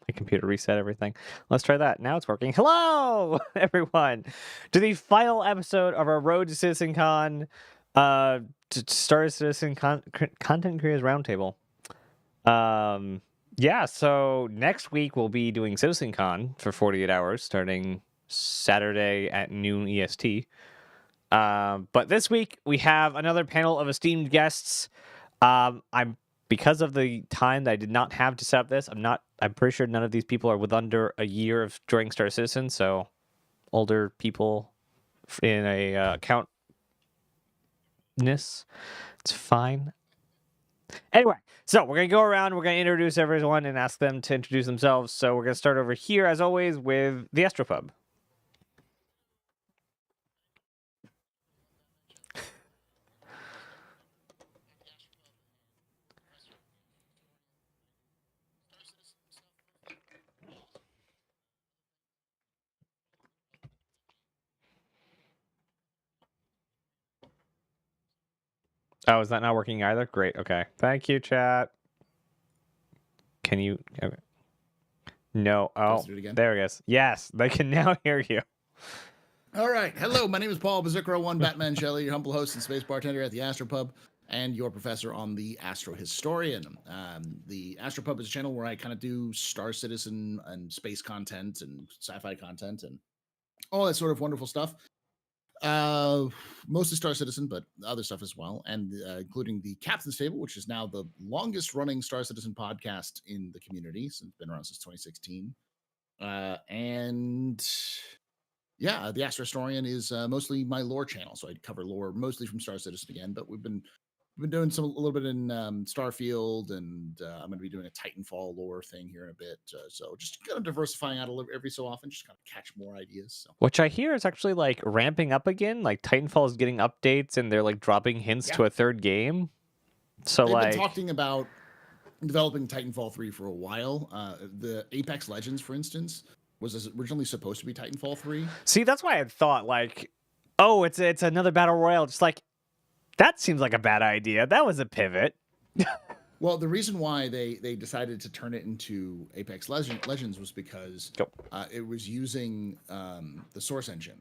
My computer reset everything. Let's try that. Now it's working. Hello, everyone, to the final episode of our Road to CitizenCon, to Star Citizen Content Creators Roundtable. Yeah. So next week we'll be doing CitizenCon for 48 hours, starting Saturday at noon EST. But this week we have another panel of esteemed guests. I'm because of the time that I did not have to set up this. I'm pretty sure none of these people are with under a year of joining Star Citizen. So older people in a accountness, it's fine. Anyway, so we're gonna go around. We're gonna introduce everyone and ask them to introduce themselves. So we're gonna start over here, as always, with theAstropub. Oh, is that not working either? Great. Okay. Thank you, chat. Can you? Okay. No. Oh, there it is. Yes, they can now hear you. All right. Hello, my name is Paul Bazikro1 Batman Shelley, your humble host and space bartender at the Astropub, and your professor on the Astro Historian. The Astropub is a channel where I kind of do Star Citizen and space content and sci-fi content and all that sort of wonderful stuff. Mostly Star Citizen, but other stuff as well, and including the Captain's Table, which is now the longest running Star Citizen podcast in the community, since been around since 2016. And yeah, the Astro Historian is mostly my lore channel, so I cover lore mostly from Star Citizen again. But we've been doing a little bit in Starfield, and I'm going to be doing a Titanfall lore thing here in a bit. So just kind of diversifying out every so often, just kind of catch more ideas. So. Which I hear is actually like ramping up again. Like Titanfall is getting updates, and they're like dropping hints to a third game. So they've been talking about developing Titanfall 3 for a while. The Apex Legends, for instance, was originally supposed to be Titanfall 3. See, that's why I thought like, oh, it's another battle royale. Just like that seems like a bad idea. That was a pivot. Well, the reason why they decided to turn it into Apex Legends was because it was using the Source engine.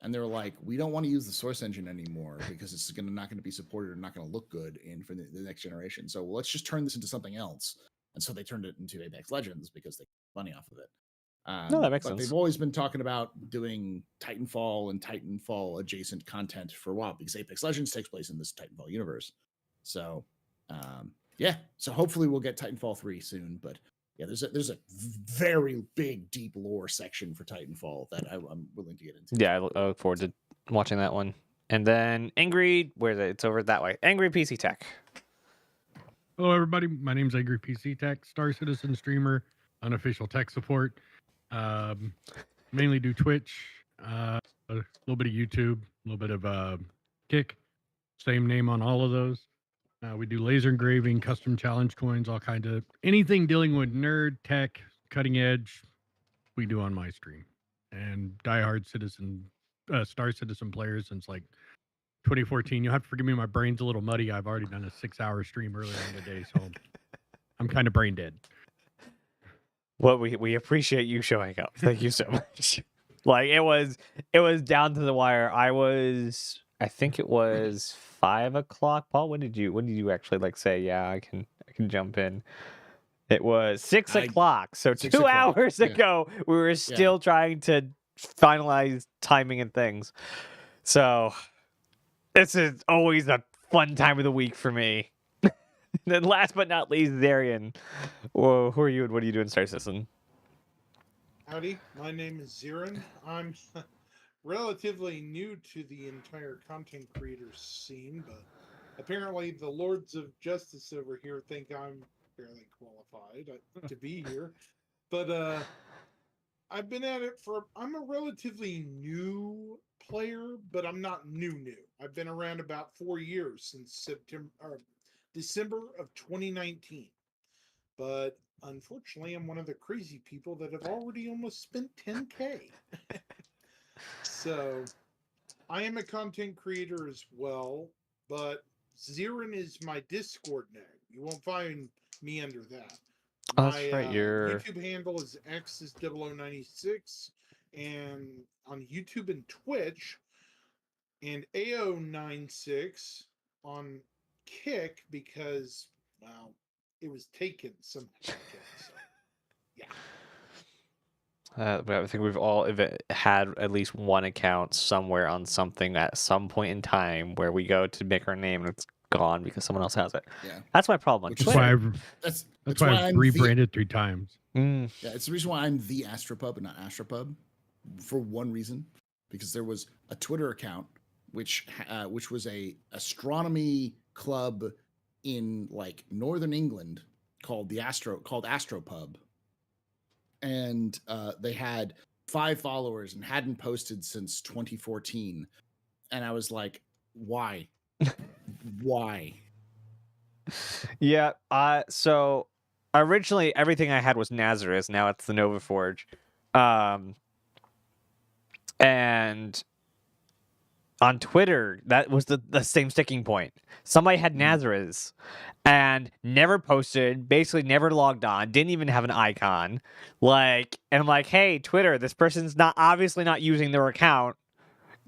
And they were like, we don't want to use the Source engine anymore because it's not going to be supported or not going to look good for the next generation. So let's just turn this into something else. And so they turned it into Apex Legends because they got money off of it. No, that makes sense. But they've always been talking about doing Titanfall and Titanfall adjacent content for a while because Apex Legends takes place in this Titanfall universe. So, yeah. So hopefully we'll get Titanfall 3 soon. But yeah, there's a very big, deep lore section for Titanfall that I'm willing to get into. Yeah, I look forward to watching that one. And then where's it? It's over that way. AngryPCTech. Hello, everybody. My name's AngryPCTech, Star Citizen streamer, unofficial tech support. Mainly do Twitch, a little bit of YouTube, a little bit of Kick. Same name on all of those. We do laser engraving, custom challenge coins, all kinds of anything dealing with nerd, tech, cutting edge, we do on my stream. And diehard Star Citizen players since like 2014. You'll have to forgive me, my brain's a little muddy. I've already done a 6-hour stream earlier in the day, so I'm kind of brain dead. Well, we appreciate you showing up. Thank you so much. Like it was down to the wire. I think it was 5 o'clock. Paul, when did you actually like say, yeah, I can jump in? It was 6 o'clock. So 2 hours ago, we were still trying to finalize timing and things. So this is always a fun time of the week for me. Then last but not least, Zarian. Whoa, who are you and what do you do in Star Citizen? Howdy, my name is Zirin. I'm relatively new to the entire content creator scene, but apparently the Lords of Justice over here think I'm fairly qualified to be here. But I've been at it I'm a relatively new player, but I'm not new. I've been around about 4 years since December of 2019. But unfortunately, I'm one of the crazy people that have already almost spent 10K. So I am a content creator as well, but Zirin is my Discord name. You won't find me under that. Oh, My that's right. You're YouTube handle is xis0096, and on YouTube and Twitch, and AO96 on Kick because, well, it was taken somehow on Kick. So, yeah. But I think we've all had at least one account somewhere on something at some point in time where we go to make our name and it's gone because someone else has it. Yeah. That's my problem on Which is That's why Twitter. I've, That's why why I've I'm rebranded 3 times. Yeah, it's the reason why I'm theAstropub and not AstroPub, for one reason, because there was a Twitter account which was a astronomy club in like northern England called AstroPub, and they had 5 followers and hadn't posted since 2014, and I was like, why, why? Yeah. So originally everything I had was Nazareth. Now it's the Nova Forge. And on Twitter, that was the same sticking point. Somebody had Nazareth and never posted, basically never logged on, didn't even have an icon. Like, and I'm like, hey, Twitter, this person's obviously not using their account.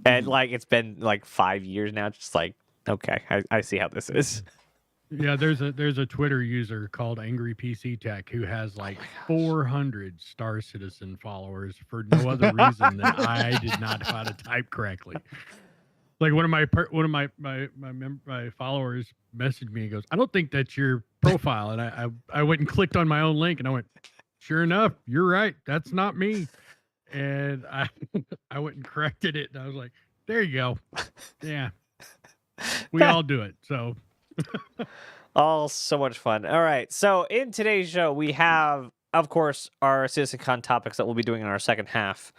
And like, it's been like 5 years now. It's just like, okay, I see how this is. Yeah, there's a Twitter user called AngryPCTech who has like 400 Star Citizen followers for no other reason than I did not know how to type correctly. Like one of my followers messaged me and goes, "I don't think that's your profile," and I went and clicked on my own link and I went, "Sure enough, you're right, that's not me." And I went and corrected it and I was like, "There you go, yeah, we all do it." So. All so much fun. All right. So in today's show, we have, of course, our CitizenCon topics that we'll be doing in our second half.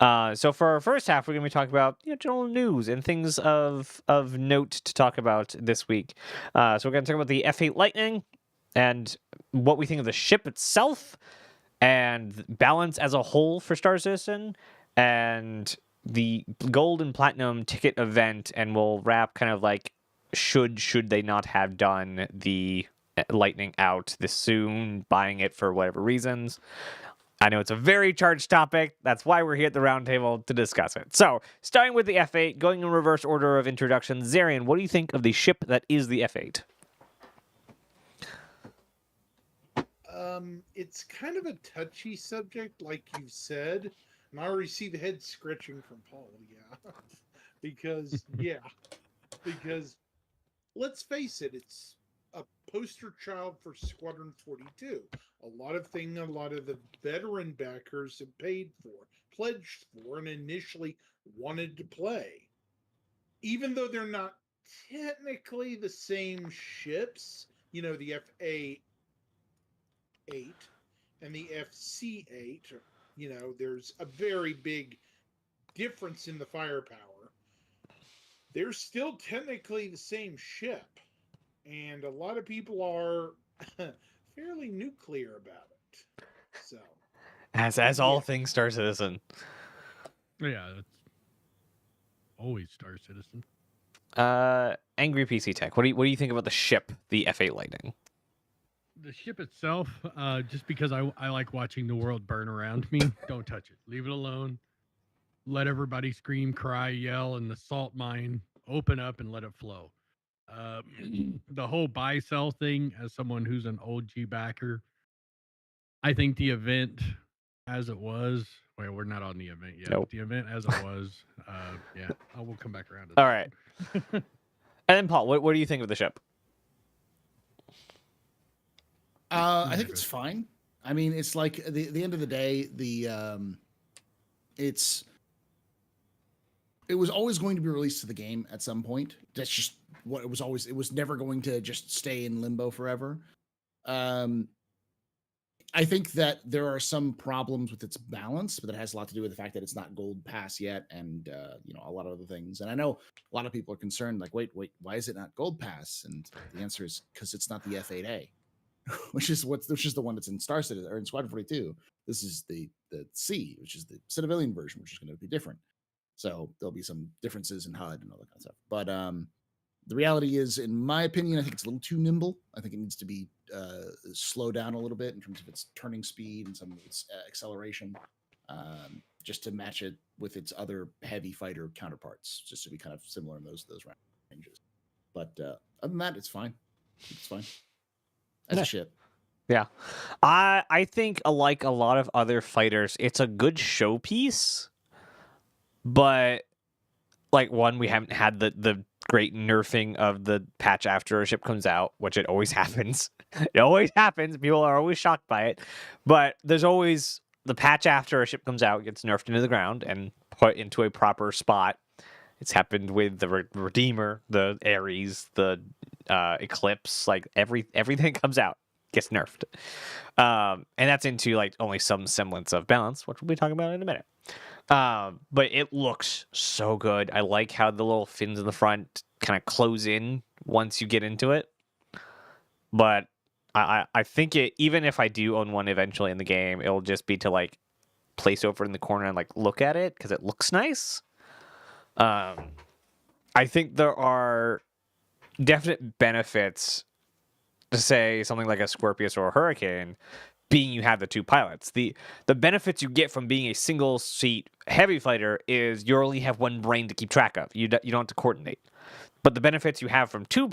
So for our first half, we're going to be talking about general news and things of note to talk about this week. So we're going to talk about the F8 Lightning and what we think of the ship itself and balance as a whole for Star Citizen and the gold and platinum ticket event, and we'll wrap kind of like should they not have done the Lightning out this soon, buying it for whatever reasons. I know it's a very charged topic. That's why we're here at the roundtable to discuss it. So, starting with the F8, going in reverse order of introduction, Zarian, what do you think of the ship that is the F8? It's kind of a touchy subject, like you said, and I already see the head scratching from Paul. Yeah, because let's face it, it's a poster child for Squadron 42. A lot of the veteran backers have paid for, pledged for, and initially wanted to play. Even though they're not technically the same ships, the FA 8 and the FC 8, there's a very big difference in the firepower. They're still technically the same ship, and a lot of people are fairly nuclear about it. So, as all things Star Citizen. Yeah, that's always Star Citizen. AngryPCTech, what do you think about the ship, the F8 Lightning? The ship itself, just because I like watching the world burn around me, don't touch it. Leave it alone. Let everybody scream, cry, yell, and the salt mine open up and let it flow. The whole buy sell thing, as someone who's an OG backer, I think the event as it was. Wait, we're not on the event yet. Nope. The event as it was, yeah, I will come back around to All that. right. And then Paul, what do you think of the ship? I think it's fine. I mean, it's like the end of the day, it was always going to be released to the game at some point. That's just what it was always. It was never going to just stay in limbo forever. I think that there are some problems with its balance, but that has a lot to do with the fact that it's not Gold Pass yet, and a lot of other things. And I know a lot of people are concerned, like, wait, why is it not Gold Pass? And the answer is because it's not the F8A, which is the one that's in Star Citizen or in Squadron 42. This is the C, which is the civilian version, which is going to be different. So there'll be some differences in HUD and all that kind of stuff. But The reality is, in my opinion, I think it's a little too nimble. I think it needs to be slowed down a little bit in terms of its turning speed and some of its acceleration, just to match it with its other heavy fighter counterparts, just to be kind of similar in those ranges. But other than that, it's fine. It's fine as a ship. Yeah, I think like a lot of other fighters, it's a good showpiece, but like one, we haven't had the great nerfing of the patch after a ship comes out, which it always happens. It always happens. People are always shocked by it, but there's always the patch after a ship comes out gets nerfed into the ground and put into a proper spot. It's happened with the Redeemer, the Ares, the Eclipse. Like everything comes out gets nerfed, and that's into like only some semblance of balance, which we'll be talking about in a minute. But it looks so good. I like how the little fins in the front kind of close in once you get into it. But I think it, even if I do own one eventually in the game, it'll just be to like place over in the corner and like look at it because it looks nice. I think there are definite benefits to say something like a Scorpius or a Hurricane, being you have the two pilots. The benefits you get from being a single seat heavy fighter is you only have one brain to keep track of. You don't have to coordinate. But the benefits you have from two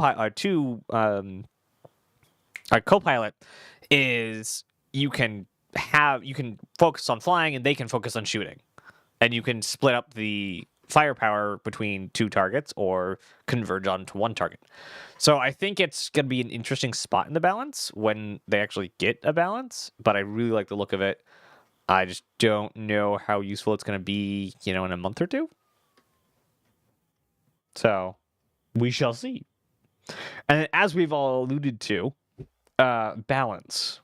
co-pilot is you can focus on flying and they can focus on shooting, and you can split up the firepower between two targets or converge onto one target. So I think it's going to be an interesting spot in the balance when they actually get a balance, but I really like the look of it. I just don't know how useful it's going to be, in a month or two. So we shall see. And as we've all alluded to, balance.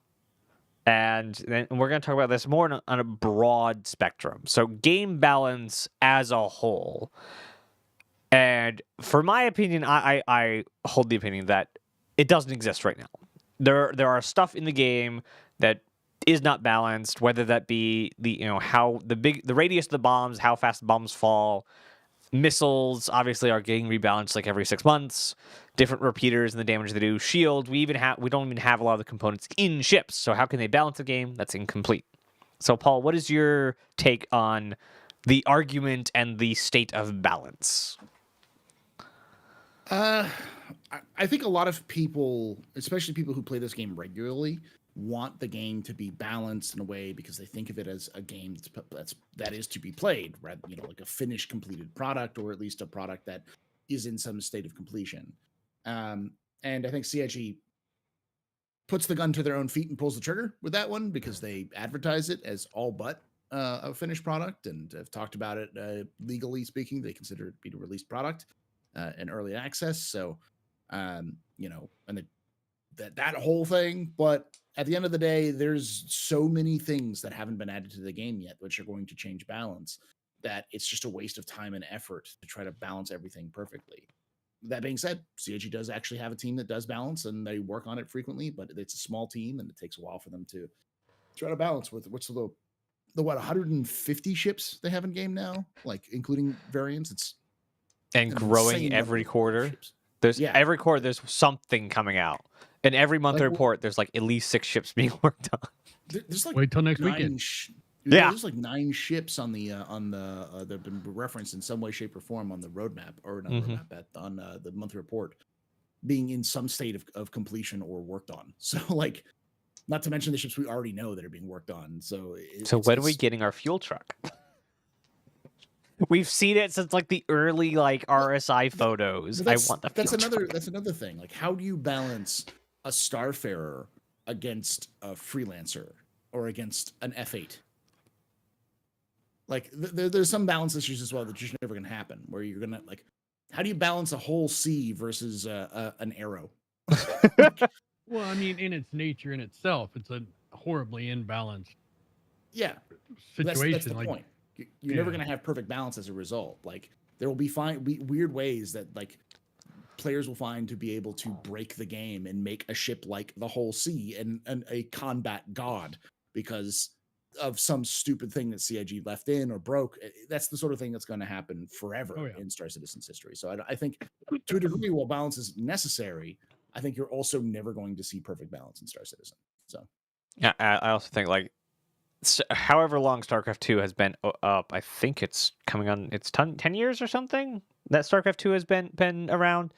And then we're going to talk about this more on a broad spectrum. So game balance as a whole. And for my opinion, I hold the opinion that it doesn't exist right now. There are stuff in the game that is not balanced, whether that be how the radius of the bombs, how fast the bombs fall. Missiles obviously are getting rebalanced like every 6 months. Different repeaters and the damage they do. Shield, we don't even have a lot of the components in ships. So how can they balance the game? That's incomplete. So Paul, what is your take on the argument and the state of balance? I think a lot of people, especially people who play this game regularly, want the game to be balanced in a way because they think of it as a game that is to be played, rather like a finished, completed product, or at least a product that is in some state of completion. And I think CIG puts the gun to their own feet and pulls the trigger with that one because they advertise it as all but a finished product and have talked about it legally speaking. They consider it to be a released product and early access. So, and that whole thing. But at the end of the day, there's so many things that haven't been added to the game yet, which are going to change balance, that it's just a waste of time and effort to try to balance everything perfectly. That being said, CIG does actually have a team that does balance, and they work on it frequently, but it's a small team, and it takes a while for them to try to balance with what's the 150 ships they have in game now, like including variants. It's growing every quarter. Every quarter there's something coming out. In every monthly report, there's like at least 6 ships being worked on. There's like wait till next weekend. There's like 9 ships on the that have been referenced in some way, shape, or form on the roadmap, or not roadmap, on the monthly report, being in some state of completion or worked on. So like, not to mention the ships we already know that are being worked on. So when are we getting our fuel truck? We've seen it since like the early RSI photos. I want the fuel truck. That's another thing. Like, how do you balance a Starfarer against a Freelancer or against an F8? Like, there's some balance issues as well that just never going to happen, where you're going to, like, how do you balance a whole sea versus an Arrow? Well, I mean, in its nature, in itself, it's a horribly imbalanced situation. That's the point. You're never going to have perfect balance as a result. Like, there will be weird ways that, like, players will find to be able to break the game and make a ship like the whole sea and a combat god, because of some stupid thing that CIG left in or broke. That's the sort of thing that's going to happen forever in Star Citizen's history. So I think to a degree, while balance is necessary, I think you're also never going to see perfect balance in Star Citizen. So yeah, I also think like however long StarCraft 2 has been up, I think it's coming on it's 10 years or something that StarCraft 2 has been around.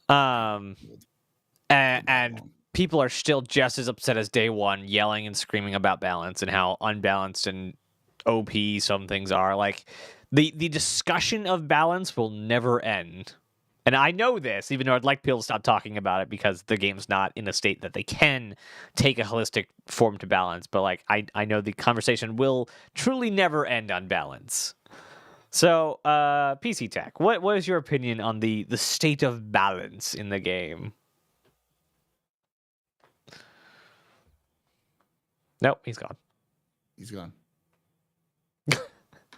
And people are still just as upset as day one, yelling and screaming about balance and how unbalanced and OP some things are. Like the discussion of balance will never end. And I know this, even though I'd like people to stop talking about it because the game's not in a state that they can take a holistic form to balance. But like I know the conversation will truly never end on balance. So, PC Tech, what is your opinion on the state of balance in the game? Nope, he's gone. He's gone.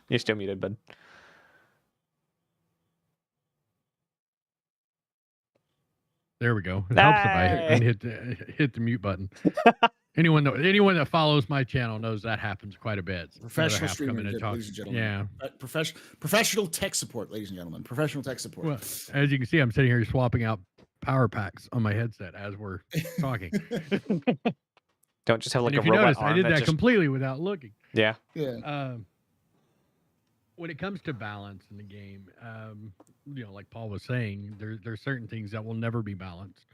You're still muted, bud. There we go. It helps if I hit the mute button. Anyone that follows my channel knows that happens quite a bit. Professional streamer, ladies and gentlemen. Yeah. Professional tech support, ladies and gentlemen. Professional tech support. Well, as you can see, I'm sitting here swapping out power packs on my headset as we're talking. Don't just have like and a if you robot notice, arm I did that just... completely without looking. Yeah. Yeah. When it comes to balance in the game, like Paul was saying, there's certain things that will never be balanced.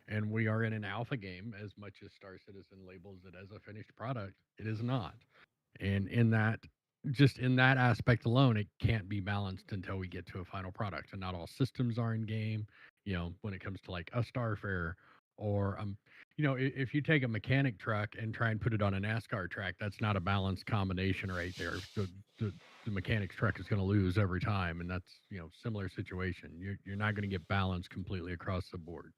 And we are in an alpha game. As much as Star Citizen labels it as a finished product, it is not. And in that aspect alone, it can't be balanced until we get to a final product. And not all systems are in game. When it comes to like a Starfare or if you take a mechanic truck and try and put it on a NASCAR track, that's not a balanced combination right there. The mechanic's truck is going to lose every time, and that's similar situation. You're not going to get balance completely across the board.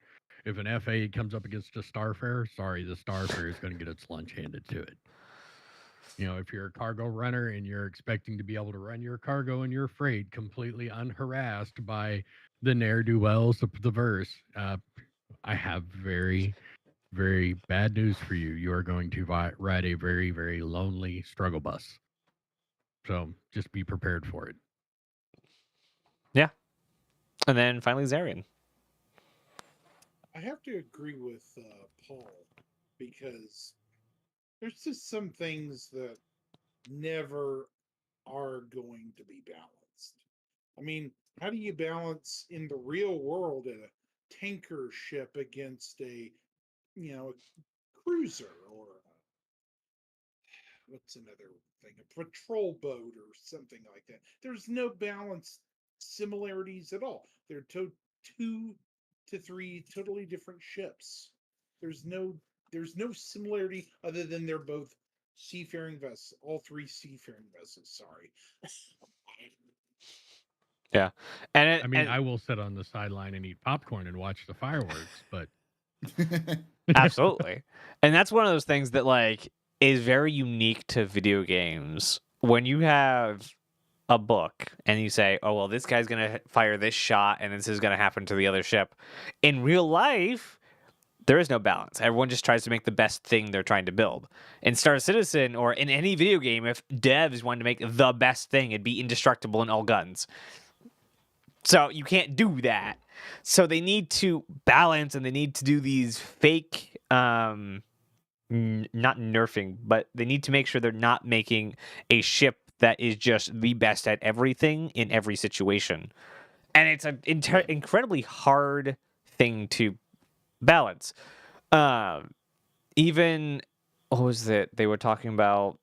If an FA comes up against a Starfare, sorry, the Starfare is going to get its lunch handed to it. If you're a cargo runner and you're expecting to be able to run your cargo and your freight completely unharassed by the ne'er-do-wells of the verse, I have very, very bad news for you. You are going to ride a very, very lonely struggle bus. So just be prepared for it. Yeah. And then finally, Zarian. I have to agree with Paul because there's just some things that never are going to be balanced. I mean, how do you balance in the real world a tanker ship against a cruiser or what's another thing, a patrol boat or something like that? There's no balance similarities at all. They're 2 to 3 totally different ships. There's no similarity other than they're both seafaring vessels, all 3 seafaring vessels. Sorry. Yeah, and I will sit on the sideline and eat popcorn and watch the fireworks, but absolutely. And that's one of those things that like is very unique to video games. When you have a book and you say, oh, well, this guy's going to fire this shot and this is going to happen to the other ship. In real life, there is no balance. Everyone just tries to make the best thing they're trying to build. In Star Citizen or in any video game, if devs wanted to make the best thing, it'd be indestructible in all guns. So you can't do that. So they need to balance and they need to do these fake, not nerfing, but they need to make sure they're not making a ship that is just the best at everything in every situation. And it's an incredibly hard thing to balance. Even, what was it? They were talking about,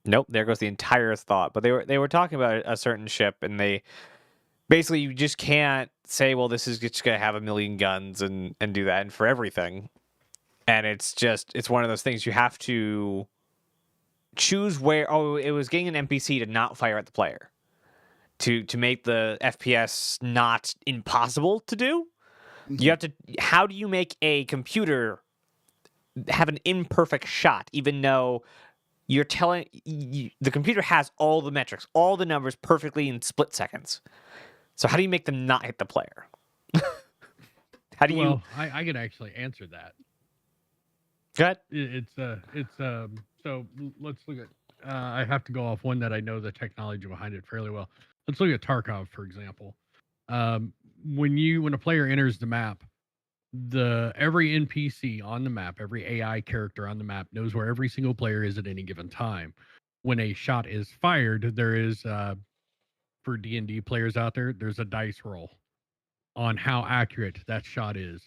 nope, there goes the entire thought. But they were talking about a certain ship, and they basically, you just can't say, well, this is just going to have 1 million guns and do that and for everything. And it's one of those things you have to choose where. Oh, it was getting an NPC to not fire at the player to make the FPS not impossible to do. Mm-hmm. You have to. How do you make a computer have an imperfect shot, even though you're telling the computer has all the metrics, all the numbers perfectly in split seconds? So how do you make them not hit the player? How do you? Well, I could actually answer that. Good. So let's look at. I have to go off one that I know the technology behind it fairly well. Let's look at Tarkov, for example. When a player enters the map, every NPC on the map, every AI character on the map knows where every single player is at any given time. When a shot is fired, there is for D&D players out there, there's a dice roll on how accurate that shot is.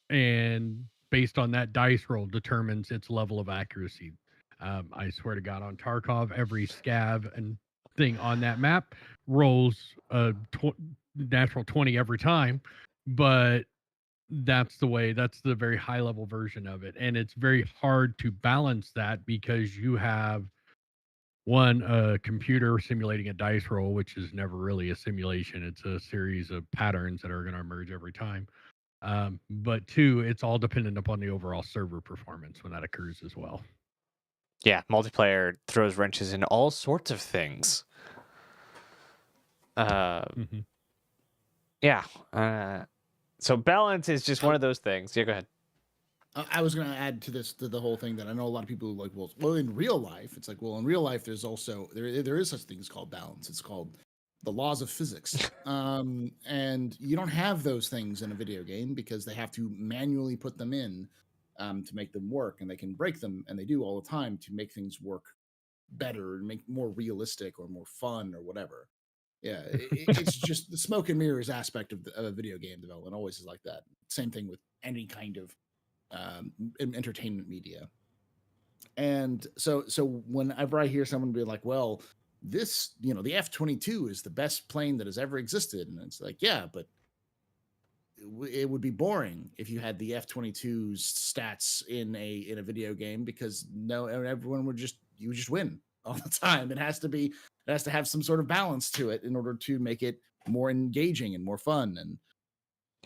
And based on that dice roll determines its level of accuracy. I swear to God, on Tarkov, every scav and thing on that map rolls a natural 20 every time, but that's the very high level version of it. And it's very hard to balance that because you have a computer simulating a dice roll, which is never really a simulation. It's a series of patterns that are going to emerge every time. But two, it's all dependent upon the overall server performance when that occurs as well. Yeah, multiplayer throws wrenches in all sorts of things. Yeah. So balance is just one of those things. Yeah, go ahead. I was going to add to the whole thing that I know a lot of people like, well, in real life, it's like, well, in real life, there's also, there is such things called balance. It's called the laws of physics. And you don't have those things in a video game because they have to manually put them in to make them work, and they can break them, and they do all the time to make things work better and make more realistic or more fun or whatever. Yeah, it's just the smoke and mirrors aspect of video game development always is like that. Same thing with any kind of entertainment media. And so whenever I hear someone be like, well, this, the F-22 is the best plane that has ever existed, and it's like, yeah, but it would be boring if you had the F-22's stats in a video game, because everyone would just win all the time. It has to have some sort of balance to it in order to make it more engaging and more fun. And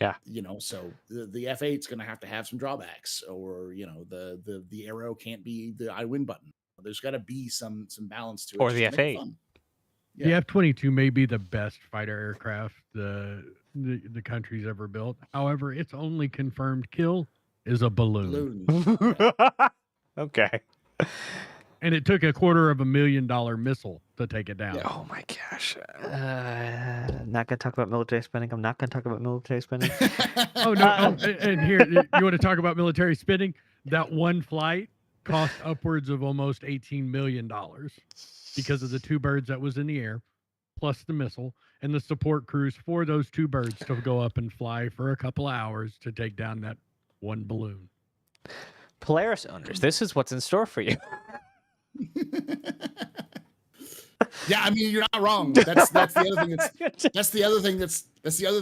yeah, so the F8 is going to have some drawbacks, or the arrow can't be the I win button. There's got to be some balance to it, or the F8. Yeah. The F-22 may be the best fighter aircraft the country's ever built. However, its only confirmed kill is a balloon. Okay. And it took $250,000 missile to take it down. Yeah. Oh my gosh. Not gonna talk about military spending. I'm not gonna talk about military spending. Oh no! And here, you want to talk about military spending? That one flight cost upwards of almost $18 million because of the two birds that was in the air, plus the missile, and the support crews for those two birds to go up and fly for a couple of hours to take down that one balloon. Polaris owners, this is what's in store for you. Yeah, I mean, you're not wrong. That's the other thing. That's the other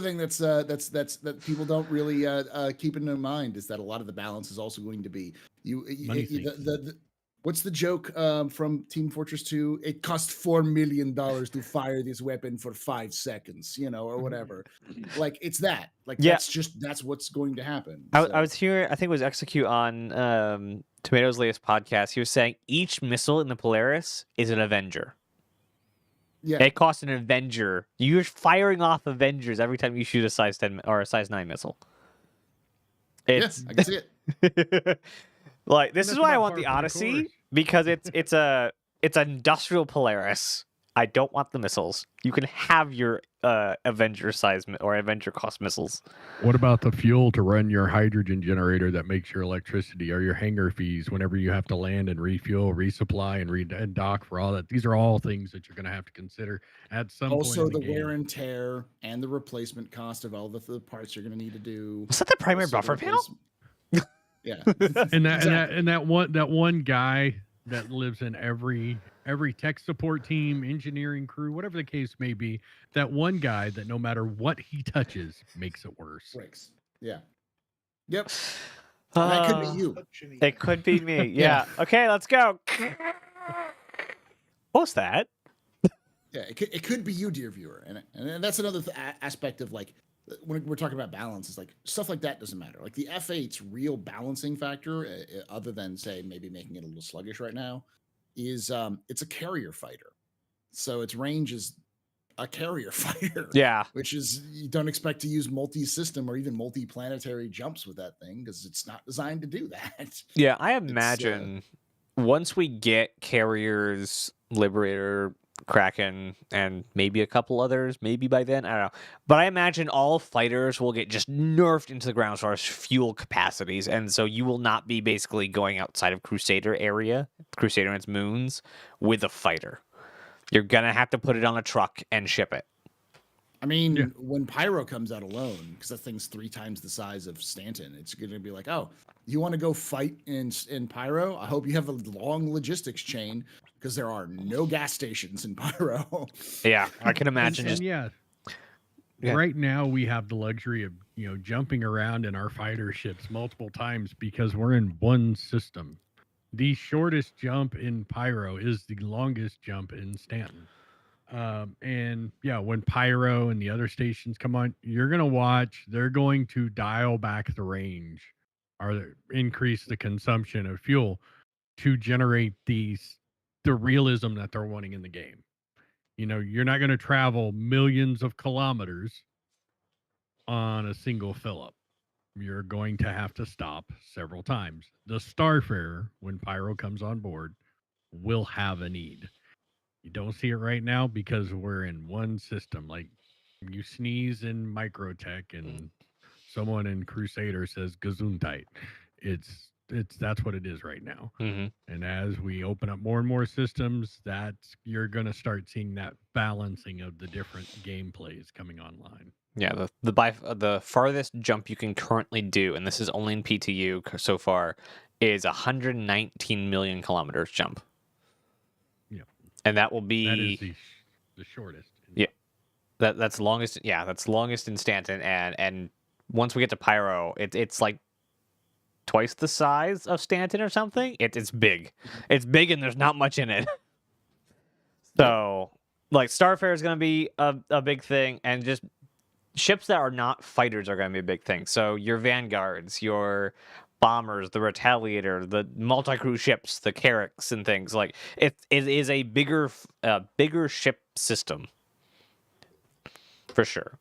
thing that people don't really keep in their mind, is that a lot of the balance is also going to be what's the joke from Team Fortress 2? It cost $4 million to fire this weapon for 5 seconds, or whatever. Like, it's that. Like, yeah. That's what's going to happen. I was hearing, I think it was Execute on Tomatoes' latest podcast. He was saying each missile in the Polaris is an Avenger. Yeah, it costs an Avenger. You're firing off Avengers every time you shoot a size 10 or a size 9 missile. Yes, I can see it. Like, this is why I want the Odyssey, because it's an industrial Polaris. I don't want the missiles. You can have your Avenger size or Avenger cost missiles. What about the fuel to run your hydrogen generator that makes your electricity, or your hangar fees whenever you have to land and refuel, resupply, and dock for all that? These are all things that you're going to have to consider at some point. Also, the wear and tear and the replacement cost of all the parts you're going to need to do. Was that the primary buffer panel? Yeah, and that one guy that lives in every tech support team, engineering crew, whatever the case may be, that one guy that no matter what he touches makes it worse. Breaks. Yeah. Yep. That could be you. It could be me. Yeah. Okay, let's go. What's that? Yeah, it could be you, dear viewer, and that's another aspect of, like, when we're talking about balance, is like stuff like that doesn't matter. Like the F8's real balancing factor, other than say maybe making it a little sluggish right now, is it's a carrier fighter, so its range is a carrier fighter. Yeah. Which is, you don't expect to use multi-system or even multi-planetary jumps with that thing because it's not designed to do that. Yeah, I imagine once we get carriers, Liberator, Kraken, and maybe a couple others, maybe by then, I don't know. But I imagine all fighters will get just nerfed into the ground as far as fuel capacities, and so you will not be basically going outside of Crusader area, Crusader and its moons, with a fighter. You're gonna have to put it on a truck and ship it. I mean, when Pyro comes out alone, because that thing's 3 times the size of Stanton, it's going to be like, oh, you want to go fight in Pyro? I hope you have a long logistics chain because there are no gas stations in Pyro. Yeah, I can imagine. Right now we have the luxury of jumping around in our fighter ships multiple times because we're in one system. The shortest jump in Pyro is the longest jump in Stanton. And yeah, when Pyro and the other stations come on, you're going to watch, they're going to dial back the range or increase the consumption of fuel to generate the realism that they're wanting in the game. You're not going to travel millions of kilometers on a single fill up. You're going to have to stop several times. The Starfarer, when Pyro comes on board, will have a need. You don't see it right now because we're in one system. Like, you sneeze in Microtech and someone in Crusader says Gesundheit. That's what it is right now. Mm-hmm. And as we open up more and more systems, you're going to start seeing that balancing of the different gameplays coming online. Yeah, the farthest jump you can currently do, and this is only in PTU so far, is 119 million kilometers jump. And that will be the shortest. Yeah, that's longest. Yeah, that's longest in Stanton, and once we get to Pyro, it's like twice the size of Stanton or something. It's big. It's big, and there's not much in it. So, like, Starfarer is going to be a big thing, and just ships that are not fighters are going to be a big thing. So your Vanguards, your bombers, the Retaliator, the multi-crew ships, the Carracks and things, like it is a bigger ship system for sure.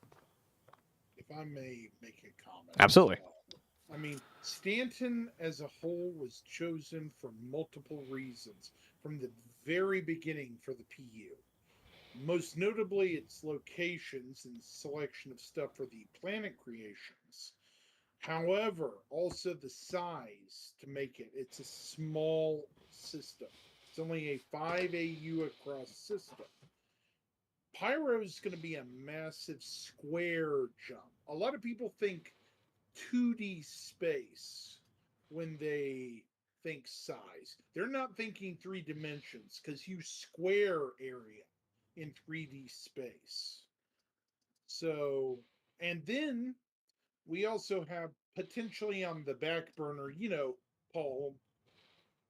If I may make a comment. Absolutely. I mean, Stanton as a whole was chosen for multiple reasons from the very beginning for the PU. Most notably its locations and selection of stuff for the planet creations. However, also the size to make it. It's a small system. It's only a 5 AU across system. Pyro is going to be a massive square jump. A lot of people think 2D space when they think size. They're not thinking 3 dimensions because you square area in 3D space. So, and then we also have potentially on the back burner, Paul,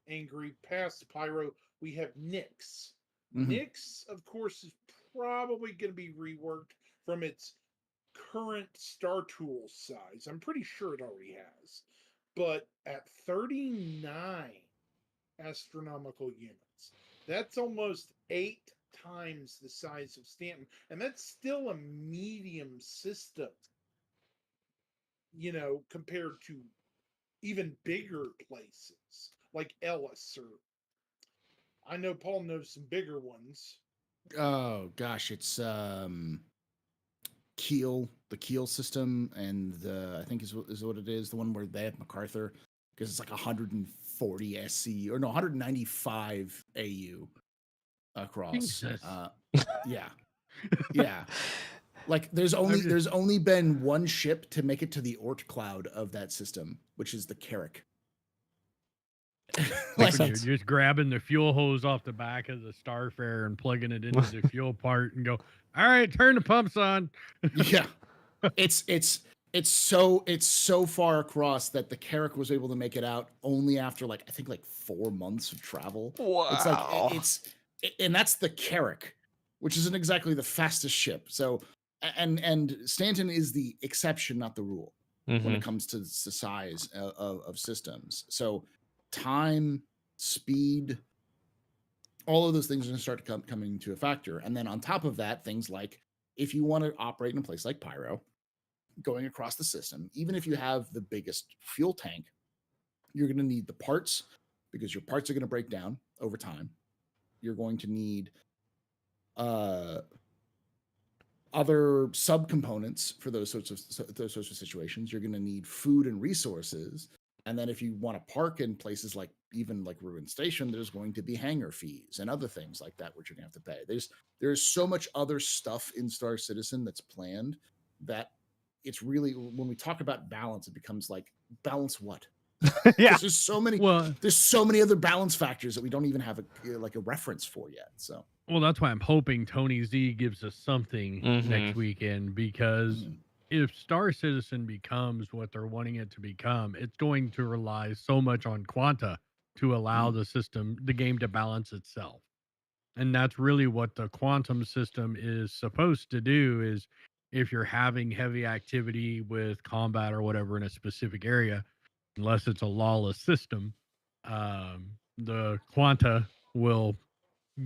Angry, past Pyro, we have Nyx. Mm-hmm. Nyx, of course, is probably going to be reworked from its current Star Tool size. I'm pretty sure it already has. But at 39 astronomical units, that's almost 8 times the size of Stanton. And that's still a medium system, compared to even bigger places like Ellis, or I know Paul knows some bigger ones. Oh gosh, it's Keel, the Keel system, and I think is what it is, the one where they have MacArthur, because it's like 140 SC or no 195 AU across. Yeah. Like there's only been one ship to make it to the Oort cloud of that system, which is the Carrack. Like you're just grabbing the fuel hose off the back of the Starfarer and plugging it into the fuel part and go, all right, turn the pumps on. Yeah. It's so far across that the Carrack was able to make it out only after I think 4 months of travel. Wow. And that's the Carrack, which isn't exactly the fastest ship. So and Stanton is the exception, not the rule, when it comes to the size of systems. So time, speed, all of those things are going to start coming to a factor. And then on top of that, things like if you want to operate in a place like Pyro, going across the system, even if you have the biggest fuel tank, you're going to need the parts because your parts are going to break down over time. You're going to need other subcomponents for those sorts of situations. You're going to need food and resources. And then if you want to park in places like even like Ruin Station, there's going to be hangar fees and other things like that which you're going to have to pay. There's so much other stuff in Star Citizen that's planned that it's really, when we talk about balance, it becomes like, balance what? Yeah. There's so many other balance factors that we don't even have a reference for yet. So well, that's why I'm hoping Tony Z gives us something next weekend, because if Star Citizen becomes what they're wanting it to become, it's going to rely so much on Quanta to allow the game to balance itself. And that's really what the quantum system is supposed to do. Is if you're having heavy activity with combat or whatever in a specific area, unless it's a lawless system, the Quanta will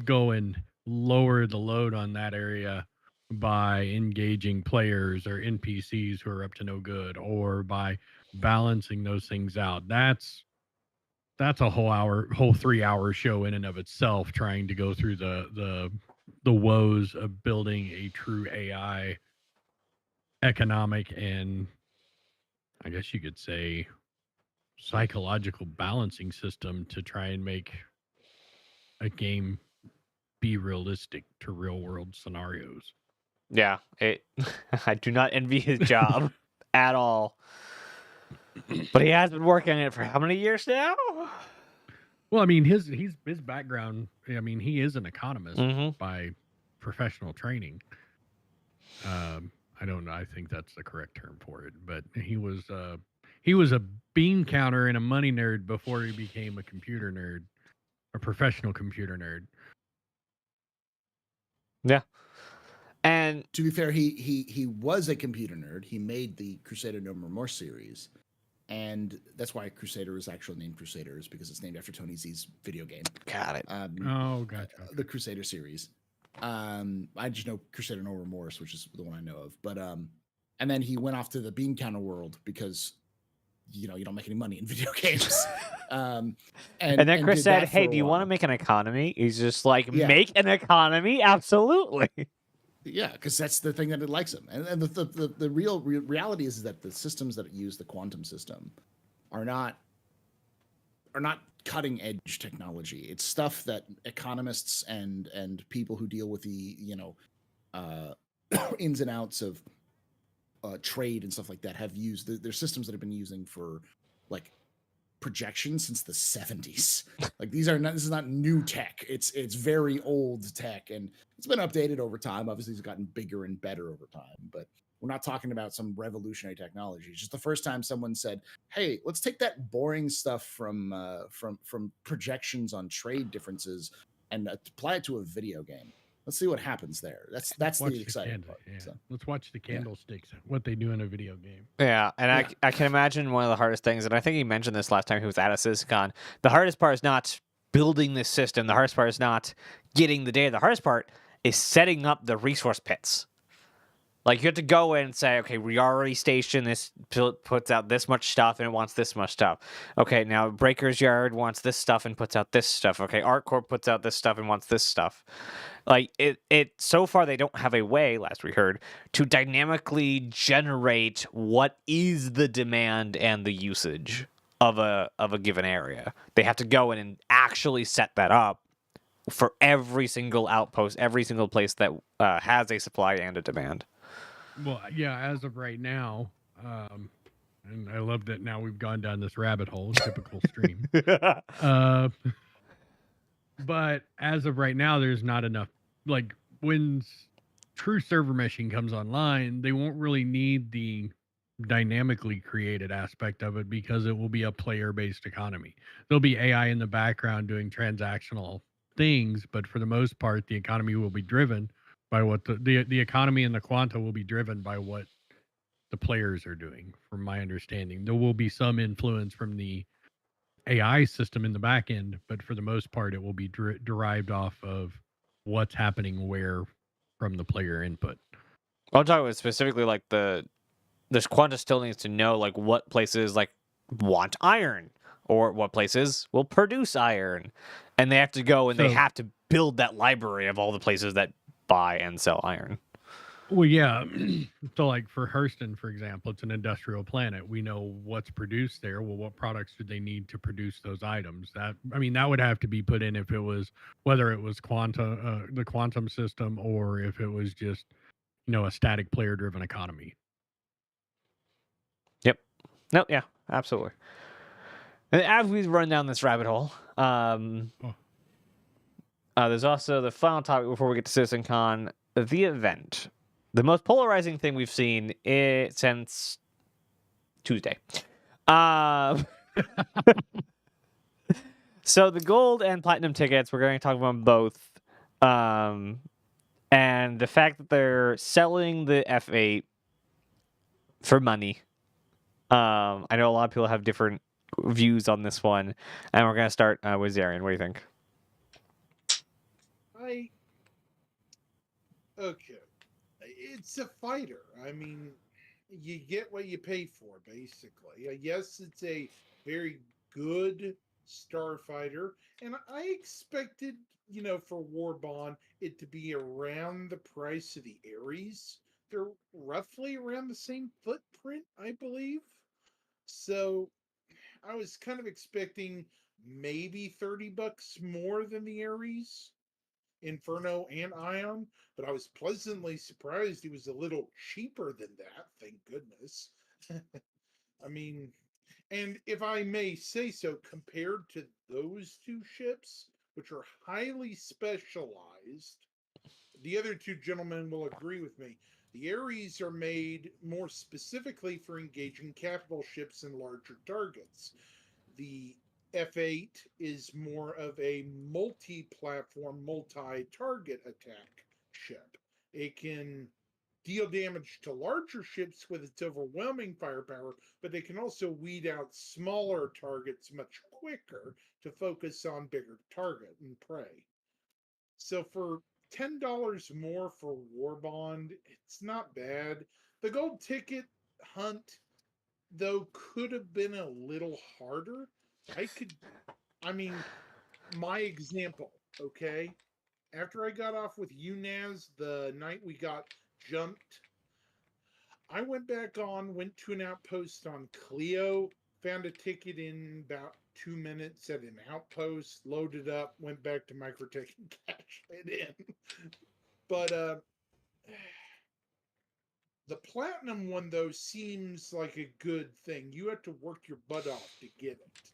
go and lower the load on that area by engaging players or NPCs who are up to no good, or by balancing those things out. That's a whole 3-hour show in and of itself, trying to go through the woes of building a true AI economic and, I guess you could say, psychological balancing system to try and make a game be realistic to real world scenarios. Yeah, I do not envy his job at all. But he has been working on it for how many years now? Well, I mean, his background, I mean, he is an economist by professional training. I don't know. I think that's the correct term for it. But he was a bean counter and a money nerd before he became a computer nerd, a professional computer nerd. Yeah. And to be fair, he was a computer nerd. He made the Crusader No Remorse series. And that's why Crusader is actually named Crusader, is because it's named after Tony Z's video game. Got it. Gotcha. The Crusader series. I just know Crusader No Remorse, which is the one I know of. But and then he went off to the bean counter world because you don't make any money in video games. And then Chris said, "Hey, do you want to make an economy?" He's just like, "Make an economy, absolutely." Yeah, because that's the thing that it likes him. And the real reality is that the systems that use the quantum system are not cutting edge technology. It's stuff that economists and people who deal with the ins and outs of trade and stuff like that have used. There's systems that have been using for like projection since the 70s. Like this is not new tech. It's very old tech, and it's been updated over time. Obviously it's gotten bigger and better over time, but we're not talking about some revolutionary technology. It's just the first time someone said, hey, let's take that boring stuff from projections on trade differences and apply it to a video game. Let's see what happens there. That's the exciting part. Yeah. So. Let's watch the candlesticks, what they do in a video game. Yeah, and I can imagine one of the hardest things, and I think he mentioned this last time he was at a CitizenCon, the hardest part is not building this system. The hardest part is not getting the data. The hardest part is setting up the resource pits. Like, you have to go in and say, okay, we already stationed this, puts out this much stuff, and it wants this much stuff. Okay, now Breaker's Yard wants this stuff and puts out this stuff. Okay, ArtCorp puts out this stuff and wants this stuff. Like, it so far they don't have a way, last we heard, to dynamically generate what is the demand and the usage of a given area. They have to go in and actually set that up for every single outpost, every single place that has a supply and a demand. Well, yeah, as of right now, and I love that now we've gone down this rabbit hole, typical stream. But as of right now, there's not enough. Like, when true server meshing comes online, they won't really need the dynamically created aspect of it, because it will be a player-based economy. There'll be AI in the background doing transactional things, but for the most part, the economy will be driven by what the economy and the quanta will be driven by what the players are doing, from my understanding. There will be some influence from the AI system in the back end, but for the most part, it will be derived off of what's happening where from the player input. I'm talking about specifically like this Quanta still needs to know like what places like want iron or what places will produce iron, and they have to go and they have to build that library of all the places that buy and sell iron. Well, yeah. So, like for Hurston, for example, it's an industrial planet. We know what's produced there. Well, what products do they need to produce those items? That would have to be put in if it was whether it was the quantum system, or if it was just a static player-driven economy. Yep. No. Yeah. Absolutely. And as we run down this rabbit hole, there's also the final topic before we get to CitizenCon, the event. The most polarizing thing we've seen since Tuesday. So the gold and platinum tickets, we're going to talk about both. And the fact that they're selling the F8 for money. I know a lot of people have different views on this one. And we're going to start with Zarian. What do you think? Okay. It's a fighter. I mean, you get what you pay for, basically. Yes, it's a very good starfighter, and I expected, for Warbond, it to be around the price of the Ares. They're roughly around the same footprint, I believe. So I was kind of expecting maybe $30 more than the Ares, Inferno, and Ion, but I was pleasantly surprised he was a little cheaper than that, thank goodness. I mean, and if I may say so, compared to those two ships, which are highly specialized, the other two gentlemen will agree with me. The Ares are made more specifically for engaging capital ships and larger targets. The F8 is more of a multi-platform, multi-target attack ship. It can deal damage to larger ships with its overwhelming firepower, but they can also weed out smaller targets much quicker to focus on bigger target and prey. So for $10 more for Warbond, it's not bad. The gold ticket hunt, though, could have been a little harder. My example, okay? After I got off with UNAS the night we got jumped, I went back on, went to an outpost on Clio, found a ticket in about 2 minutes at an outpost, loaded up, went back to Microtech and cashed it in. But the platinum one, though, seems like a good thing. You have to work your butt off to get it.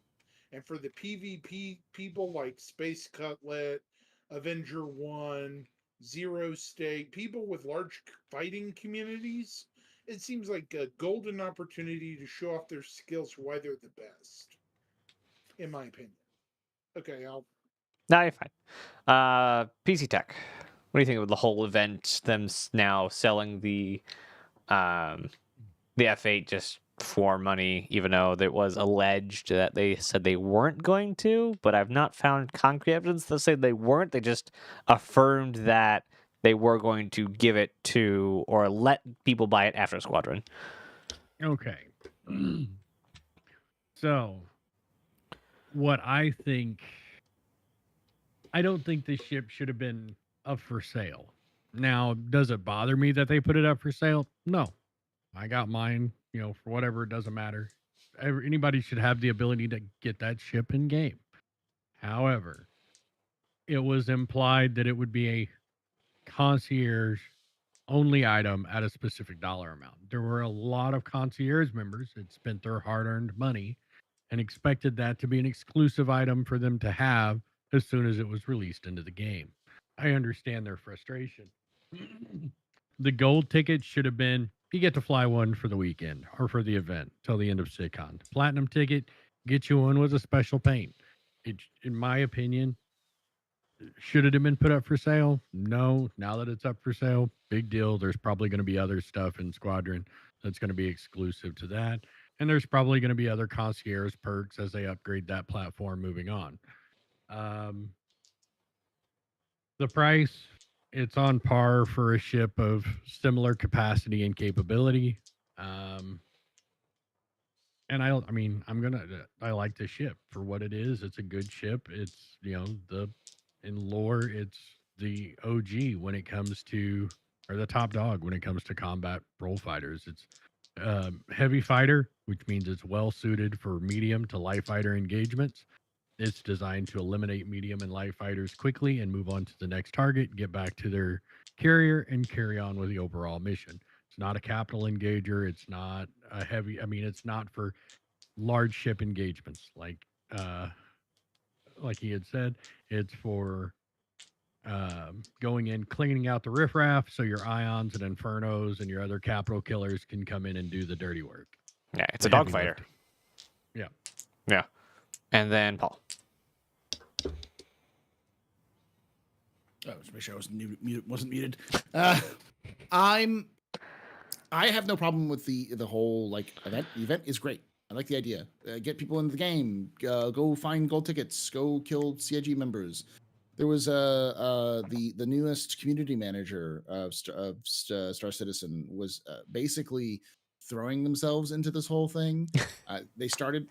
And for the PvP people like Space Cutlet, Avenger 1, Zero State, people with large fighting communities, it seems like a golden opportunity to show off their skills for why they're the best, in my opinion. Okay, No, you're fine. PC Tech. What do you think of the whole event? Them now selling the F8 just for money, even though it was alleged that they said they weren't going to, but I've not found concrete evidence that say they weren't. They just affirmed that they were going to give it to or let people buy it after Squadron. Okay. So, what I don't think this ship should have been up for sale. Now, does it bother me that they put it up for sale? No. I got mine, for whatever, it doesn't matter. Anybody should have the ability to get that ship in game. However, it was implied that it would be a concierge only item at a specific dollar amount. There were a lot of concierge members that spent their hard-earned money and expected that to be an exclusive item for them to have as soon as it was released into the game. I understand their frustration. The gold ticket should have been, you get to fly one for the weekend or for the event till the end of CitizenCon. Platinum ticket, get you one with a special paint. In my opinion, should it have been put up for sale? No. Now that it's up for sale, big deal. There's probably going to be other stuff in Squadron that's going to be exclusive to that. And there's probably going to be other concierge perks as they upgrade that platform moving on. The price, it's on par for a ship of similar capacity and capability. And I mean, I like the ship for what it is. It's a good ship. It's, in lore, it's the OG when it comes to, or the top dog when it comes to combat role fighters. It's heavy fighter, which means it's well suited for medium to light fighter engagements. It's designed to eliminate medium and light fighters quickly and move on to the next target, get back to their carrier, and carry on with the overall mission. It's not a capital engager. It's not a heavy. I mean, it's not for large ship engagements like he had said. It's for going in, cleaning out the riffraff, so your ions and infernos and your other capital killers can come in and do the dirty work. Yeah, it's a dogfighter. Yeah. Yeah. And then Paul. Oh, just make sure I wasn't muted. I have no problem with the whole like event. The event is great. I like the idea. Get people into the game. Go find gold tickets. Go kill CIG members. There was the newest community manager of Star Citizen was basically throwing themselves into this whole thing. They started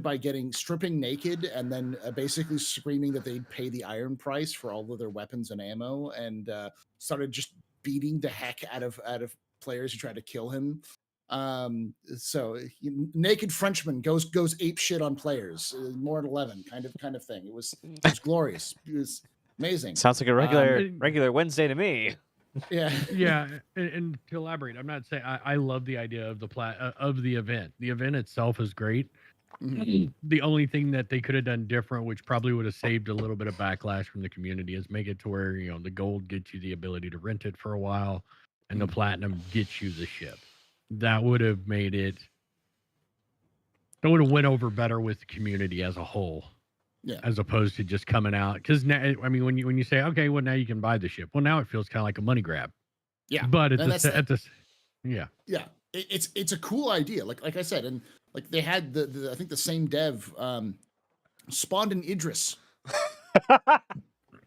by stripping naked and then basically screaming that they'd pay the iron price for all of their weapons and ammo, and started just beating the heck out of players who tried to kill him. So naked Frenchman goes ape shit on players. More than 11 kind of thing. It was glorious. It was amazing. Sounds like a regular Wednesday to me. Yeah. Yeah, and to elaborate, I'm not saying I love the idea of the event. The event itself is great. Mm-hmm. The only thing that they could have done different, which probably would have saved a little bit of backlash from the community, is make it to where the gold gets you the ability to rent it for a while, and the platinum gets you the ship. That would have made it. That would have went over better with the community as a whole. Yeah. As opposed to just coming out, because now, I mean, when you say, okay, well, now you can buy the ship. Well, now it feels kind of like a money grab. Yeah. But yeah. It's a cool idea. Like I said, and like they had the I think the same dev spawned an Idris.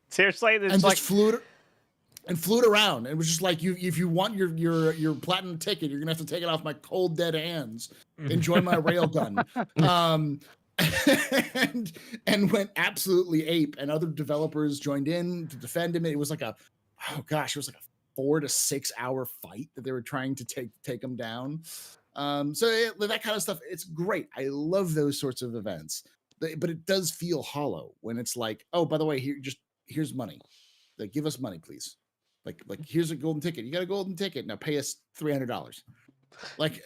Seriously, and just flew it around. And it was just like, if you want your platinum ticket, you're gonna have to take it off my cold dead hands. Enjoy my railgun. And went absolutely ape, and other developers joined in to defend him. It was like a 4 to 6 hour fight that they were trying to take him down. That kind of stuff, it's great. I love those sorts of events, but it does feel hollow when it's like, oh, by the way, here's money. Like, give us money, please. Like here's a golden ticket. You got a golden ticket. Now pay us $300. Like,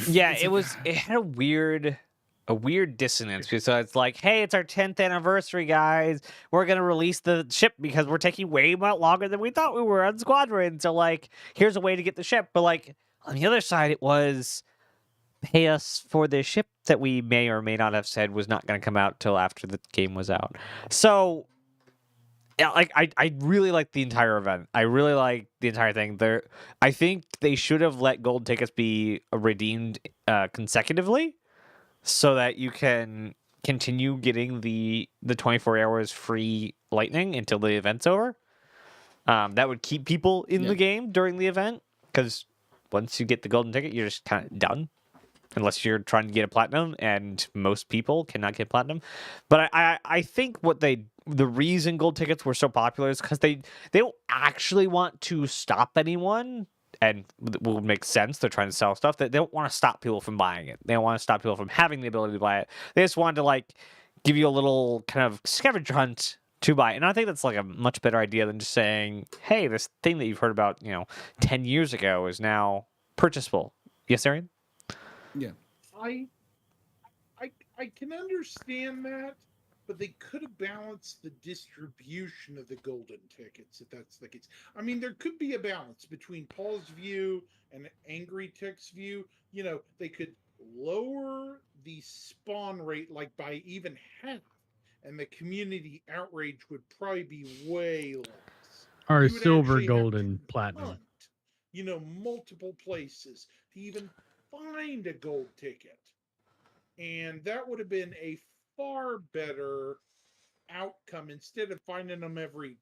yeah, it had a weird dissonance. So it's like, hey, it's our 10th anniversary, guys. We're going to release the ship because we're taking way longer than we thought we were on Squadron. So, like, here's a way to get the ship. But, like, on the other side, it was pay us for the ship that we may or may not have said was not going to come out till after the game was out. So, yeah, like, I really like the entire event. I really like the entire thing. I think they should have let gold tickets be redeemed consecutively, so that you can continue getting the 24 hours free lightning until the event's over. That would keep people in the game during the event, because once you get the golden ticket, you're just kind of done. Unless you're trying to get a platinum, and most people cannot get platinum. But I think the reason gold tickets were so popular is because they don't actually want to stop anyone. And it will make sense. They're trying to sell stuff. They don't want to stop people from buying it. They don't want to stop people from having the ability to buy it. They just wanted to, like, give you a little kind of scavenger hunt to buy it. And I think that's like a much better idea than just saying, hey, this thing that you've heard about, 10 years ago is now purchasable. Yes, Arian? Yeah. I can understand that, but they could have balanced the distribution of the golden tickets, if that's the case. I mean, there could be a balance between Paul's view and AngryPCTech's view. They could lower the spawn rate like by even half, and the community outrage would probably be way less. Or silver, gold, and platinum. Multiple places to even find a gold ticket. And that would have been a far better outcome instead of finding them every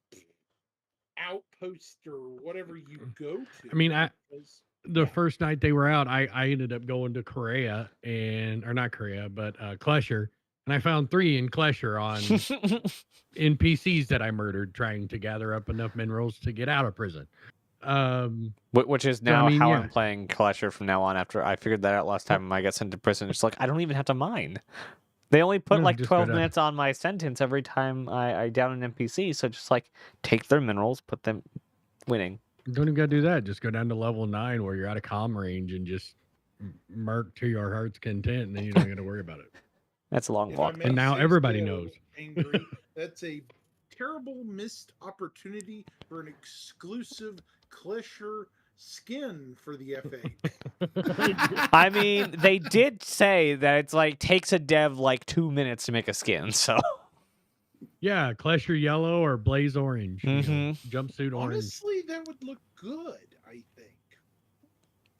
outpost or whatever you go to. I mean, because, the first night they were out, I ended up going to Korea or not Korea, but Klesher, and I found 3 in Klesher on NPCs that I murdered trying to gather up enough minerals to get out of prison. Which is now mean, how yeah. I'm playing Collector from now on. After I figured that out last time I got sent to prison, it's like I don't even have to mine. They only put No, like just 12 go to- minutes on my sentence every time I down an NPC. So just like take their minerals, put them winning. Don't even gotta do that. Just go down to level 9 where you're out of comm range and just murk to your heart's content, and then you don't got to worry about it. That's a long if I walk. may And now say everybody so, knows. Angry, that's a terrible missed opportunity for an exclusive Klesher skin for the F8. I mean, they did say that it's like takes a dev like 2 minutes to make a skin. So Yeah, Klesher yellow or blaze orange. You know, jumpsuit orange. Honestly, that would look good, I think.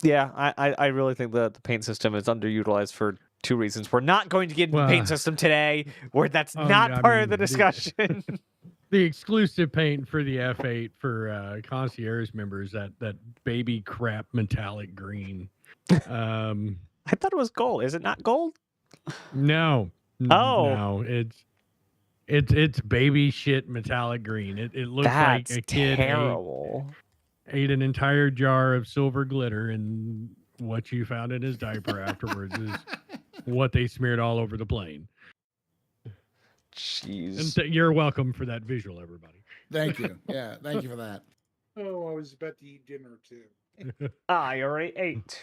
yeah, I really think that the paint system is underutilized for 2 reasons. We're not going to get into the paint system today, where that's not yeah, I part of the mean, discussion. The exclusive paint for the F8 for concierge members, that baby crap metallic green. I thought it was gold. Is it not gold? No. Oh. No, it's baby shit metallic green. It looks That's like a kid terrible. ate an entire jar of silver glitter, and what you found in his diaper afterwards is what they smeared all over the plane. Jeez. And you're welcome for that visual, everybody. Thank you. Yeah, thank you for that. Oh, I was about to eat dinner too. I already ate.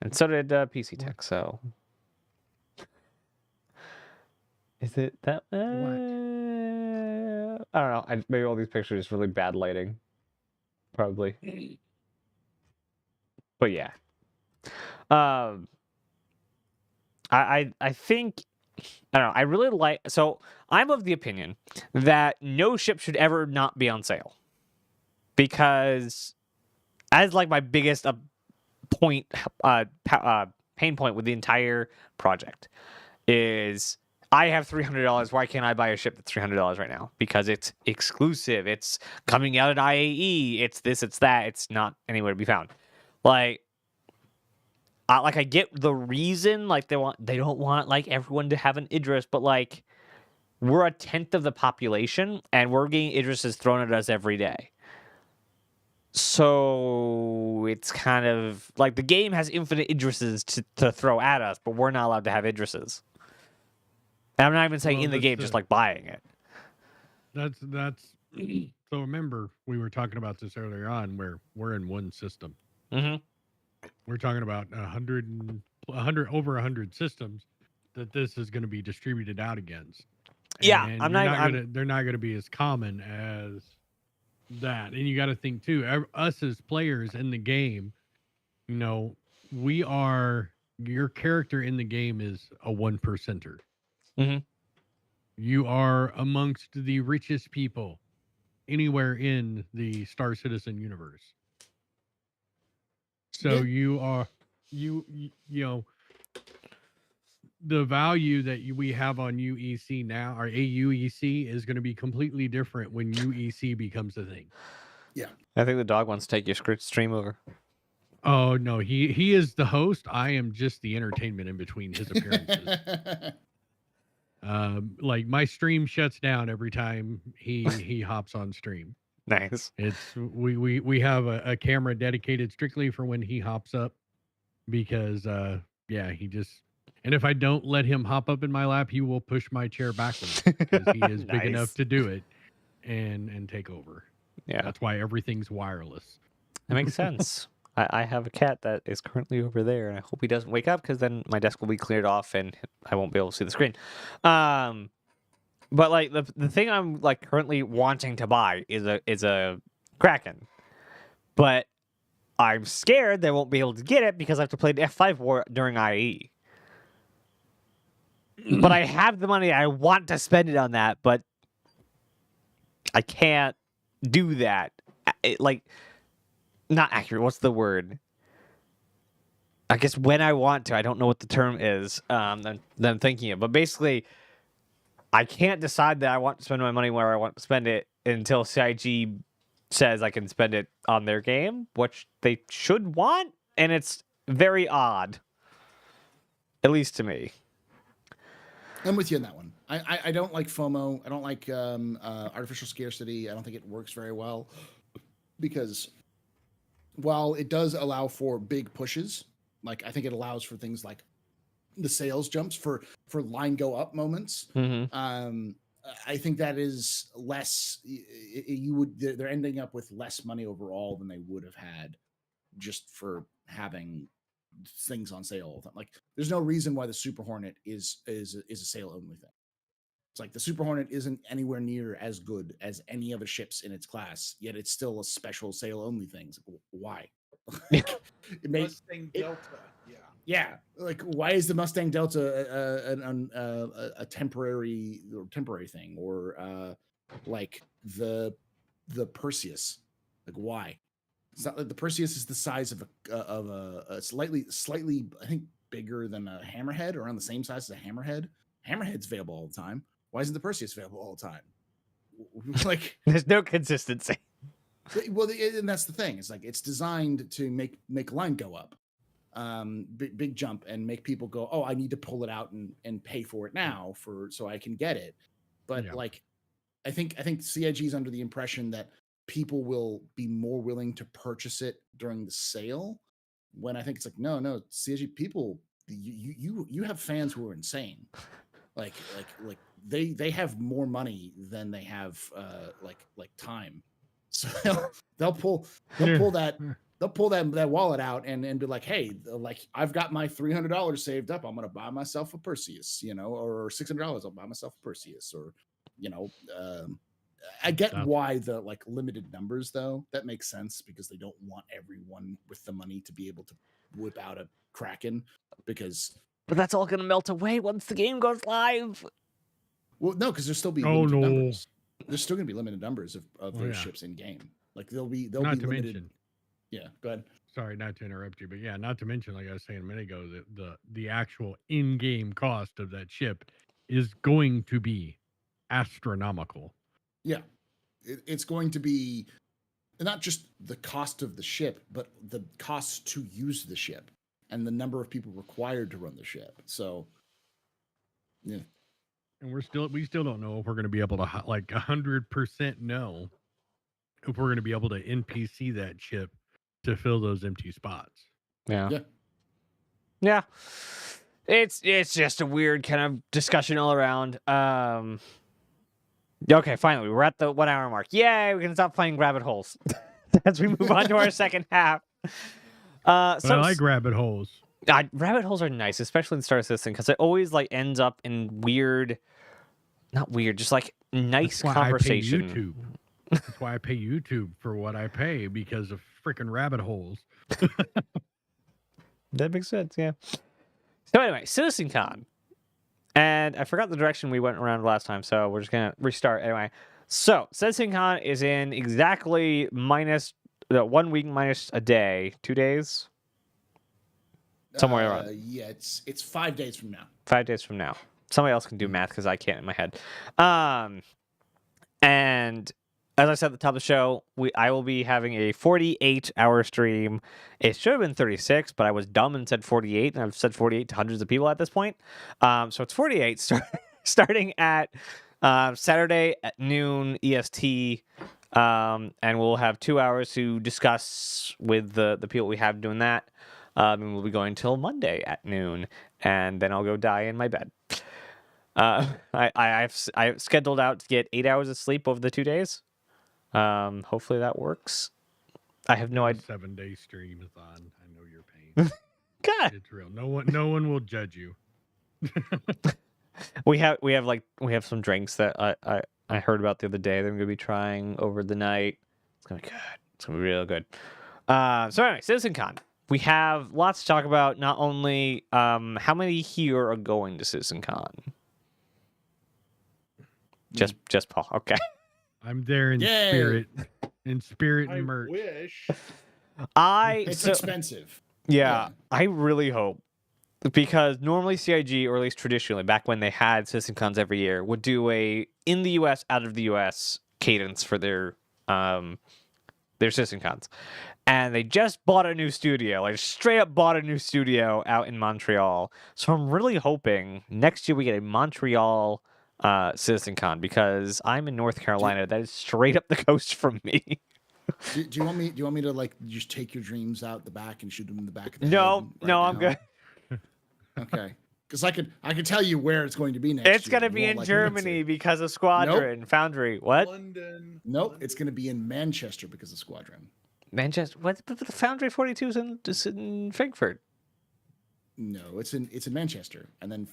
And so did PCTech, so. Is it that? I don't know. Maybe all these pictures really bad lighting. Probably. But yeah. I think, I don't know. I really like. So I'm of the opinion that no ship should ever not be on sale, because as like my biggest pain point with the entire project is I have $300. Why can't I buy a ship that's $300 right now? Because it's exclusive. It's coming out at IAE. It's this. It's that. It's not anywhere to be found. Like I get the reason. Like they don't want like everyone to have an Idris, but like we're 1/10 of the population, and we're getting Idrises thrown at us every day. So it's kind of like the game has infinite Idrises to throw at us, but we're not allowed to have Idrises. And I'm not even saying in the game, just like buying it. That's so remember we were talking about this earlier on, where we're in one system. Mm-hmm. We're talking about 100 over 100 systems that this is going to be distributed out against. Yeah, and they're not going to be as common as that. And you got to think too, us as players in the game, you know, your character in the game is a 1%er. Mm-hmm. You are amongst the richest people anywhere in the Star Citizen universe. So you are, you know, the value that we have on UEC now, or AUEC, is going to be completely different when UEC becomes a thing. Yeah. I think the dog wants to take your stream over. Oh no, he is the host. I am just the entertainment in between his appearances. Like my stream shuts down every time he hops on stream. Nice. It's we have a camera dedicated strictly for when he hops up, because yeah, he just, and if I don't let him hop up in my lap, he will push my chair backwards because he is big enough to do it and take over. Yeah, that's why everything's wireless. That makes sense. I have a cat that is currently over there, and I hope he doesn't wake up, because then my desk will be cleared off and I won't be able to see the screen. But like the thing I'm like currently wanting to buy is a Kraken, but I'm scared they won't be able to get it because I have to play the F5 war during IE. But I have the money. I want to spend it on that, but I can't do that. Like, not accurate. What's the word? I guess when I want to. I don't know what the term is. That I'm thinking of, but basically, I can't decide that I want to spend my money where I want to spend it until CIG says I can spend it on their game, which they should want, and it's very odd, at least to me. I'm with you on that one. I don't like FOMO. I don't like artificial scarcity. I don't think it works very well because while it does allow for big pushes, like I think it allows for things like the sales jumps for line go up moments. I think that is less. They're ending up with less money overall than they would have had just for having things on sale all the time. Like, there's no reason why the Super Hornet is a sale only thing. It's like the Super Hornet isn't anywhere near as good as any other ships in its class, yet it's still a special sale only thing. Like, why? It makes Mustang Delta. yeah. Like, why is the Mustang Delta a temporary thing, or like the Perseus? Like, why? It's not like the Perseus is the size of a slightly, I think, bigger than a Hammerhead, or around the same size as a Hammerhead. Hammerhead's available all the time. Why isn't the Perseus available all the time? Like, there's no consistency. Well, and that's the thing. It's like it's designed to make line go up, big jump, and make people go, oh, I need to pull it out and pay for it now so I can get it. But like, I think CIG is under the impression that people will be more willing to purchase it during the sale, when I think it's like, no, CIG people, you have fans who are insane. Like they have more money than they have like time. So they'll pull that wallet out and be like, hey, like, I've got my $300 saved up. I'm gonna buy myself a Perseus, or $600. I'll buy myself a Perseus, or I get why the like limited numbers though. That makes sense because they don't want everyone with the money to be able to whip out a Kraken, but that's all gonna melt away once the game goes live. Well, no, because there'll still be limited numbers. There's still going to be limited numbers of those ships in game. Like they'll be not to limited. Mention, yeah, go ahead. Sorry, not to interrupt you, but yeah, not to mention, like I was saying a minute ago, that the actual in-game cost of that ship is going to be astronomical. Yeah, it's going to be not just the cost of the ship, but the cost to use the ship and the number of people required to run the ship. So, yeah. And we still don't know if we're going to be able to, like, 100% know if we're going to be able to NPC that ship to fill those empty spots. Yeah. It's just a weird kind of discussion all around. Okay, finally, we're at the 1 hour mark. Yay, we can stop playing rabbit holes as we move on to our second half. So I like rabbit holes. Rabbit holes are nice, especially in Star Citizen, because it always like ends up in not weird, just like nice conversation. That's why I pay YouTube for what I pay, because of freaking rabbit holes. That makes sense, yeah. So anyway, CitizenCon. And I forgot the direction we went around last time, so we're just going to restart anyway. So, CitizenCon is in exactly 1 week minus a day, 2 days? Somewhere around. Yeah, it's 5 days from now. 5 days from now. Somebody else can do math because I can't in my head. And as I said at the top of the show, I will be having a 48-hour stream. It should have been 36, but I was dumb and said 48, and I've said 48 to hundreds of people at this point. So it's 48 starting at Saturday at noon EST, and we'll have 2 hours to discuss with the people we have doing that. And we'll be going till Monday at noon, and then I'll go die in my bed. I've scheduled out to get 8 hours of sleep over the 2 days. Hopefully that works. I have no idea. 7-day stream is on. I know your pain. God, it's real. No one will judge you. we have some drinks that I heard about the other day that I'm gonna be trying over the night. It's gonna be good. It's gonna be real good. So anyway, CitizenCon. We have lots to talk about. Not only how many here are going to CitizenCon. Just Paul. Okay. I'm there in spirit. In spirit and merch. Wish. It's expensive. Yeah, I really hope. Because normally CIG, or at least traditionally, back when they had CitizenCons every year, would do a in the US, out of the US cadence for their CitizenCons. And they just bought a new studio, like straight up bought a new studio out in Montreal. So I'm really hoping next year we get a Montreal CitizenCon, because I'm in North Carolina. That is straight up the coast from me. Do you want me? Do you want me to like just take your dreams out the back and shoot them in the back of the No, head? no, I'm good. Okay, because I can tell you where it's going to be next year. It's going to be in Germany because of Squadron. Nope. Foundry. What? London. Nope, London. it's going to be in Manchester because of Squadron. Manchester. What? But the Foundry 42 is in Frankfurt. No, it's in Manchester, and then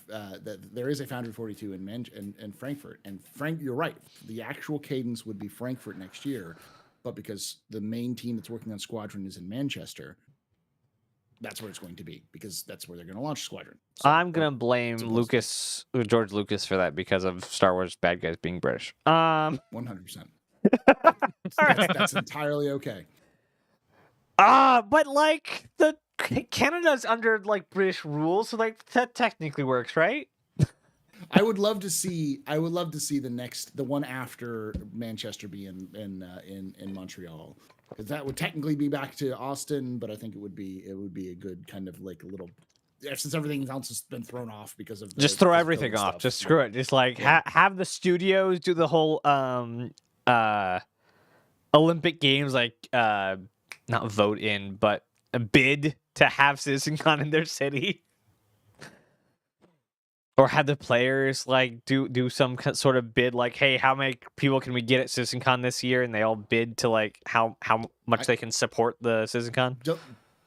there is a Foundry 42 in Frankfurt. And you're right. The actual cadence would be Frankfurt next year, but because the main team that's working on Squadron is in Manchester, that's where it's going to be, because that's where they're going to launch Squadron. So, I'm gonna blame George Lucas for that because of Star Wars bad guys being British. 100%. That's entirely okay. But like Canada's under like British rules, so like that technically works, right? I would love to see the one after Manchester be in Montreal, because that would technically be back to Austin, but I think it would be a good kind of like a little, since everything else has been thrown off because of just throw everything off. Just screw it. Just like have the studios do the whole Olympic Games, like not vote in, but a bid to have CitizenCon in their city. Or have the players like do some sort of bid, like, hey, how many people can we get at CitizenCon this year? And they all bid to like how much they can support the CitizenCon.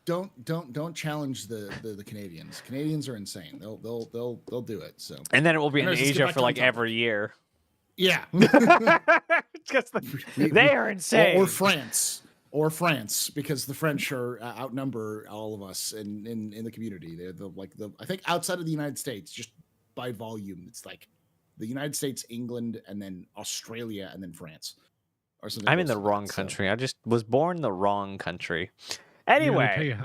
Don't challenge the Canadians. Canadians are insane. They'll do it. So, and then it will be in Asia for like every year. Yeah, because they are insane. Or France, because the French are outnumber all of us in the community. They're I think outside of the United States, just by volume, it's like the United States, England, and then Australia, and then France, or something. I'm in the wrong country. I just was born in the wrong country. Anyway, I'll tell you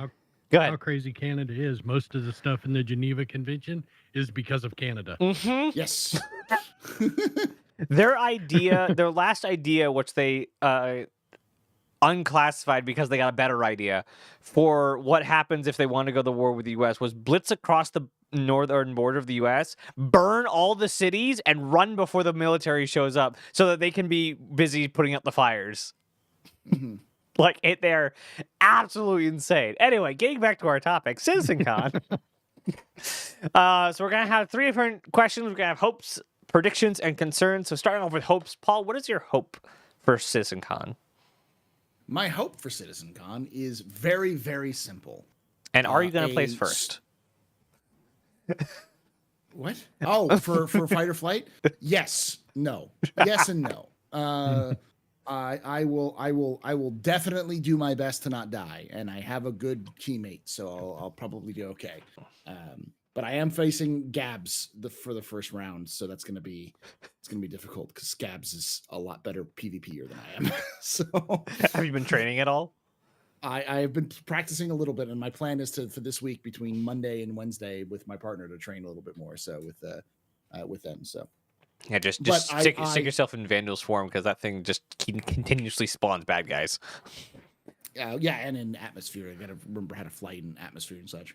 how crazy Canada is. Most of the stuff in the Geneva Convention is because of Canada. Mm-hmm. Yes. Their last idea, which they unclassified because they got a better idea for what happens if they want to go to war with the U.S., was blitz across the northern border of the U.S., burn all the cities, and run before the military shows up so that they can be busy putting out the fires. Mm-hmm. Like, they're absolutely insane. Anyway, getting back to our topic, CitizenCon. So we're going to have 3 different questions. We're going to have hopes, predictions, and concerns. So starting off with hopes, Paul, what is your hope for CitizenCon? My hope for CitizenCon is very, very simple. And are you going to place first? What? Oh, for fight or flight? Yes. No. Yes and no. I will definitely do my best to not die, and I have a good teammate, so I'll probably do okay. But I am facing Gabs for the first round, so it's gonna be difficult because Gabs is a lot better PvPer than I am. So have you been training at all? I've been practicing a little bit, and my plan is for this week between Monday and Wednesday with my partner to train a little bit more. So with them, so. Yeah, just stick yourself in Vandal's form, because that thing just continuously spawns bad guys. Yeah, and in atmosphere, I gotta remember how to flight in atmosphere and such.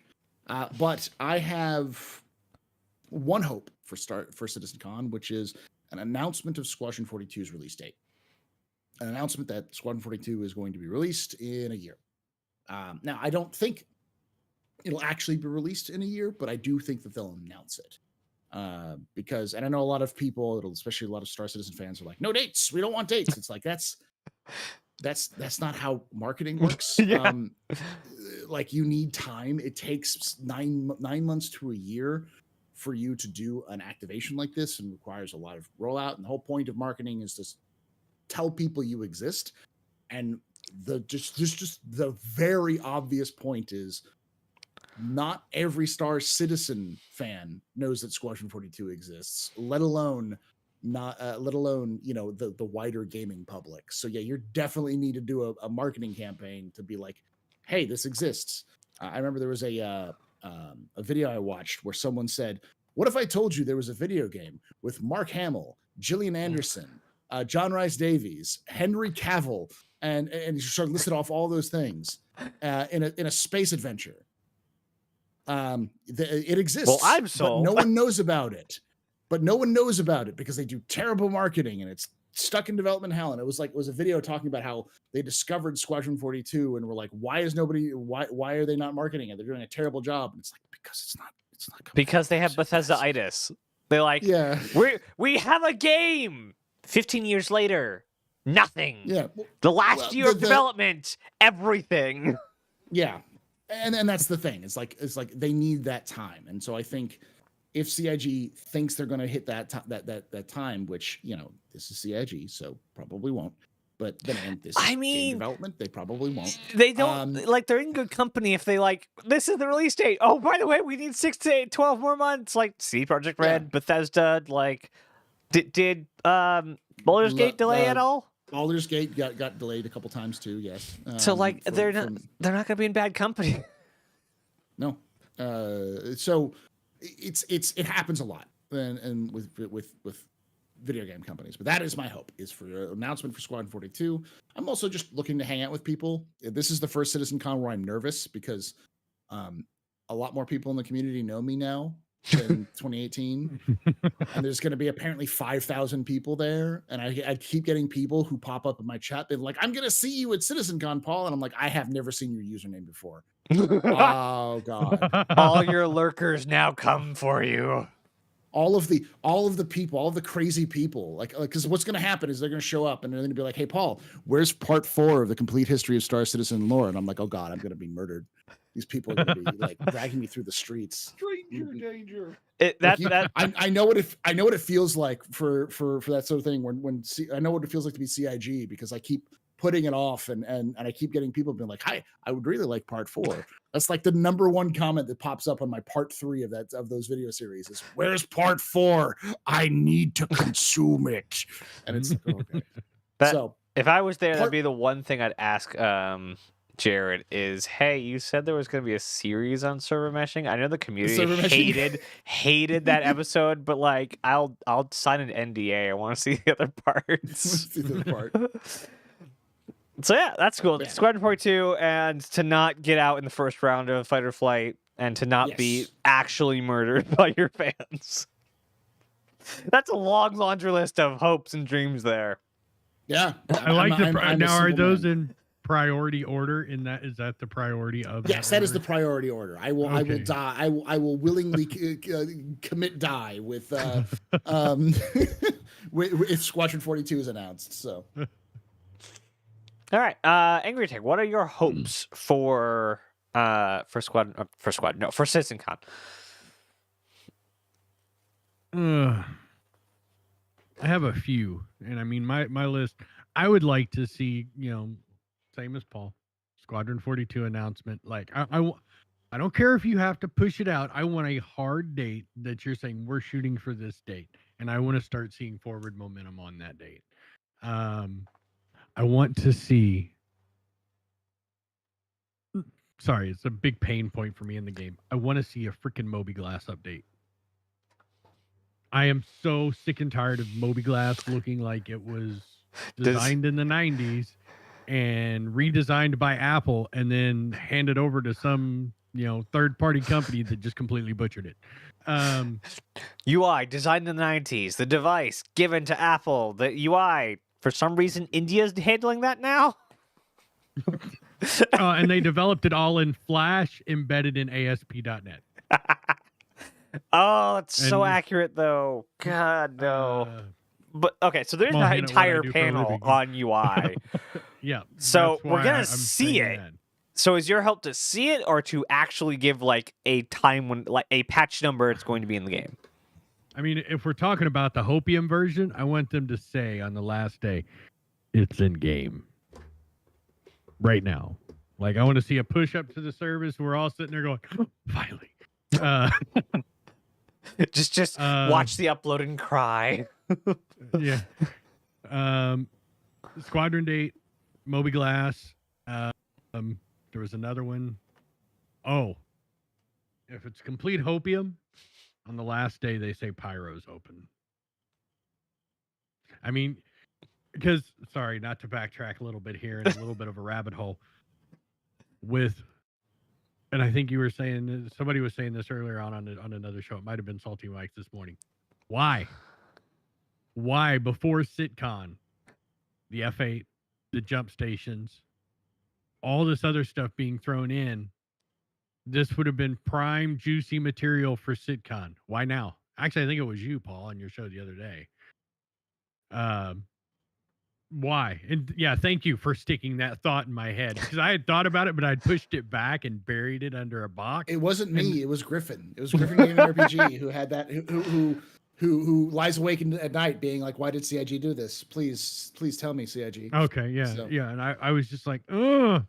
But I have one hope for CitizenCon, which is an announcement of Squadron 42's release date. An announcement that Squadron 42 is going to be released in a year. Now, I don't think it'll actually be released in a year, but I do think that they'll announce it. Because, and I know a lot of people, especially a lot of Star Citizen fans, are like, no dates, we don't want dates. It's like, that's not how marketing works. Yeah. Like, you need time. It takes 9 months to a year for you to do an activation like this, and requires a lot of rollout. And the whole point of marketing is to tell people you exist. And the very obvious point is, not every Star Citizen fan knows that Squadron 42 exists, let alone the wider gaming public. So yeah, you definitely need to do a marketing campaign to be like, hey, this exists. I remember there was a video I watched where someone said, "What if I told you there was a video game with Mark Hamill, Gillian Anderson, John Rhys Davies, Henry Cavill, and you started listed off all those things in a space adventure? It exists. Well, I'm sold. But no one knows about it. But no one knows about it because they do terrible marketing and it's stuck in development hell." And it was a video talking about how they discovered Squadron 42 and were like, why are they not marketing it? They're doing a terrible job. And it's like, because it's not because they have Bethesda-itis. They're like, yeah, we have a game. 15 years later, nothing. Yeah. The last year of development, everything. Yeah. And that's the thing. It's like they need that time. And so I think if CIG thinks they're going to hit that time, which, this is CIG, so probably won't. But then again, this is game development. They probably won't. They don't they're in good company if they this is the release date. Oh, by the way, we need 6 to 12 more months. Like CD Projekt Red, Bethesda. Did Baldur's Gate delay at all? Baldur's Gate got delayed a couple times too. Yes. So they're not going to be in bad company. No. So it happens a lot, and with video game companies. But that is my hope, is for an announcement for Squadron 42. I'm also just looking to hang out with people. This is the first CitizenCon where I'm nervous because a lot more people in the community know me now than 2018. And there's going to be apparently 5,000 people there. And I keep getting people who pop up in my chat. They're like, "I'm going to see you at CitizenCon, Paul." And I'm like, "I have never seen your username before." Oh, God. All your lurkers now come for you. All of the people, all of the crazy people, because what's going to happen is they're going to show up and they're going to be like, "Hey, Paul, where's part 4 of the complete history of Star Citizen lore?" And I'm like, "Oh God, I'm going to be murdered. These people are going to be dragging me through the streets." Stranger danger. I know what it feels like for that sort of thing. I know what it feels like to be CIG, because I keep putting it off and I keep getting people being like, "Hi, I would really like part 4." That's like the number one comment that pops up on my part 3 of those video series is, "Where's part 4? I need to consume it." And it's okay. So if I was there, that'd be the one thing I'd ask Jared is, "Hey, you said there was going to be a series on server meshing. I know the community hated that episode, but I'll sign an NDA. I want to see the other parts." So yeah, that's cool. Yeah. Squadron 42, and to not get out in the first round of Fight or Flight, and to not be actually murdered by your fans. That's a long laundry list of hopes and dreams there. Yeah, I like now. Are those in priority order? Is that the priority of? Yes, that is the priority order. I will die. I will willingly die with if Squadron 42 is announced. So. All right, AngryPCTech, what are your hopes for CitizenCon? I have a few, and I mean my list. I would like to see, same as Paul, Squadron 42 announcement. I don't care if you have to push it out. I want a hard date that you're saying we're shooting for this date, and I want to start seeing forward momentum on that date. I want to see. Sorry, it's a big pain point for me in the game. I want to see a freaking Moby-Glass update. I am so sick and tired of Moby-Glass looking like it was designed in the 90s and redesigned by Apple and then handed over to some, third-party company that just completely butchered it. UI designed in the 90s. The device given to Apple. The UI. For some reason, India's handling that now. And they developed it all in Flash, embedded in ASP.NET. Oh, it's so accurate, though. God, no. But okay, so there's an entire panel on UI. Yeah. So we're gonna see it. So is your hope to see it, or to actually give a time when a patch number it's going to be in the game? I mean, if we're talking about the Hopium version, I want them to say on the last day, it's in game right now. I want to see a push up to the service. We're all sitting there going, oh, finally. Just watch the upload and cry. Yeah. Squadron date, Moby-Glass. There was another one. Oh, if it's complete hopium, on the last day they say pyro's open. I mean, because, sorry, not to backtrack a little bit here and a little bit of a rabbit hole and I think you were saying, somebody was saying this earlier on another show. It might have been Salty Mike this morning. Why before CitizenCon, the F8, the jump stations, all this other stuff being thrown in, this would have been prime juicy material for CitizenCon. Why now? Actually, I think it was you, Paul, on your show the other day. Why? And yeah, thank you for sticking that thought in my head, because I had thought about it, but I'd pushed it back and buried it under a box. It wasn't me. It was Griffin. It was Griffin Gaming RPG who had that. Who lies awake at night, being like, "Why did CIG do this? Please tell me, CIG." Okay, yeah, So. yeah, and I was just like, ugh.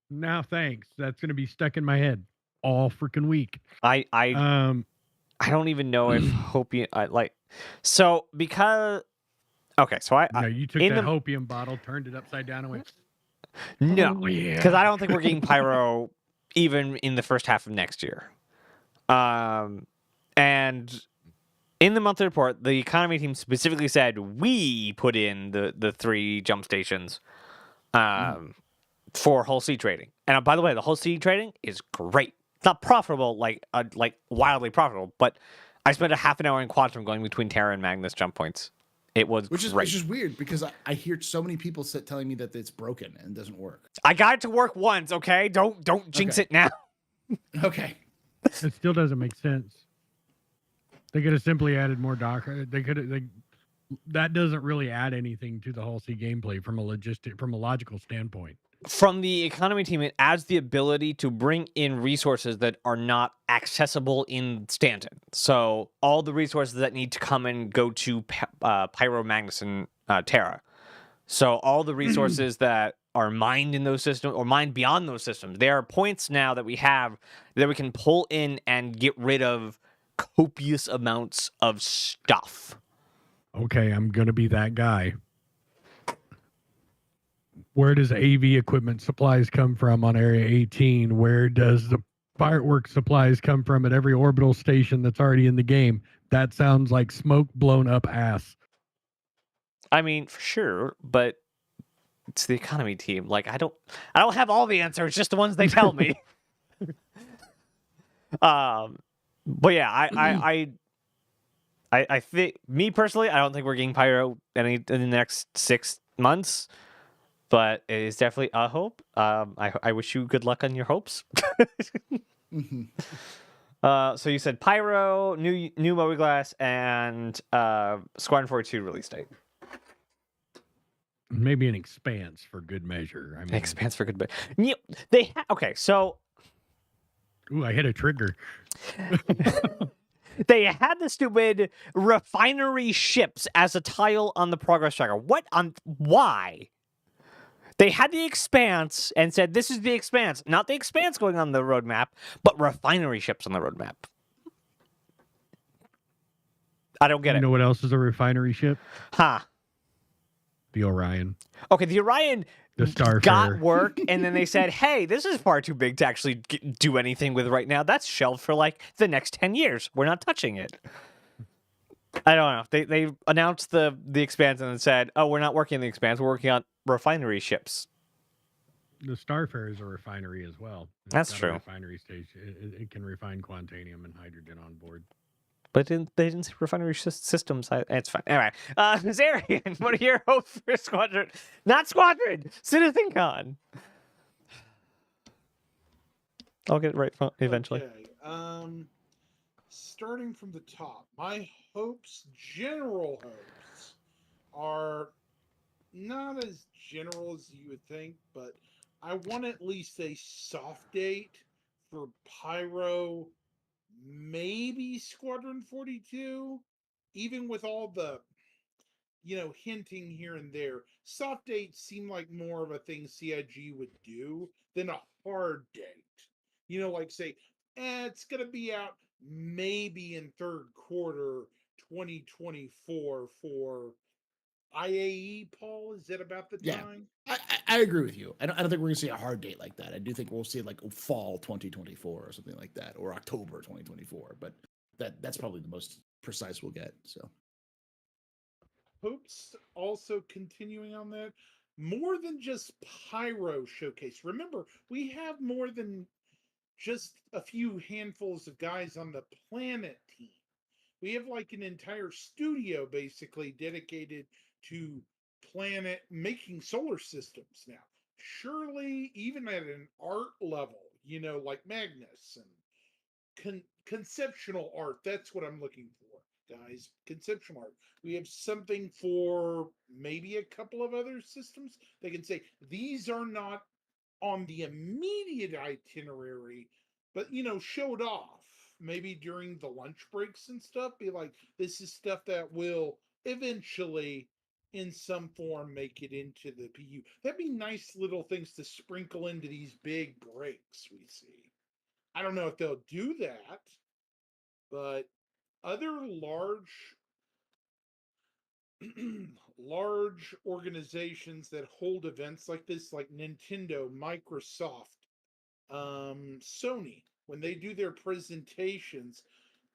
Now, thanks. That's gonna be stuck in my head all freaking week. I don't even know if hopium so because okay, so you took that hopium bottle, turned it upside down, and went. No, because I don't think we're getting pyro even in the first half of next year. And in the monthly report, the economy team specifically said we put in the 3 jump stations for whole seed trading. And by the way, the whole seed trading is great. It's not profitable, like wildly profitable, but I spent a half an hour in Quantum going between Terra and Magnus jump points. It was which great. is weird because I hear so many people telling me that it's broken and doesn't work. I got it to work once, okay? Don't jinx it now. Okay. It still doesn't make sense. They could have simply added more Docker. That doesn't really add anything to the whole C gameplay from a logical standpoint. From the economy team, it adds the ability to bring in resources that are not accessible in Stanton. So all the resources that need to come and go to Pyro, Magnus, and Terra. So all the resources that are mined in those systems or mined beyond those systems, there are points now that we have that we can pull in and get rid of copious amounts of stuff. Okay, I'm going to be that guy. Where does AV equipment supplies come from on Area 18? Where does the fireworks supplies come from at every orbital station that's already in the game? That sounds like smoke blown up ass. I mean, for sure, but it's the economy team. Like, I don't have all the answers, just the ones they tell me. But yeah, I think, me personally, I don't think we're getting pyro in the next 6 months. But it is definitely a hope. I wish you good luck on your hopes. So you said pyro, new mobiGlas, and Squadron 42 release date. Maybe an expanse for good measure. I mean, expanse for good measure. Okay, so. Ooh, I hit a trigger. They had the stupid refinery ships as a tile on the progress tracker. Why? They had the expanse and said, this is the expanse. Not the expanse going on the roadmap, but refinery ships on the roadmap. I don't get it. You know what else is a refinery ship? Huh. The Orion. Okay, the Orion the Starfarer got work, and then they said, hey, this is far too big to actually do anything with right now. That's shelved for like the next 10 years. We're not touching it. I don't know. They announced the expanse and then said, oh, we're not working on the expanse. We're working on refinery ships. The Starfarer is a refinery as well. That's true. Refinery stage. It can refine quantanium and hydrogen on board. But they didn't say refinery systems. It's fine. Anyway, Zarian, what are your hopes for Squadron? Not Squadron! CitizenCon! I'll get it right eventually. Okay. Starting from the top, my general hopes, are not as general as you would think, but I want at least a soft date for Pyro, maybe Squadron 42, even with all the, hinting here and there. Soft dates seem like more of a thing CIG would do than a hard date. Like say, it's going to be out maybe in third quarter 2024 for IAE, Paul. Is that about the time? I agree with you. I don't think we're gonna see a hard date like that. I do think we'll see like fall 2024 or something like that, or October 2024. But that's probably the most precise we'll get. So. Hopes also continuing on that, more than just Pyro Showcase. Remember, we have more than just a few handfuls of guys on the Planet team. We have like an entire studio basically dedicated to Planet making solar systems now. Surely, even at an art level, like Magnus and conceptual art, that's what I'm looking for, guys. Conceptual art. We have something for maybe a couple of other systems. They can say these are not on the immediate itinerary, but show it off maybe during the lunch breaks and stuff. Be like, this is stuff that will eventually in some form make it into the PU. That'd be nice little things to sprinkle into these big breaks we see. I don't know if they'll do that, but other large organizations that hold events like this, like Nintendo, Microsoft, Sony, when they do their presentations,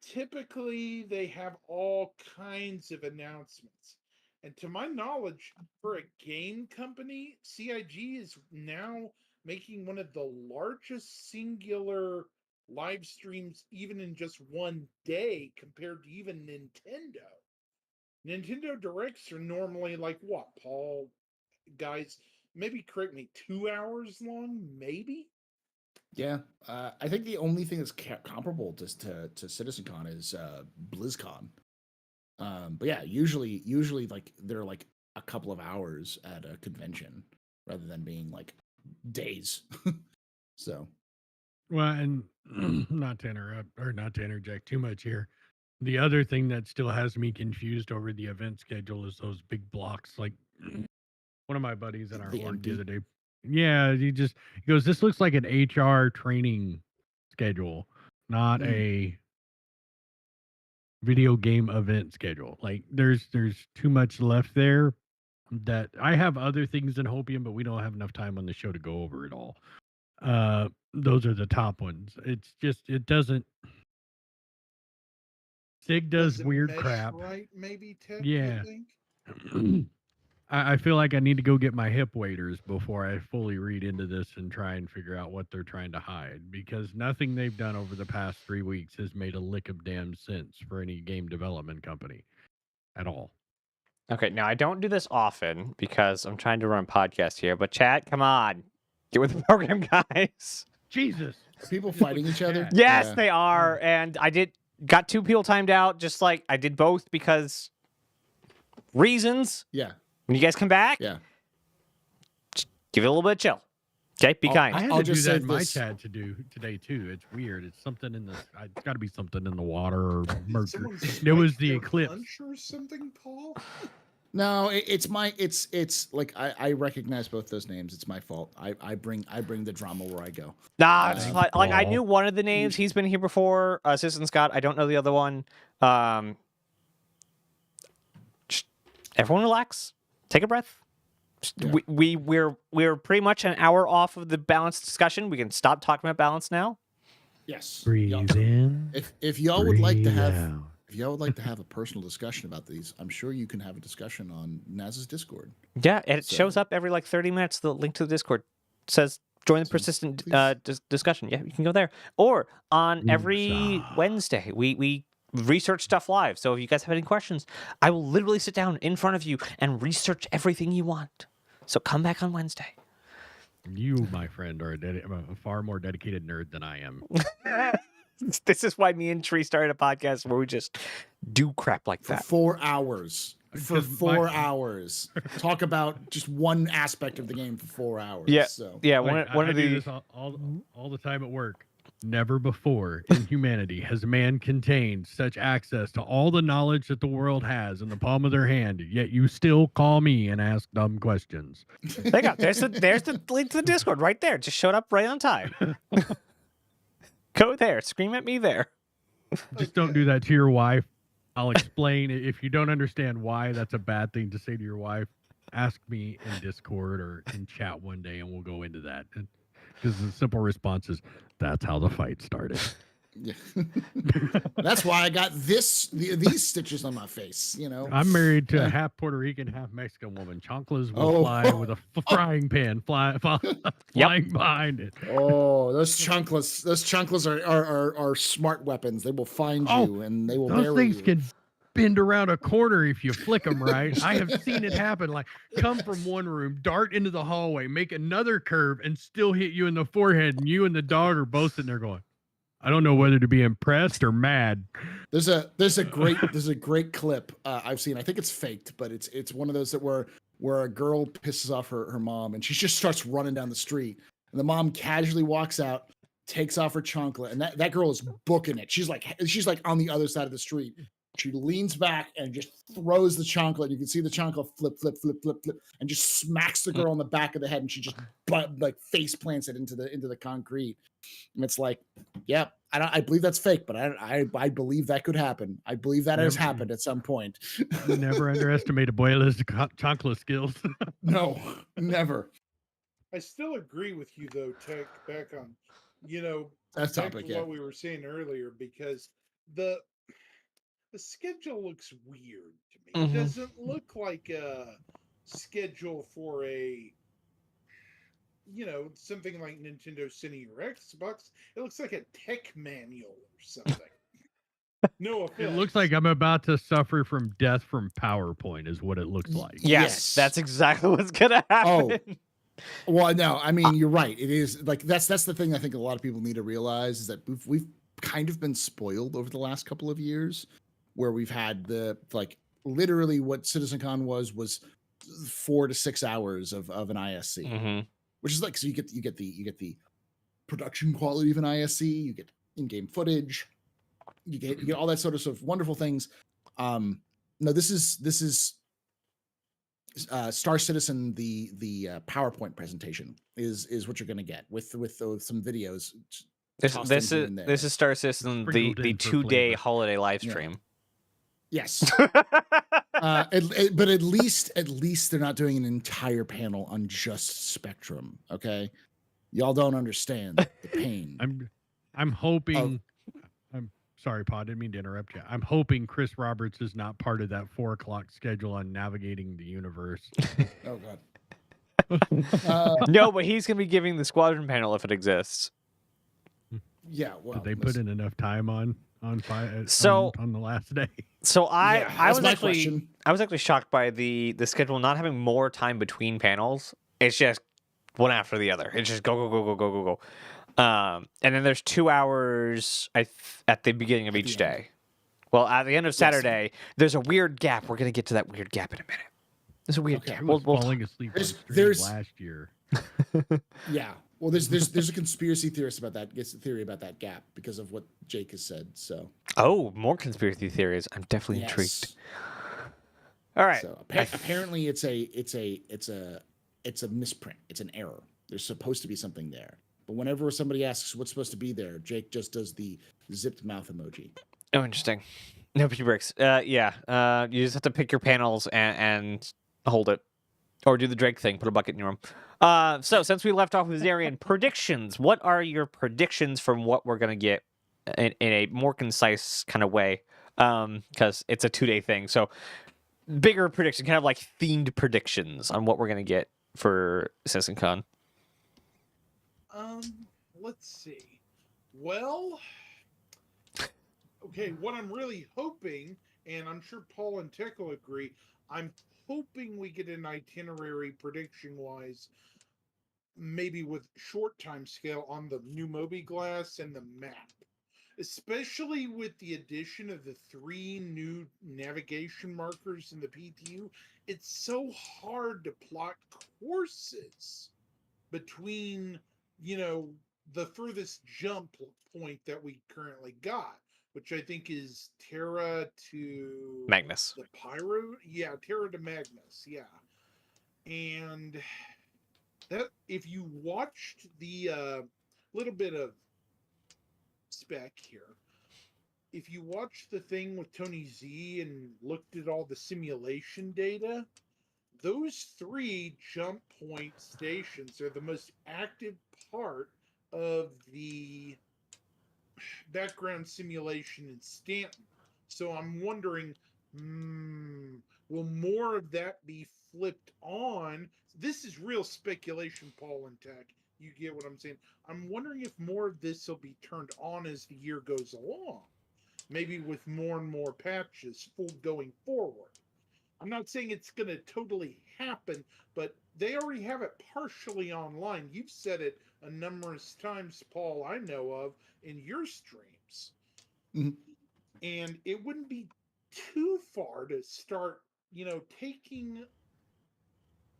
typically they have all kinds of announcements. And to my knowledge, for a game company, CIG is now making one of the largest singular live streams, even in just one day, compared to even Nintendo. Nintendo Directs are normally like what, Paul? Guys, maybe correct me, 2 hours long, maybe? Yeah, I think the only thing that's comparable to CitizenCon is BlizzCon. But yeah, usually like they're like a couple of hours at a convention rather than being like days. So, well, and not to interrupt or not to interject too much here. The other thing that still has me confused over the event schedule is those big blocks. Like one of my buddies in our org the other day. Yeah, he goes, this looks like an HR training schedule, not a video game event schedule. Like there's too much left there. That I have other things in Hopium, but we don't have enough time on the show to go over it all. Those are the top ones. It's just it doesn't. Sig does weird crap. Right? Maybe Tech. Yeah. You think? I feel like I need to go get my hip waders before I fully read into this and try and figure out what they're trying to hide, because nothing they've done over the past 3 weeks has made a lick of damn sense for any game development company at all. Okay, now I don't do this often because I'm trying to run podcasts here, but chat, come on. Get with the program, guys. Jesus. Are people fighting each other? Yes, Yeah. they are. And I got 2 people timed out, just like I did both because reasons. Yeah. When you guys come back, Yeah. just give it a little bit of chill. Okay, be kind. I had I'll to do just that say in my this. chat to do today too. It's weird. It's something in the. It's got to be something in the water or mercury. It was the eclipse or something, Paul. No, it's like I recognize both those names. It's my fault. I bring the drama where I go. Nah, it's fine. Like I knew one of the names. He's been here before. Citizen Scott. I don't know the other one. Everyone relax. Take a breath. Yeah. We're pretty much an hour off of the balance discussion. We can stop talking about balance now. Yes. Breathe in. If y'all would like to have out. if y'all would like to have a personal discussion about these, I'm sure you can have a discussion on NASA's Discord. Yeah, and it shows up every like 30 minutes. The link to the Discord says join the persistent discussion. Yeah, you can go there. Or on every Wednesday, we research stuff live. So if you guys have any questions, I will literally sit down in front of you and research everything you want. So come back on Wednesday. You, my friend, are a far more dedicated nerd than I am. This is why me and Tree started a podcast where we just do crap like that. For 4 hours. For 4 hours. Talk about just one aspect of the game for 4 hours. Yeah. So. Yeah. Like, One I of do the this all the time at work. Never before in humanity has man contained such access to all the knowledge that the world has in the palm of their hand, yet you still call me and ask dumb questions. There you go. There's the link to the Discord right there. Just showed up right on time. Go there. Scream at me there. Just don't do that to your wife. I'll explain. If you don't understand why that's a bad thing to say to your wife, ask me in Discord or in chat one day, and we'll go into that. Because the simple response is, "That's how the fight started." Yeah. That's why I got these stitches on my face. You know, I'm married to a half Puerto Rican, half Mexican woman. Chanclas will Oh. fly with a frying pan flying behind it. Oh, those chunklas are smart weapons. They will find Oh, you and they will Those bury things you. can bend around a corner if you flick them right. I have seen it happen. Like, come from one room, dart into the hallway, make another curve, and still hit you in the forehead. And you and the dog are both sitting there going, I don't know whether to be impressed or mad. There's a great clip I've seen. I think it's faked, but it's one of those that where a girl pisses off her mom and she just starts running down the street, and the mom casually walks out, takes off her chancla, and that girl is booking it. She's like on the other side of the street. She leans back and just throws the chancla. You can see the chancla flip, and just smacks the girl on the back of the head, and she just like face plants it into the concrete. And it's like, yeah, I believe that's fake, but I believe that could happen. I believe that has happened at some point. Never underestimate Abuela's chancla skills. No, never. I still agree with you though, Tech, back on, That's back topic, to yeah. what we were saying earlier, because the schedule looks weird to me. It doesn't look like a schedule for a something like Nintendo Cine or Xbox. It looks like a tech manual or something. No offense. It looks like I'm about to suffer from death from PowerPoint is what it looks like. Yes, that's exactly what's gonna happen. Oh, well, no, I mean, you're right. It is like that's the thing I think a lot of people need to realize is that we've kind of been spoiled over the last couple of years, where we've had the literally what CitizenCon was 4 to 6 hours of an ISC, which is like, so you get the production quality of an ISC, you get in-game footage, you get all that sort of wonderful things. No, this is Star Citizen. The PowerPoint presentation is what you're going to get with some videos. This is Star Citizen, the 2-day holiday live stream. Yeah. Yes. But at least they're not doing an entire panel on just Spectrum. Okay, y'all don't understand the pain. I'm hoping. I'm sorry, Paul. I didn't mean to interrupt you. I'm hoping Chris Roberts is not part of that 4:00 schedule on navigating the universe. Oh God. No, but he's gonna be giving the Squadron panel if it exists. Yeah. Well, did they put in enough time on on the last day? So I was actually shocked by the schedule not having more time between panels. It's just one after the other. It's just go. And then there's 2 hours at the beginning of each day. Well, at the end of Saturday, there's a weird gap. We're gonna get to that weird gap in a minute. There's a weird gap. We'll falling asleep there's last year. Yeah. Well, there's a conspiracy theorist about that. Gets a theory about that gap because of what Jake has said. So. Oh, more conspiracy theories. I'm definitely intrigued. All right. So apparently it's a misprint. It's an error. There's supposed to be something there. But whenever somebody asks what's supposed to be there, Jake just does the zipped mouth emoji. Oh, interesting. Nobody breaks. Yeah. You just have to pick your panels and hold it. Or do the Drake thing. Put a bucket in your room. So since we left off with Zarian, predictions. What are your predictions from what we're going to get in a more concise kind of way? Because it's a 2-day thing. So bigger prediction, kind of like themed predictions on what we're going to get for CitizenCon. Let's see. Well, okay, what I'm really hoping, and I'm sure Paul and Tech will agree, I'm hoping we get an itinerary prediction-wise, maybe with short time scale on the new Moby Glass and the map. Especially with the addition of the 3 new navigation markers in the PTU, it's so hard to plot courses between, the furthest jump point that we currently got, which I think is Terra to Magnus. The Pyro, yeah, Terra to Magnus, yeah. And that, if you watched the little bit of spec here, if you watched the thing with Tony Z and looked at all the simulation data, those 3 jump point stations are the most active part of the background simulation in Stanton. So I'm wondering, will more of that be flipped on? This is real speculation, Paul and Tech. You get what I'm saying? I'm wondering if more of this will be turned on as the year goes along, maybe with more and more patches going forward. I'm not saying it's going to totally happen, but they already have it partially online. You've said it a numerous times, Paul, I know of, in your streams. Mhm. And it wouldn't be too far to start, taking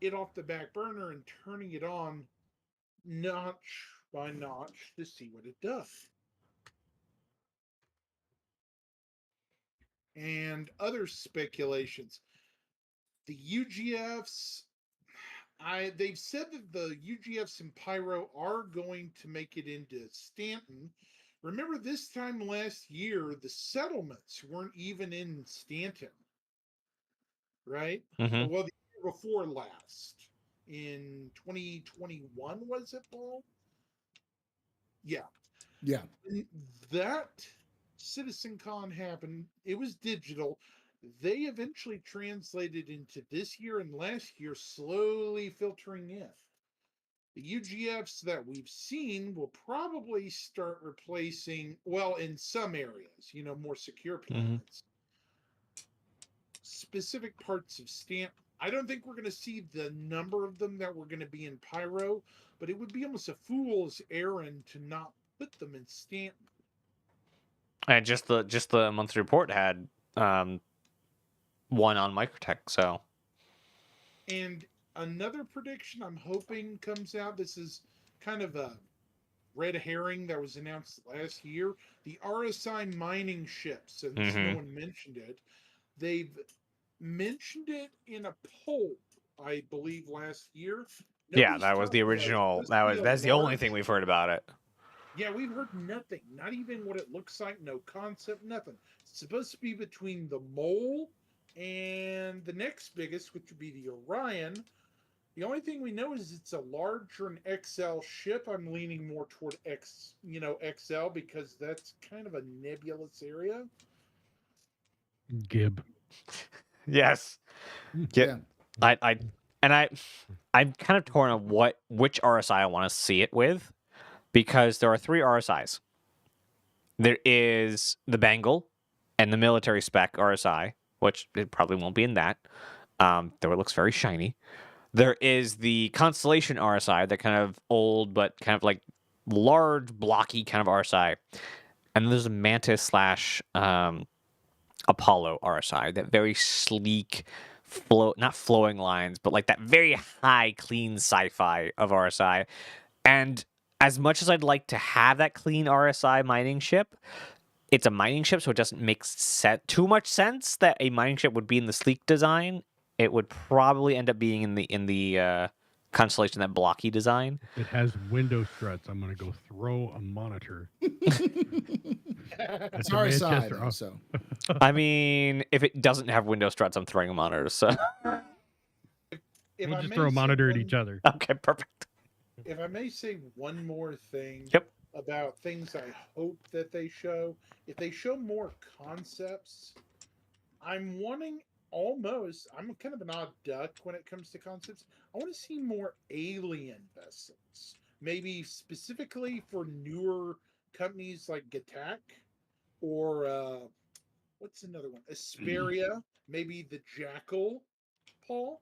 it off the back burner and turning it on notch by notch to see what it does. And other speculations. The UGFs, they've said that the UGFs in Pyro are going to make it into Stanton. Remember, this time last year, the settlements weren't even in Stanton, right? Mm-hmm. Well, the year before last, in 2021, was it, Paul? Yeah. Yeah. When that CitizenCon happened, it was digital. They eventually translated into this year and last year, slowly filtering in. The UGFs that we've seen will probably start replacing, well, in some areas, more secure planets, specific parts of Stanton. I don't think we're going to see the number of them that were going to be in Pyro, but it would be almost a fool's errand to not put them in Stanton. And just the monthly report had one on Microtech, so. And another prediction I'm hoping comes out. This is kind of a red herring that was announced last year. The RSI mining ships, since no one mentioned it, they've mentioned it in a poll, I believe, last year. Yeah, that was the original. That's the only thing we've heard about it. Yeah, we've heard nothing. Not even what it looks like. No concept. Nothing. It's supposed to be between the Mole and the next biggest, which would be the Orion. The only thing we know is it's a larger and XL ship. I'm leaning more toward XL, because that's kind of a nebulous area. Gib. Yes. Yeah. I'm kind of torn on which RSI I want to see it with, because there are 3 RSIs. There is the Bengal and the military spec RSI, which it probably won't be in that, though it looks very shiny. There is the Constellation RSI, that kind of old but kind of like large, blocky kind of RSI. And then there's a Mantis / Apollo RSI, that very sleek, not flowing lines, but like that very high, clean sci-fi of RSI. And as much as I'd like to have that clean RSI mining ship, it's a mining ship, so it doesn't make too much sense that a mining ship would be in the sleek design. It would probably end up being in the Constellation, that blocky design. It has window struts. I'm going to go throw a monitor. Sorry, so. I mean, if it doesn't have window struts, I'm throwing a monitor. So we'll just throw a monitor at each other. Okay, perfect. If I may say one more thing about things I hope that they show. If they show more concepts, I'm wanting I'm kind of an odd duck when it comes to concepts. I want to see more alien vessels. Maybe specifically for newer companies like Gatak, or what's another one? Asperia, maybe the Jackal, Paul.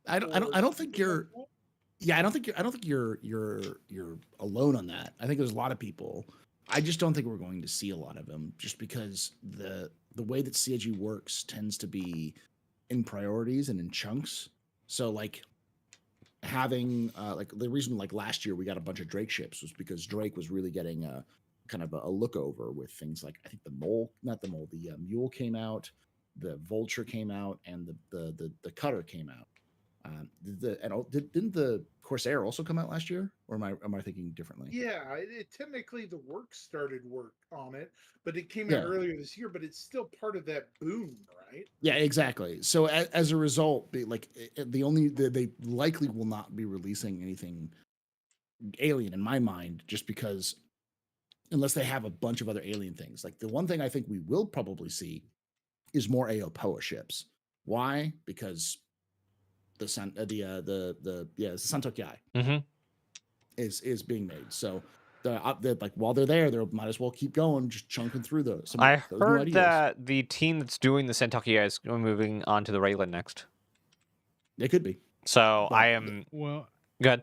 I don't think you're. Yeah, I don't think you're alone on that. I think there's a lot of people. I just don't think we're going to see a lot of them, just because the way that CIG works tends to be in priorities and in chunks. So like having like the reason like last year we got a bunch of Drake ships was because Drake was really getting a kind of a look over with things like, I think the Mule came out, the Vulture came out, and the Cutter came out. Didn't the Corsair also come out last year, or am I thinking differently? Yeah, technically the work started work on it, but it came out earlier this year. But it's still part of that boom, right? Yeah, exactly. So as a result, they likely will not be releasing anything Alien in my mind, just because unless they have a bunch of other Alien things. Like the one thing I think we will probably see is more Aopoa ships. Why? Because the Santokyai is being made. So like while they're there, they might as well keep going, just chunking through those. I heard that the team that's doing the Santokyai is moving on to the Raylan next. It could be. So But, I am good.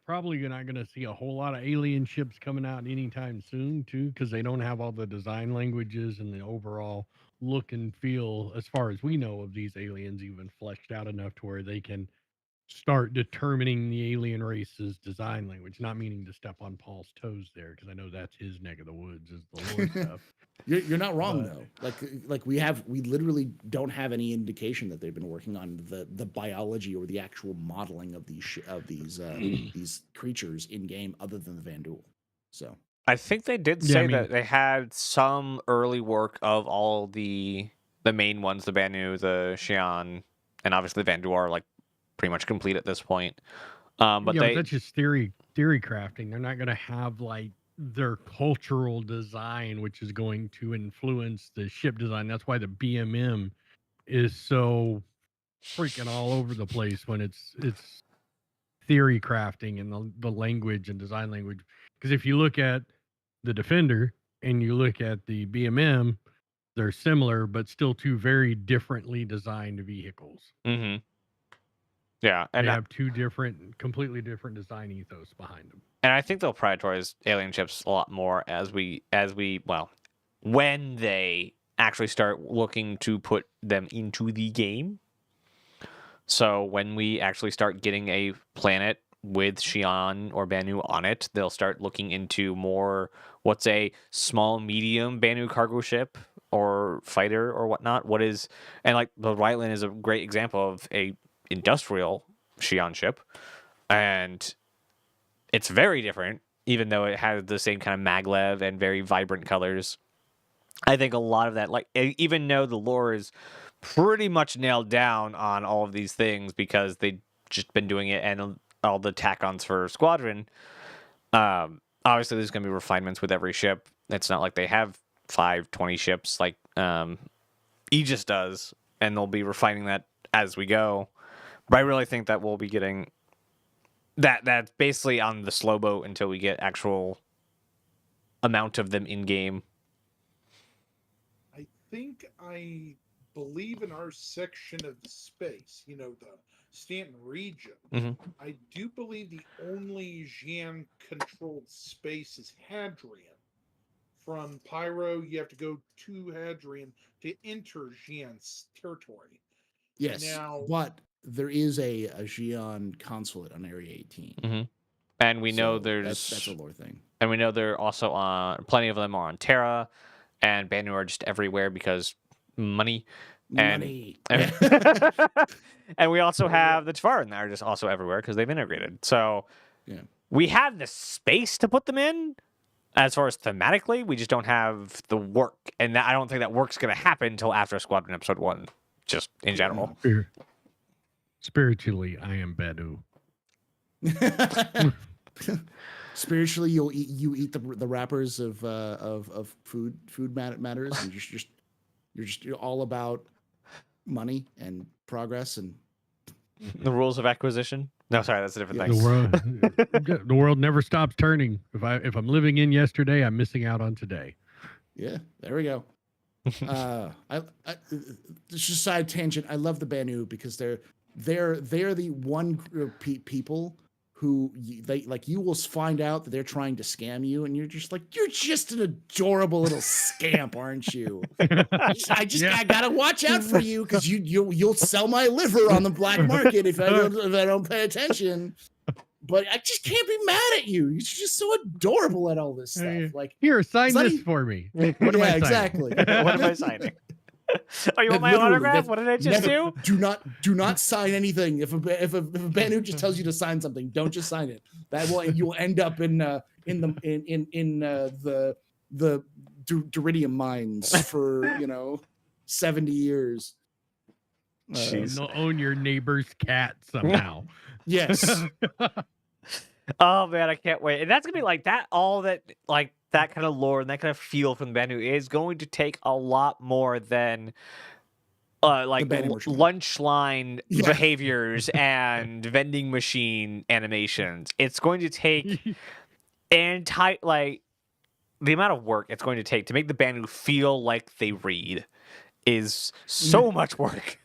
Probably you're not going to see a whole lot of alien ships coming out anytime soon, too, because they don't have all the design languages and the overall look and feel, as far as we know, of these aliens even fleshed out enough to where they can start determining the alien race's design language. Not meaning to step on Paul's toes there, because I know that's his neck of the woods is the lore stuff. You're not wrong though. Like we literally don't have any indication that they've been working on the biology or the actual modeling of these creatures in game, other than the Vandul. So I think they did say that they had some early work of all the main ones, the Banu, the Xi'an, and obviously the Vandu are like pretty much complete at this point. But that's just theory crafting. They're not going to have like their cultural design, which is going to influence the ship design. That's why the BMM is so freaking all over the place when it's theory crafting and the language and design language. Because if you look at the Defender and you look at the BMM, they're similar, but still two very differently designed vehicles. Mm-hmm. Yeah, and they have two completely different design ethos behind them. And I think they'll prioritize alien ships a lot more when they actually start looking to put them into the game. So when we actually start getting a planet with Xi'an or Banu on it, they'll start looking into more what's a small, medium Banu cargo ship or fighter or whatnot. And like the Ryland is a great example of a industrial Xi'an ship, and it's very different, even though it has the same kind of maglev and very vibrant colors. I think a lot of that, like, even though the lore is pretty much nailed down on all of these things because they've just been doing it and all the tack-ons for Squadron, obviously there's going to be refinements with every ship. It's not like they have 20 ships like Aegis does, and they'll be refining that as we go. But I really think that we'll be getting that's basically on the slow boat until we get actual amount of them in game. I think I believe in our section of the space, the Stanton region. Mm-hmm. I do believe the only Xi'an controlled space is Hadrian. From Pyro, you have to go to Hadrian to enter Xi'an's territory. Yes, but there is a Xi'an consulate on Area 18. Mm-hmm. And we know that's a lore thing. And we know they're also on, plenty of them are on Terra, and Banu are just everywhere because money. And we also have the Tavaran that are just also everywhere because they've integrated. So we have the space to put them in. As far as thematically, we just don't have the work. And I don't think that work's going to happen until after Squadron Episode 1, just in general. Spiritually, I am Banu. Spiritually, you eat the wrappers of food matters, and you're all about money and progress and the rules of acquisition. No, sorry, that's a different thing. The world never stops turning. If I'm living in yesterday, I'm missing out on today. Yeah, there we go. It's just a side tangent. I love the Banu because they're the one group of people who you will find out that they're trying to scam you, and you're just like, you're just an adorable little scamp, aren't you? I gotta watch out for you because you'll sell my liver on the black market if I don't pay attention. But I just can't be mad at you. You're just so adorable at all this stuff. Like, here, sign this for me. What am I signing? Exactly. What am I signing? Oh, you want my Literally, autograph? that's What did I just never- do? Do not sign anything. If a Banu just tells you to sign something, don't just sign it. You will end up in the Duridium mines for 70 years. Jeez. You'll own your neighbor's cat somehow. Yes. Oh man, I can't wait. And that's gonna be like that. All that, like that kind of lore and that kind of feel from the Banu is going to take a lot more than like Banu machine. lunch line Yeah. behaviors and vending machine animations. It's going to take like the amount of work it's going to take to make the Banu feel like they read is so much work.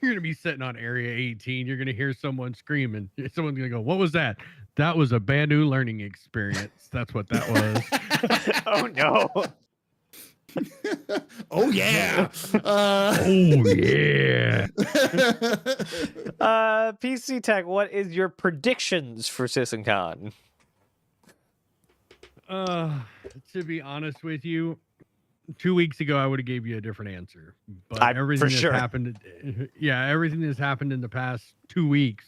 You're gonna be sitting on Area 18. You're gonna hear someone screaming. Someone's gonna go, "What was that?" That was a Banu learning experience. That's what that was. Oh no. Oh yeah. Oh yeah. PC Tech, what is your predictions for CitizenCon? To be honest with you, 2 weeks ago I would have gave you a different answer. But everything for that's sure. happened, everything that's happened in the past 2 weeks,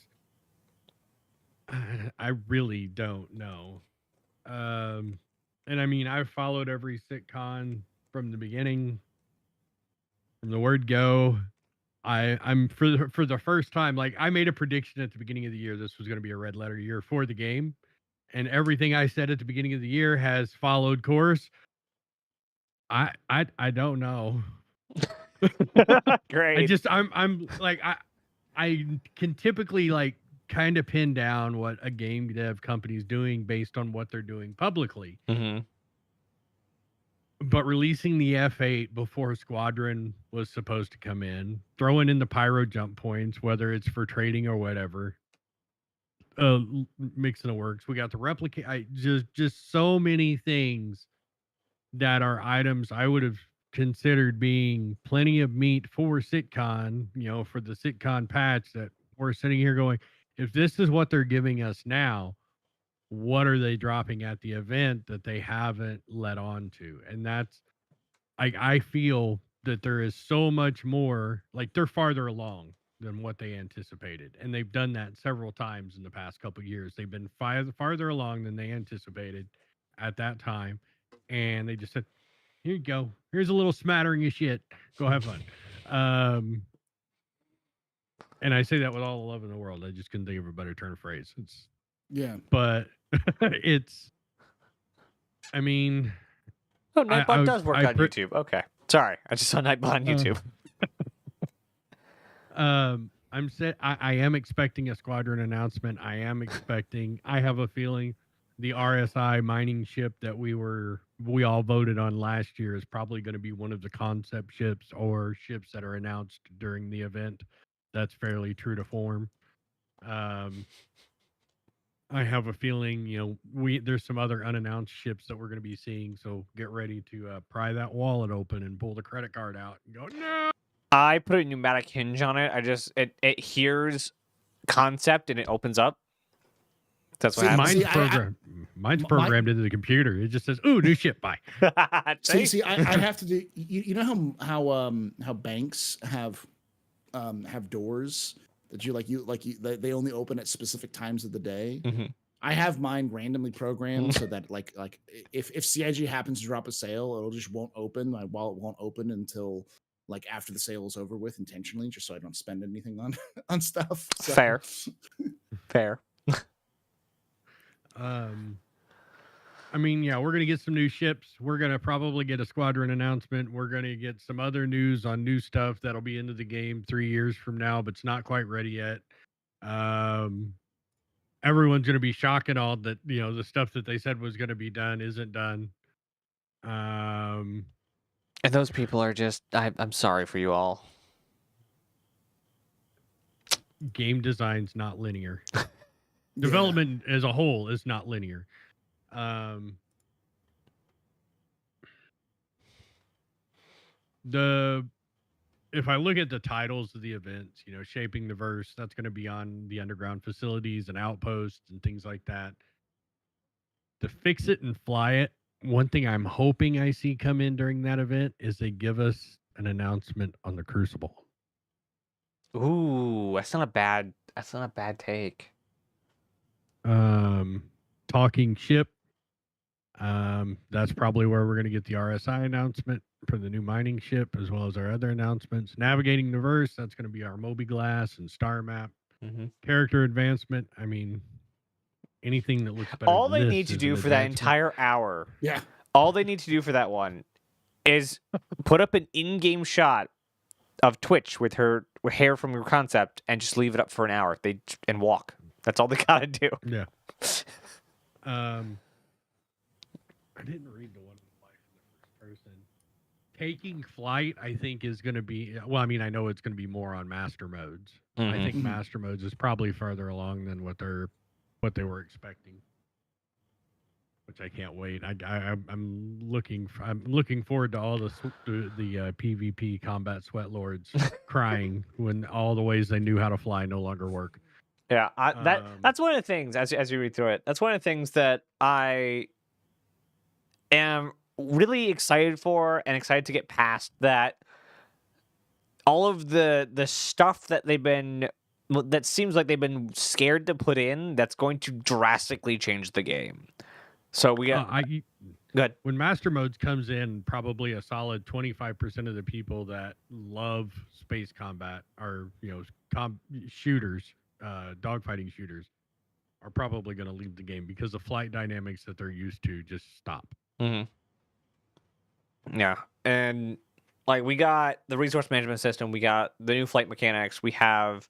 I really don't know. And I mean, I've followed every CitCon from the beginning, from the word go. I'm for the first time, like I made a prediction at the beginning of the year this was going to be a red letter year for the game, and everything I said at the beginning of the year has followed course. I don't know. Great. I'm like I can typically like kind of pin down what a game dev company is doing based on what they're doing publicly. Mm-hmm. But releasing the F8 before Squadron was supposed to come in, throwing in the pyro jump points, whether it's for trading or whatever, mixing the works. We got the replicate. Just so many things that are items I would have considered being plenty of meat for CitCon, for the CitCon patch, that we're sitting here going, if this is what they're giving us now, what are they dropping at the event that they haven't let on to? And that's, I feel that there is so much more, like they're farther along than what they anticipated. And they've done that several times in the past couple of years. They've been farther along than they anticipated at that time. And they just said, here you go. Here's a little smattering of shit. Go have fun. And I say that with all the love in the world. I just couldn't think of a better turn of phrase. But it's, I mean. Oh, Nightbot does work on YouTube. Okay. Sorry. I just saw Nightbot on YouTube. I am expecting a Squadron announcement. I have a feeling the RSI mining ship that we all voted on last year is probably going to be one of the concept ships or ships that are announced during the event. That's fairly true to form. I have a feeling, there's some other unannounced ships that we're going to be seeing. So get ready to pry that wallet open and pull the credit card out and go, no. I put a pneumatic hinge on it. It hears concept and it opens up. That's what happens. Mine's programmed into the computer. It just says, "Ooh, new ship, bye." See, I have to do. You know how banks have doors that they only open at specific times of the day. Mm-hmm. I have mine randomly programmed so that like if CIG happens to drop a sale, it'll just won't open. My wallet won't open until like after the sale is over with, intentionally, just so I don't spend anything on stuff. So. Fair. I mean, yeah, we're going to get some new ships. We're going to probably get a Squadron announcement. We're going to get some other news on new stuff that'll be into the game 3 years from now, but it's not quite ready yet. Everyone's going to be shocked and all that, the stuff that they said was going to be done isn't done. And those people are just, I'm sorry for you all. Game design's not linear. Development as a whole is not linear. If I look at the titles of the events, Shaping the Verse, that's going to be on the underground facilities and outposts and things like that. To Fix It and Fly It, one thing I'm hoping I see come in during that event is they give us an announcement on the Crucible. Ooh, that's not a bad take. Talking ship. That's probably where we're going to get the RSI announcement for the new mining ship, as well as our other announcements. Navigating the verse, that's going to be our Moby Glass and Star Map. Mm-hmm. Character advancement, I mean, anything that looks better All than they this need to is do an for that advancement. entire hour, Yeah. all they need to do for that one is put up an in-game shot of Twitch with her hair from your concept and just leave it up for an hour. And walk. That's all they gotta do. Yeah. I didn't read the one in life in the first person. Taking flight, I think, is going to be. Well, I mean, I know it's going to be more on master modes. I think Mhm. master modes is probably farther along than what they were expecting, which I can't wait. I'm looking forward to all the PvP combat sweat lords crying when all the ways they knew how to fly no longer work. Yeah, that's one of the things as you read through it. That's one of the things that I am really excited for and excited to get past. That all of the stuff that that seems like they've been scared to put in, that's going to drastically change the game. So we got good. When master modes comes in, probably a solid 25% of the people that love space combat are shooters, dogfighting shooters, are probably going to leave the game because the flight dynamics that they're used to just stop. Mm-hmm. Yeah, and like we got the resource management system, we got the new flight mechanics, we have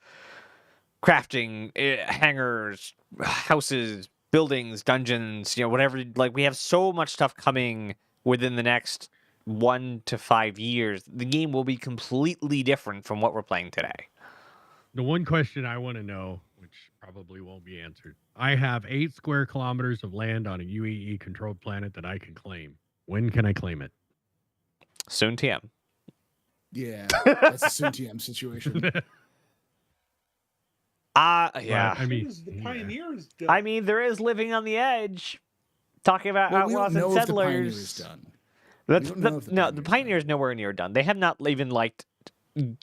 crafting, hangars, houses, buildings, dungeons, whatever. Like we have so much stuff coming within the next 1 to 5 years. The game will be completely different from what we're playing today. The one question I want to know, which probably won't be answered, I have 8 square kilometers of land on a UAE controlled planet that I can claim. When can I claim it? Soon TM. Yeah, that's a soon TM situation. Yeah. I mean, the Pioneers done? I mean, there is Living on the Edge, talking about Well, we don't outlaws know and if the Pioneer's settlers. done. The Pioneer's nowhere near done. They have not even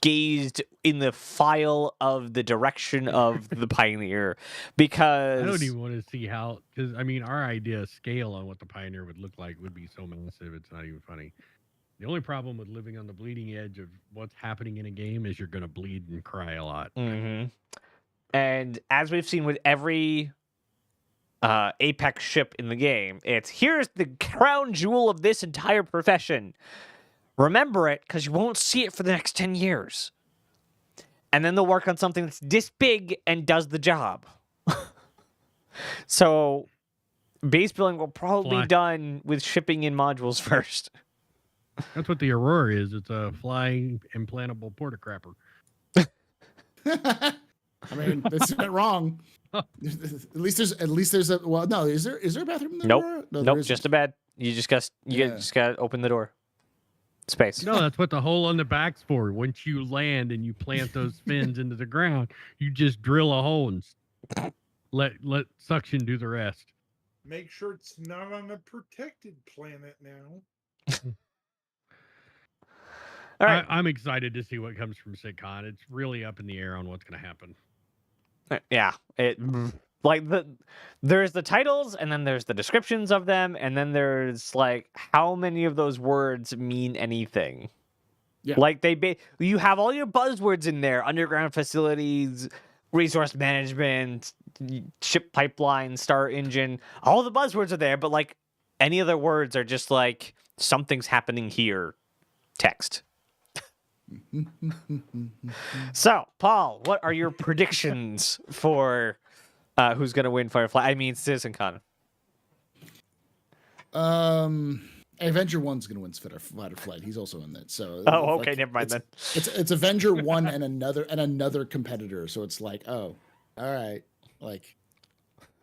gazed in the file of the direction of the Pioneer, because I don't even want to see how, because I mean, our idea of scale on what the Pioneer would look like would be so massive, it's not even funny. The only problem with living on the bleeding edge of what's happening in a game is you're going to bleed and cry a lot. Mm-hmm. And as we've seen with every Apex ship in the game, here's the crown jewel of this entire profession. Remember it, because you won't see it for the next 10 years. And then they'll work on something that's this big and does the job. So base building will probably be done with shipping in modules first. That's what the Aurora is. It's a flying implantable porta-crapper. I mean, that's not wrong. At least there's a no. Is there a bathroom in the Nope. Aurora? No, Nope. Just a bed. You just got to open the door. Space. No, that's what the hole on the back's for. Once you land and you plant those fins into the ground, you just drill a hole and let suction do the rest. Make sure it's not on a protected planet now. All right. I'm excited to see what comes from CitizenCon. It's really up in the air on what's going to happen. Yeah, there's the titles, and then there's the descriptions of them, and then there's how many of those words mean anything. Yeah. You have all your buzzwords in there: underground facilities, resource management, ship pipeline, star engine. All the buzzwords are there, but any other words are just something's happening here. Text. So, Paul, what are your predictions for who's going to win Firefly? I mean, CitizenCon. Avenger 1's going to win Fighter Flight. He's also in that. So okay, never mind then. It's Avenger 1 and another competitor. So it's all right,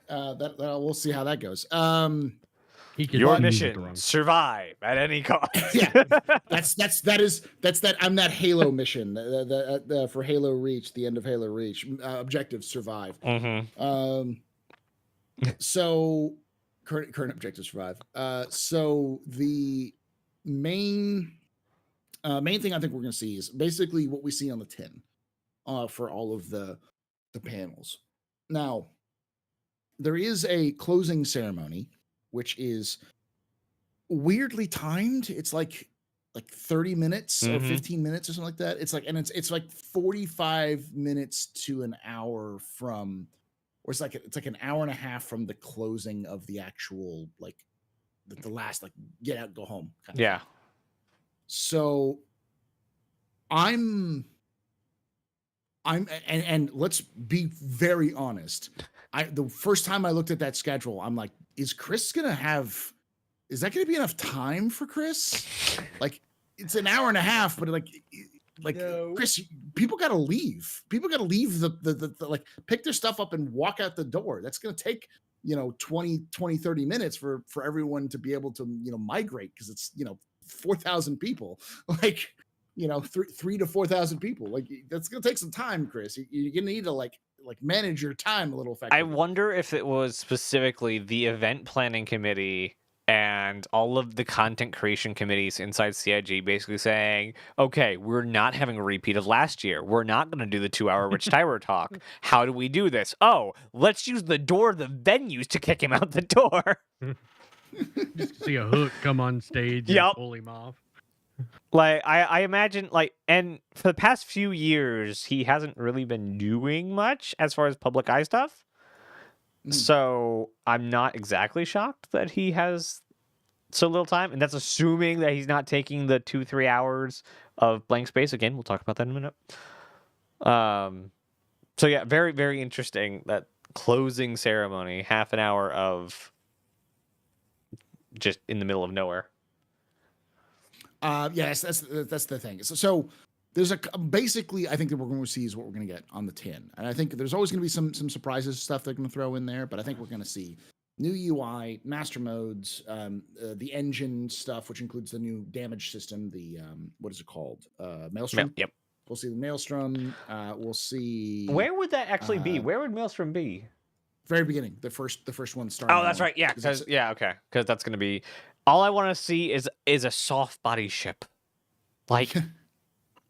that we'll see how that goes. Your mission: survive at any cost. Yeah, that. I'm that Halo mission. For Halo Reach, the end of Halo Reach, objective survive. Mm-hmm. So current objective survive. So the main main thing I think we're going to see is basically what we see on the tin for all of the panels. Now, there is a closing ceremony, which is weirdly timed. It's like 30 minutes or 15 minutes or something like that. It's like, and it's like 45 minutes to an hour from, or it's like an hour and a half from the closing of the actual, like the last, like get out, go home kind of Yeah. thing. So and let's be very honest. The first time I looked at that schedule, I'm like, is that going to be enough time for Chris? Like, it's an hour and a half, but like no. Chris, people got to leave. People got to leave the like pick their stuff up and walk out the door. That's going to take, 20, 30 minutes for everyone to be able to, migrate, because it's, 4,000 people. Like, 3 to 4,000 people. Like, that's going to take some time, Chris. You're going to need to like manage your time a little effectively. I wonder if it was specifically the event planning committee and all of the content creation committees inside CIG basically saying, okay, we're not having a repeat of last year. We're not going to do the 2-hour Rich Tyler talk. How do we do this? Oh, let's use the door of the venues to kick him out the door. Just see a Hook come on stage and pull him off. Like, I imagine, like, and for the past few years, he hasn't really been doing much as far as public eye stuff. So I'm not exactly shocked that he has so little time. And that's assuming that he's not taking the 2-3 hours of blank space. Again, we'll talk about that in a minute. So yeah, very, very interesting, that closing ceremony, half an hour of just in the middle of nowhere. Yes, that's the thing. So there's basically, I think that we're going to see is what we're going to get on the tin, and I think there's always going to be some surprises, stuff they're going to throw in there. But I think we're going to see new UI, master modes, the engine stuff, which includes the new damage system. The what is it called? Maelstrom. Yep. We'll see the Maelstrom. We'll see. Where would that actually be? Where would Maelstrom be? Very beginning, the first one starting. Oh, that's right. Yeah, because that's going to be. All I want to see is a soft body ship. Like,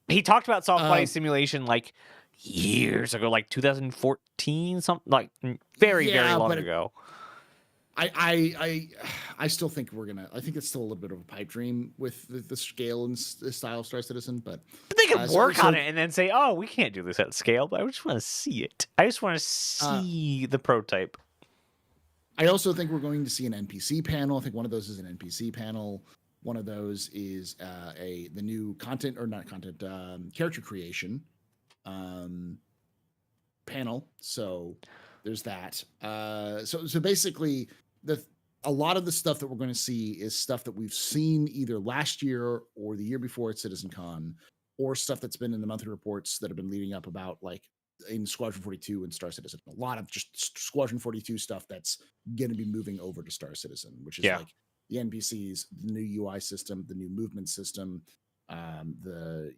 he talked about soft body simulation like years ago, like 2014, something like very long ago. I still think I think it's still a little bit of a pipe dream with the scale and the style of Star Citizen, but they can work on it and then say, oh, we can't do this at scale, but I just want to see it. I just want to see the prototype. I also think we're going to see an NPC panel. I think one of those is an NPC panel. One of those is the new character creation panel. So there's that. So basically, a lot of the stuff that we're going to see is stuff that we've seen either last year or the year before at CitizenCon, or stuff that's been in the monthly reports that have been leading up about, like, in Squadron 42 and Star Citizen. A lot of just Squadron 42 stuff that's going to be moving over to Star Citizen, which is like the NPCs, the new UI system, the new movement system, the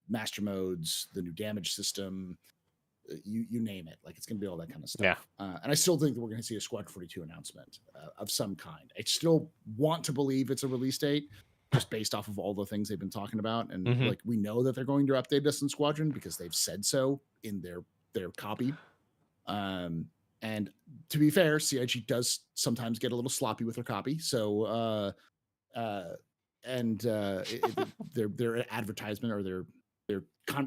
master modes, the new damage system, you name it. Like, it's going to be all that kind of stuff. And I still think that we're going to see a Squadron 42 announcement of some kind. I still want to believe it's a release date, just based off of all the things they've been talking about. And like, we know that they're going to update us in Squadron because they've said so in their copy. And to be fair, CIG does sometimes get a little sloppy with their copy. So, their advertisement or their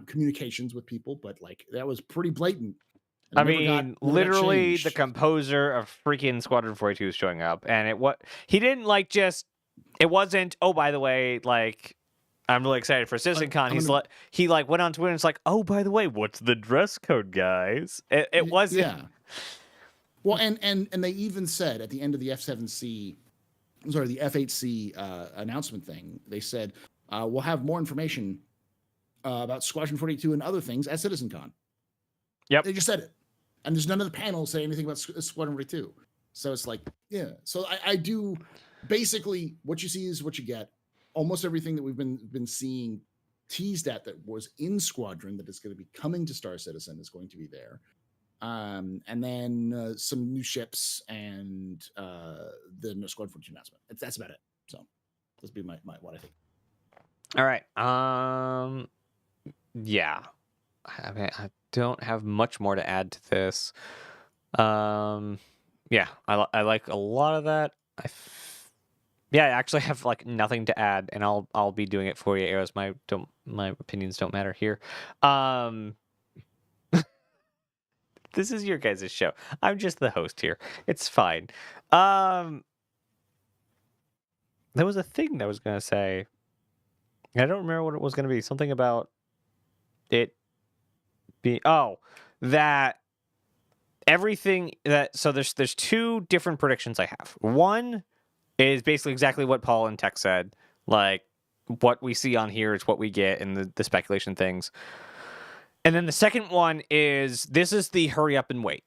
communications with people, but like, that was pretty blatant. I mean, literally the composer of freaking Squadron 42 is showing up, and he didn't like just. It wasn't, oh, by the way, like, I'm really excited for CitizenCon. He went on Twitter and it's like, oh, by the way, what's the dress code, guys? It wasn't. Yeah. Well, and they even said at the end of the the F8C announcement thing, they said, we'll have more information about Squadron 42 and other things at CitizenCon. Yep. They just said it. And there's none of the panels say anything about Squadron 42. So it's like, yeah. So I do... Basically, what you see is what you get. Almost everything that we've been seeing teased at that was in Squadron that is going to be coming to Star Citizen is going to be there. And then some new ships and the Squadron 42 announcement. That's about it. So let's be my what I think. All right. Yeah. I mean, I don't have much more to add to this. Yeah, I like a lot of that. Yeah, I actually have like nothing to add, and I'll be doing it for you, Arrows. My opinions don't matter here. This is your guys' show. I'm just the host here. It's fine. There was a thing that I was gonna say. I don't remember what it was gonna be. Something about it being that everything that so there's two different predictions I have. One is basically exactly what Paul and Tech said. Like, what we see on here is what we get in the speculation things. And then the second one is, this is the hurry up and wait.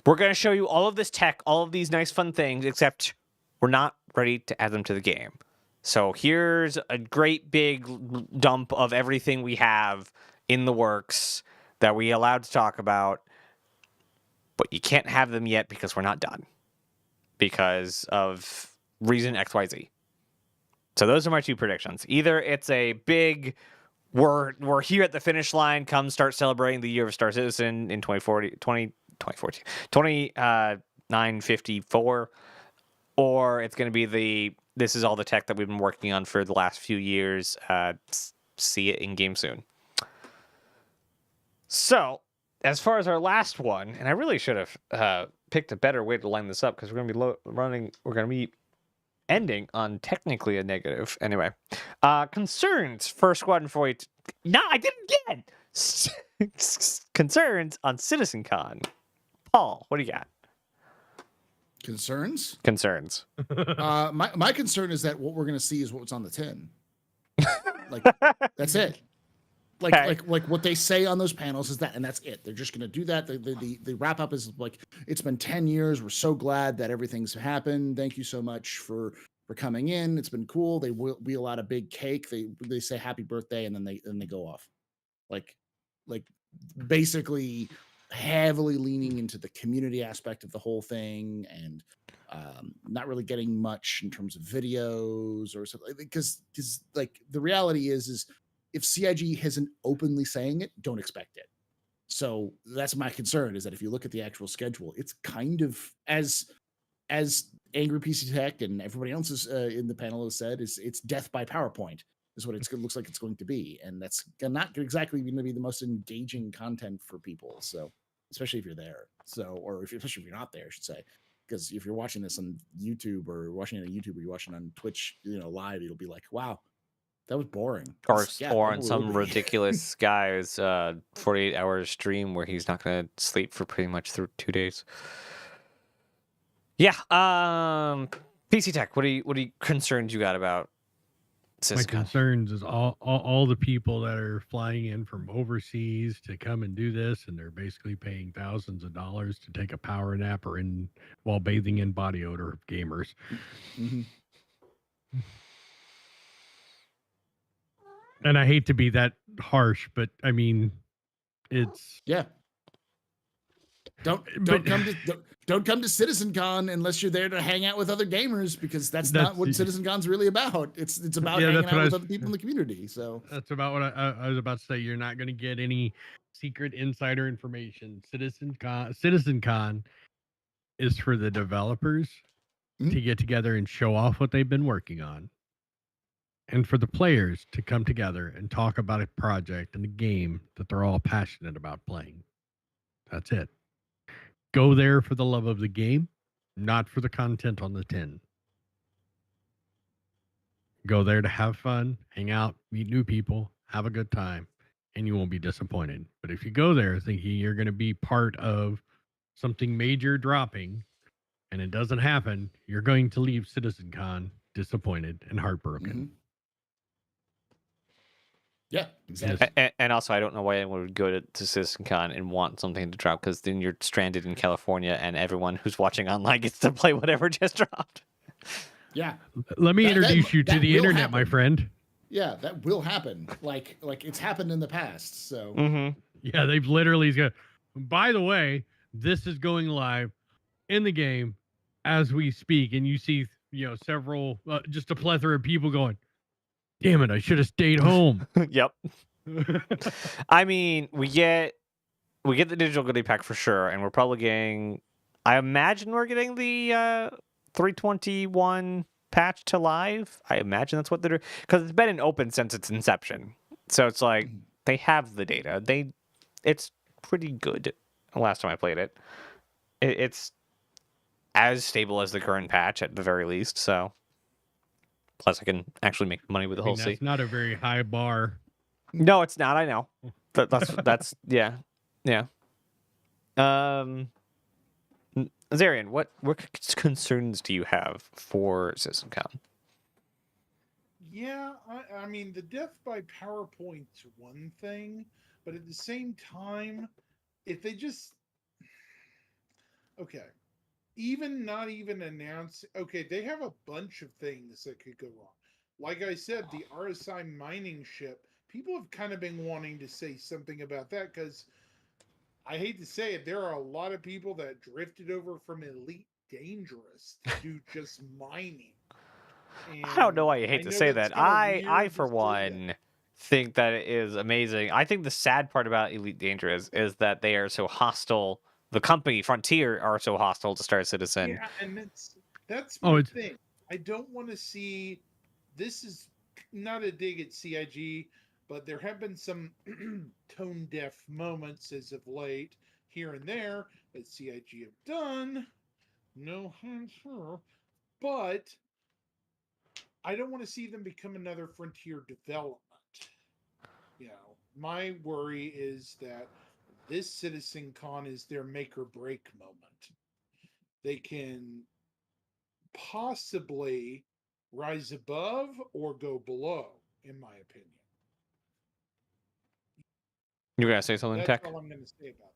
We're going to show you all of this tech, all of these nice fun things, except we're not ready to add them to the game. So here's a great big dump of everything we have in the works that we allowed to talk about, but you can't have them yet because we're not done. Because of reason XYZ. So those are my two predictions. Either it's a big, we're here at the finish line, come start celebrating the year of Star Citizen in 2954, or it's going to be this is all the tech that we've been working on for the last few years. See it in game soon. So, as far as our last one, and I really should have picked a better way to line this up because we're going to be we're going to be ending on technically a negative. Anyway, concerns for Squad and 48. No, I did it again. Concerns on CitizenCon. Paul, what do you got? Concerns? Concerns. My concern is that what we're going to see is what's on the tin. Like, that's it. Like what they say on those panels is that, and that's it. They're just going to do that. The wrap up is like, it's been 10 years. We're so glad that everything's happened. Thank you so much for coming in. It's been cool. They wheel out a big cake. They say happy birthday, and then they go off. Like basically heavily leaning into the community aspect of the whole thing, and not really getting much in terms of videos or something, because like the reality is if CIG isn't openly saying it, don't expect it. So that's my concern, is that if you look at the actual schedule, it's kind of as AngryPCTech and everybody else is, in the panel has said, it's death by PowerPoint is what it looks like it's going to be. And that's not exactly going to be the most engaging content for people. So especially if you're there. So, or especially if you're not there, I should say. Because if you're watching this on YouTube or watching it on YouTube or you're watching on Twitch, live, it'll be like, wow, that was boring. Or on some ridiculous guy's 48-hour stream where he's not going to sleep for pretty much 2 days. Yeah. PC Tech, what are you concerns you got about CitizenCon? My concerns is all the people that are flying in from overseas to come and do this, and they're basically paying thousands of dollars to take a power nap or while bathing in body odor of gamers. Mm-hmm. And I hate to be that harsh, but I mean, it's Don't come to CitizenCon unless you're there to hang out with other gamers, because that's not what CitizenCon's really about. It's about hanging out with other people in the community. So that's about what I was about to say. You're not going to get any secret insider information. CitizenCon is for the developers to get together and show off what they've been working on, and for the players to come together and talk about a project and a game that they're all passionate about playing. That's it. Go there for the love of the game, not for the content on the tin. Go there to have fun, hang out, meet new people, have a good time, and you won't be disappointed. But if you go there thinking you're going to be part of something major dropping and it doesn't happen, you're going to leave CitizenCon disappointed and heartbroken. Mm-hmm. Yeah, exactly. And also, I don't know why anyone would go to CitizenCon and want something to drop, because then you're stranded in California and everyone who's watching online gets to play whatever just dropped. Yeah. Let me introduce you to the internet, my friend. Yeah, that will happen. Like it's happened in the past. So yeah, they've literally got. By the way, this is going live in the game as we speak, and you see, several, just a plethora of people going, Damn it! I should have stayed home. Yep. I mean, we get the digital goodie pack for sure, and we're probably getting. I imagine we're getting the 321 patch to live. I imagine that's what they're doing because it's been in open since its inception. So it's like they have the data. It's pretty good. Last time I played it, it's as stable as the current patch at the very least. So plus I can actually make money with the whole That's not a very high bar. No, it's not. I know. That's yeah. Zarian, what concerns do you have for CitizenCon? Yeah, I mean, the death by PowerPoint's one thing, but at the same time, if they just okay, not even announce, okay, they have a bunch of things that could go wrong. Like I said, the RSI mining ship, people have kind of been wanting to say something about that because I hate to say it, there are a lot of people that drifted over from Elite Dangerous to do just mining. And I don't know why you hate to say that. I for weird to say one think that it is amazing. I think the sad part about Elite Dangerous is that they are so hostile. The company Frontier are so hostile to Star Citizen. Yeah, and that's my thing. I don't want to see. This is not a dig at CIG, but there have been some tone deaf moments as of late here and there that CIG have done. No hands here, but I don't want to see them become another Frontier development. You know, my worry is that this CitizenCon is their make or break moment. They can possibly rise above or go below, in my opinion. You gotta say something, That's Tech? all I'm going to say about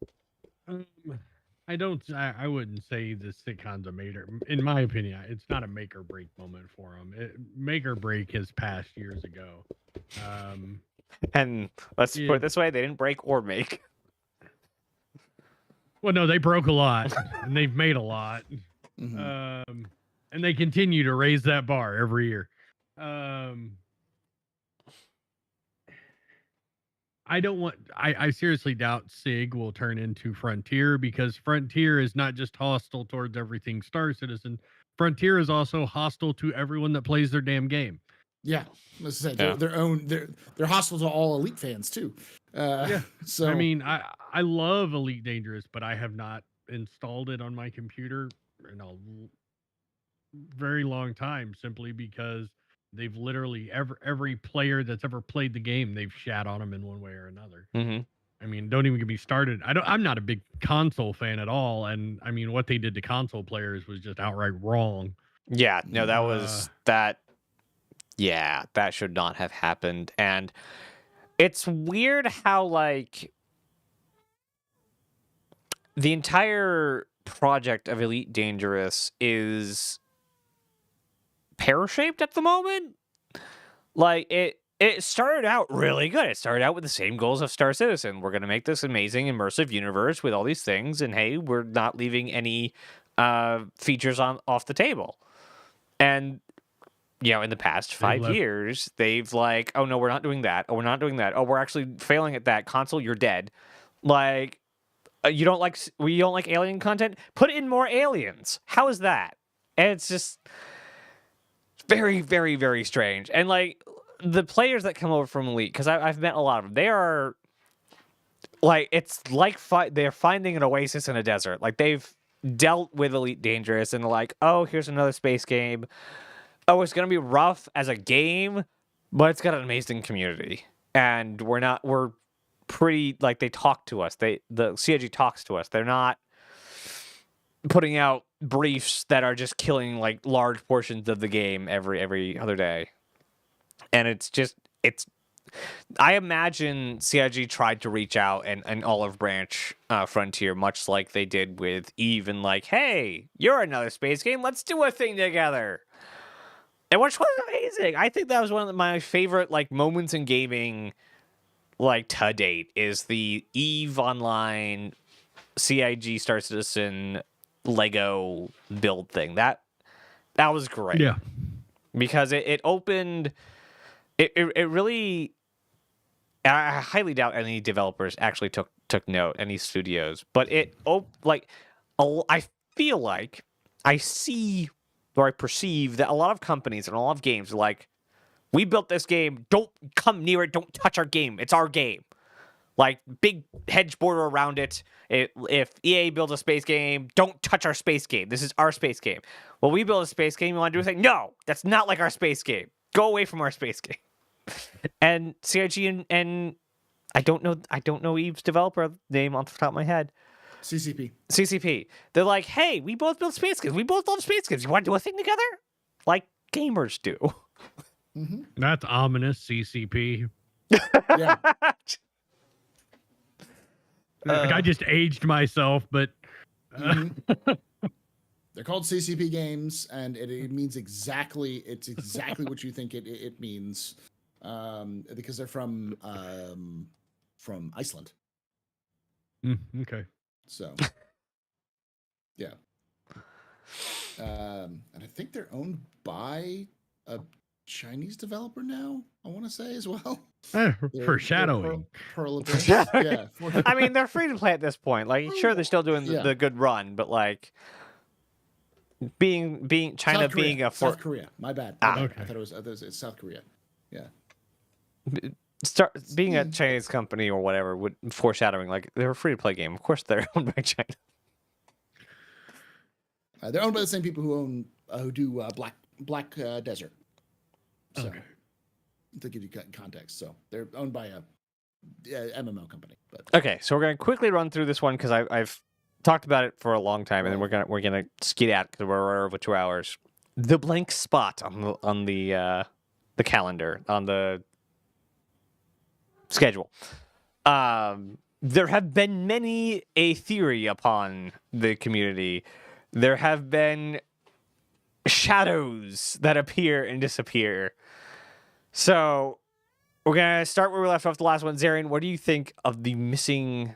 it. I wouldn't say the sitcon's a major. In my opinion, it's not a make or break moment for them. Make or break has passed years ago. And let's put it this way: they didn't break or make. Well, no, they broke a lot, and they've made a lot. And they continue to raise that bar every year. I seriously doubt SIG will turn into Frontier because Frontier is not just hostile towards everything Star Citizen. Frontier is also hostile to everyone that plays their damn game. Yeah, let's say they're hostile to all Elite fans too. Yeah. So I mean, I love Elite Dangerous, but I have not installed it on my computer in a very long time simply because they've literally every player that's ever played the game, they've shat on them in one way or another. Mm-hmm. I mean, don't even get me started. I'm not a big console fan at all, and I mean, what they did to console players was just outright wrong. Yeah, no, that was that. Yeah, that should not have happened, and it's weird how like the entire project of Elite Dangerous is pear-shaped at the moment. Like it started out really good. It started out with the same goals of Star Citizen. We're going to make this amazing immersive universe with all these things, and hey, we're not leaving any features off the table. And you know, in the past 5 years, they've like, oh no, we're not doing that. Oh, we're not doing that. Oh, we're actually failing at that. Console, you're dead. Like, we don't like alien content. Put in more aliens. How is that? And it's just very, very, very strange. And like the players that come over from Elite, because I've met a lot of them, they are like, it's like they're finding an oasis in a desert. Like they've dealt with Elite Dangerous and they're like, oh, here's another space game. Oh, it's gonna be rough as a game, but it's got an amazing community, and we're pretty like they talk to us. The CIG talks to us. They're not putting out briefs that are just killing like large portions of the game every other day, and it's. I imagine CIG tried to reach out and olive branch Frontier, much like they did with Eve, and like, hey, you're another space game. Let's do a thing together. And which was amazing. I think that was one of my favorite like moments in gaming, like to date, is the Eve Online CIG Star Citizen Lego build thing. That was great. Yeah, because it opened it really. I highly doubt any developers actually took note, any studios, but I feel like I see or I perceive that a lot of companies and a lot of games are like, we built this game, don't come near it, don't touch our game, it's our game. Like, big hedge border around it. If EA builds a space game, don't touch our space game. This is our space game. Well, we build a space game, you want to do a thing? No, that's not like our space game. Go away from our space game. And CIG and I don't know Eve's developer name off the top of my head. CCP. They're like, hey, we both build space games. We both love space games. You want to do a thing together? Like gamers do. Mm-hmm. That's ominous, CCP. Yeah. I just aged myself, but Mm-hmm. They're called CCP games, and it means exactly what you think it means, because they're from Iceland. Okay. So, yeah. And I think they're owned by a Chinese developer now, I want to say as well. Foreshadowing. Pearl Abyss. Yeah. I mean, they're free to play at this point. Like, sure, they're still doing the good run, but like being China being a South Korea. My bad. Okay. I thought it was South Korea. Yeah. Being a Chinese company or whatever would foreshadowing like they're a free to play game. Of course, they're owned by China. They're owned by the same people who do Black Desert. So, Okay. to give you context, so they're owned by a MMO company. But Okay, so we're gonna quickly run through this one because I've talked about it for a long time, and then we're gonna skid out because we're over 2 hours. The blank spot on the calendar on the schedule. There have been many a theory upon the community. There have been shadows that appear and disappear. So we're going to start where we left off the last one. Zarian, what do you think of the missing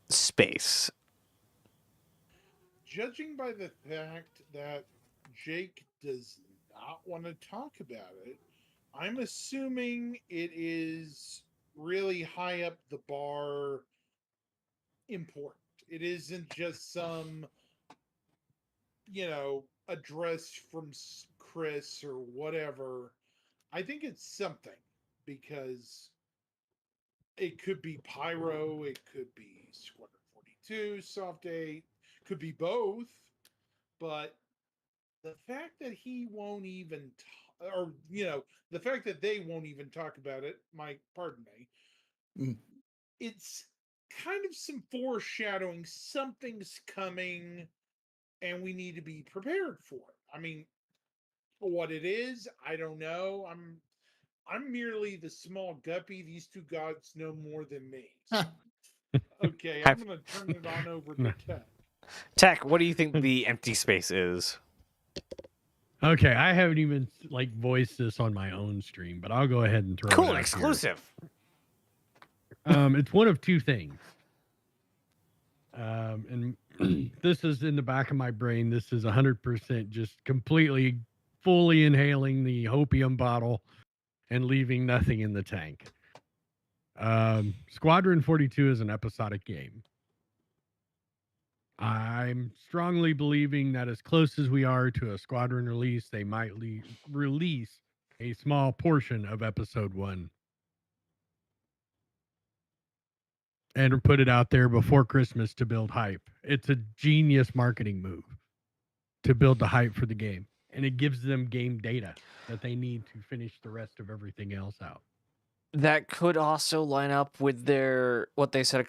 space? Judging by the fact that Jake does not want to talk about it, I'm assuming it is really high up the bar important. It isn't just some, address from Chris or whatever. I think it's something because it could be Pyro, it could be Squadron 42, Soft 8, could be both. But the fact that he won't even, the fact that they won't even talk about it, pardon me, it's kind of some foreshadowing. Something's coming, and we need to be prepared for it. I mean, what it is, I don't know. I'm merely the small guppy. These two gods know more than me. So, okay, I'm going to turn it on over to Tech. Tech, what do you think the empty space is? Okay, I haven't even voiced this on my own stream, but I'll go ahead and throw it out exclusive. Here. It's one of two things. And this is in the back of my brain. This is 100% just completely, fully inhaling the opium bottle and leaving nothing in the tank. Squadron 42 is an episodic game. I'm strongly believing that as close as we are to a Squadron release, they might release a small portion of Episode 1 and put it out there before Christmas to build hype. It's a genius marketing move to build the hype for the game. And it gives them game data that they need to finish the rest of everything else out. That could also line up with what they said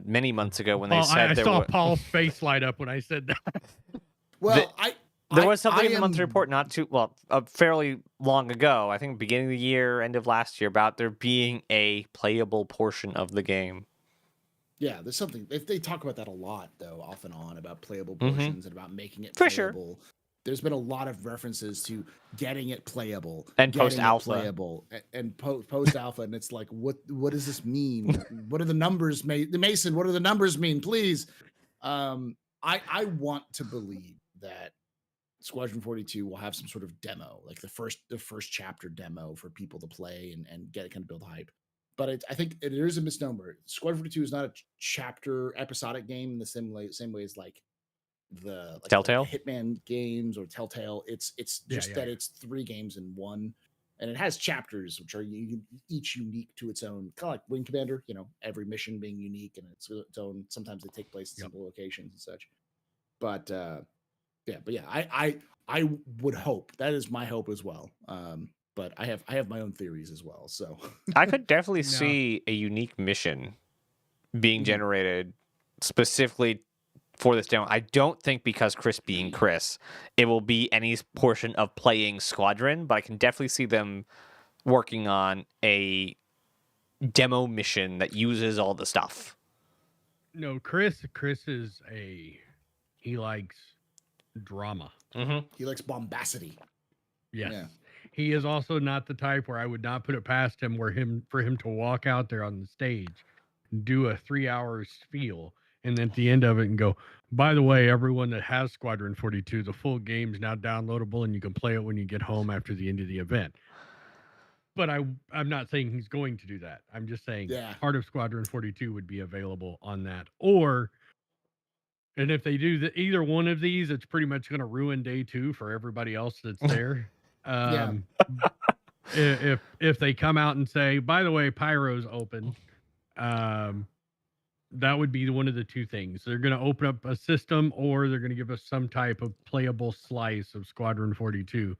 many months ago when they said I saw Paul's face light up when I said that. Well, there was something in the monthly report fairly long ago, I think beginning of the year, end of last year, about there being a playable portion of the game. Yeah, there's something. If they talk about that a lot, though, off and on, about playable portions and about making it For playable. Sure. There's been a lot of references to getting it playable and post-alpha, and post-alpha, and it's like, what does this mean? What are the numbers, Mason? What do the numbers mean, please? I want to believe that Squadron 42 will have some sort of demo, like the first chapter demo for people to play and get kind of build hype. But I think it is a misnomer. Squadron 42 is not a chapter episodic game in the same way as like the Telltale Hitman games or Telltale. It's just that it's 3 games in one, and it has chapters which are each unique to its own, kind of like Wing Commander. Every mission being unique and its own. Sometimes they take place in simple locations and such. But I would hope, that is my hope as well. But I have my own theories as well. So I could definitely see a unique mission being generated specifically for this demo. I don't think because Chris being Chris, it will be any portion of playing Squadron, but I can definitely see them working on a demo mission that uses all the stuff. No, Chris is he likes drama. He likes bombacity. Yes. Yeah. He is also not the type where I would not put it past him for him to walk out there on the stage, do a 3-hour spiel, and then at the end of it and go, by the way, everyone that has Squadron 42, the full game's now downloadable and you can play it when you get home after the end of the event. But I'm not saying he's going to do that. I'm just saying part of Squadron 42 would be available on that. And if they do either one of these, it's pretty much going to ruin day 2 for everybody else that's there. If they come out and say, by the way, Pyro's open, that would be one of the 2 things. They're going to open up a system, or they're going to give us some type of playable slice of Squadron 42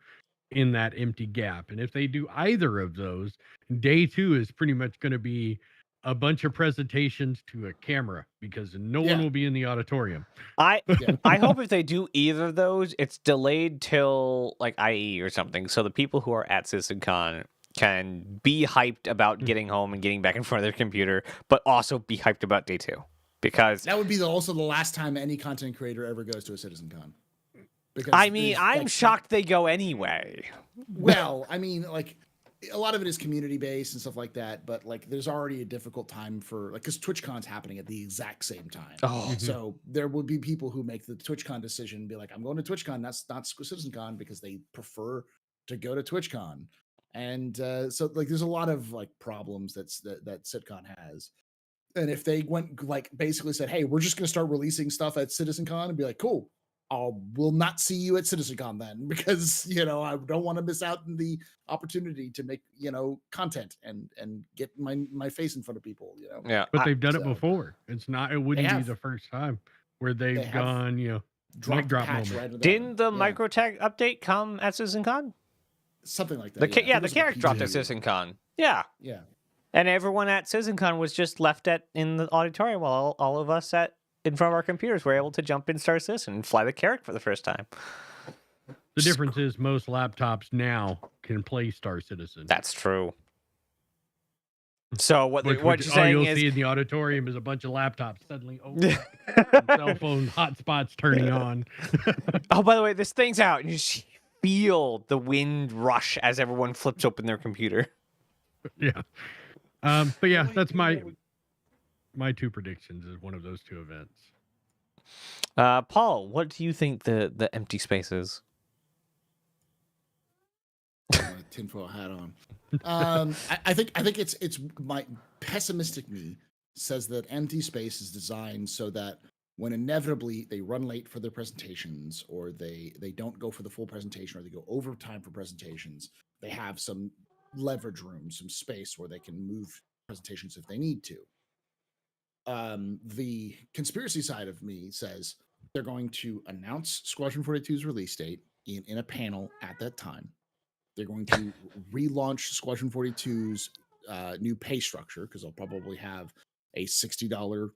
in that empty gap. And if they do either of those, day 2 is pretty much going to be a bunch of presentations to a camera, because no one will be in the auditorium. I hope if they do either of those, it's delayed till like IE or something, so the people who are at CitizenCon can be hyped about getting home and getting back in front of their computer, but also be hyped about day 2, because that would be also the last time any content creator ever goes to a CitizenCon. Because I'm shocked they go anyway. Well, I mean, like, a lot of it is community based and stuff like that, but like there's already a difficult time for, like, because TwitchCon's happening at the exact same time. So there would be people who make the TwitchCon decision and be like, I'm going to TwitchCon, that's not CitizenCon, because they prefer to go to TwitchCon. And so like there's a lot of like problems that CitCon has. And if they went like basically said, hey, we're just going to start releasing stuff at CitizenCon, and be like, cool, we'll not see you at CitizenCon then, because I don't want to miss out on the opportunity to make content and get my face in front of people. But they've done it before. It wouldn't be the first time where they've gone drop moment. Right. Didn't the Microtech update come at CitizenCon? Something like that. The character dropped at CitizenCon. Yeah. And everyone at CitizenCon was just left in the auditorium while all of us in front of our computers were able to jump in Star Citizen and fly the character for the first time. The difference is most laptops now can play Star Citizen. That's true. So what you're saying you'll see in the auditorium is a bunch of laptops suddenly open, cell phone hotspots turning on. Oh, by the way, this thing's out, and you just feel the wind rush as everyone flips open their computer. But yeah, that's my 2 predictions is one of those 2 events. Paul, what do you think the empty space is? Tinfoil hat on. I think it's my pessimistic me says that empty space is designed so that when inevitably they run late for their presentations, or they don't go for the full presentation, or they go overtime for presentations, they have some leverage room, some space where they can move presentations if they need to. The conspiracy side of me says they're going to announce Squadron 42's release date in a panel at that time. They're going to relaunch Squadron 42's new pay structure, because they'll probably have a $60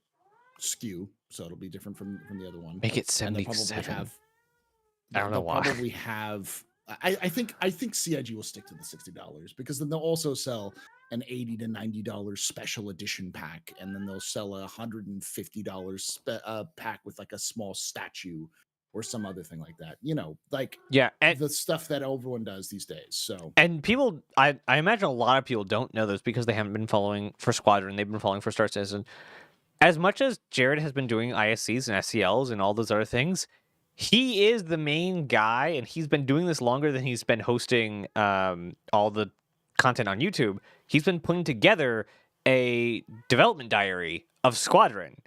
SKU, so it'll be different from the other one. Make it 77. I don't know why. Probably have. I think CIG will stick to the $60, because then they'll also sell an $80 to $90 special edition pack, and then they'll sell a $150 pack with like a small statue or some other thing like that. And the stuff that everyone does these days. So, and people, I imagine a lot of people don't know this because they haven't been following for Squadron. They've been following for Star Citizen. As much as Jared has been doing ISCs and SCLs and all those other things, he is the main guy, and he's been doing this longer than he's been hosting all the content on YouTube. He's been putting together a development diary of Squadron.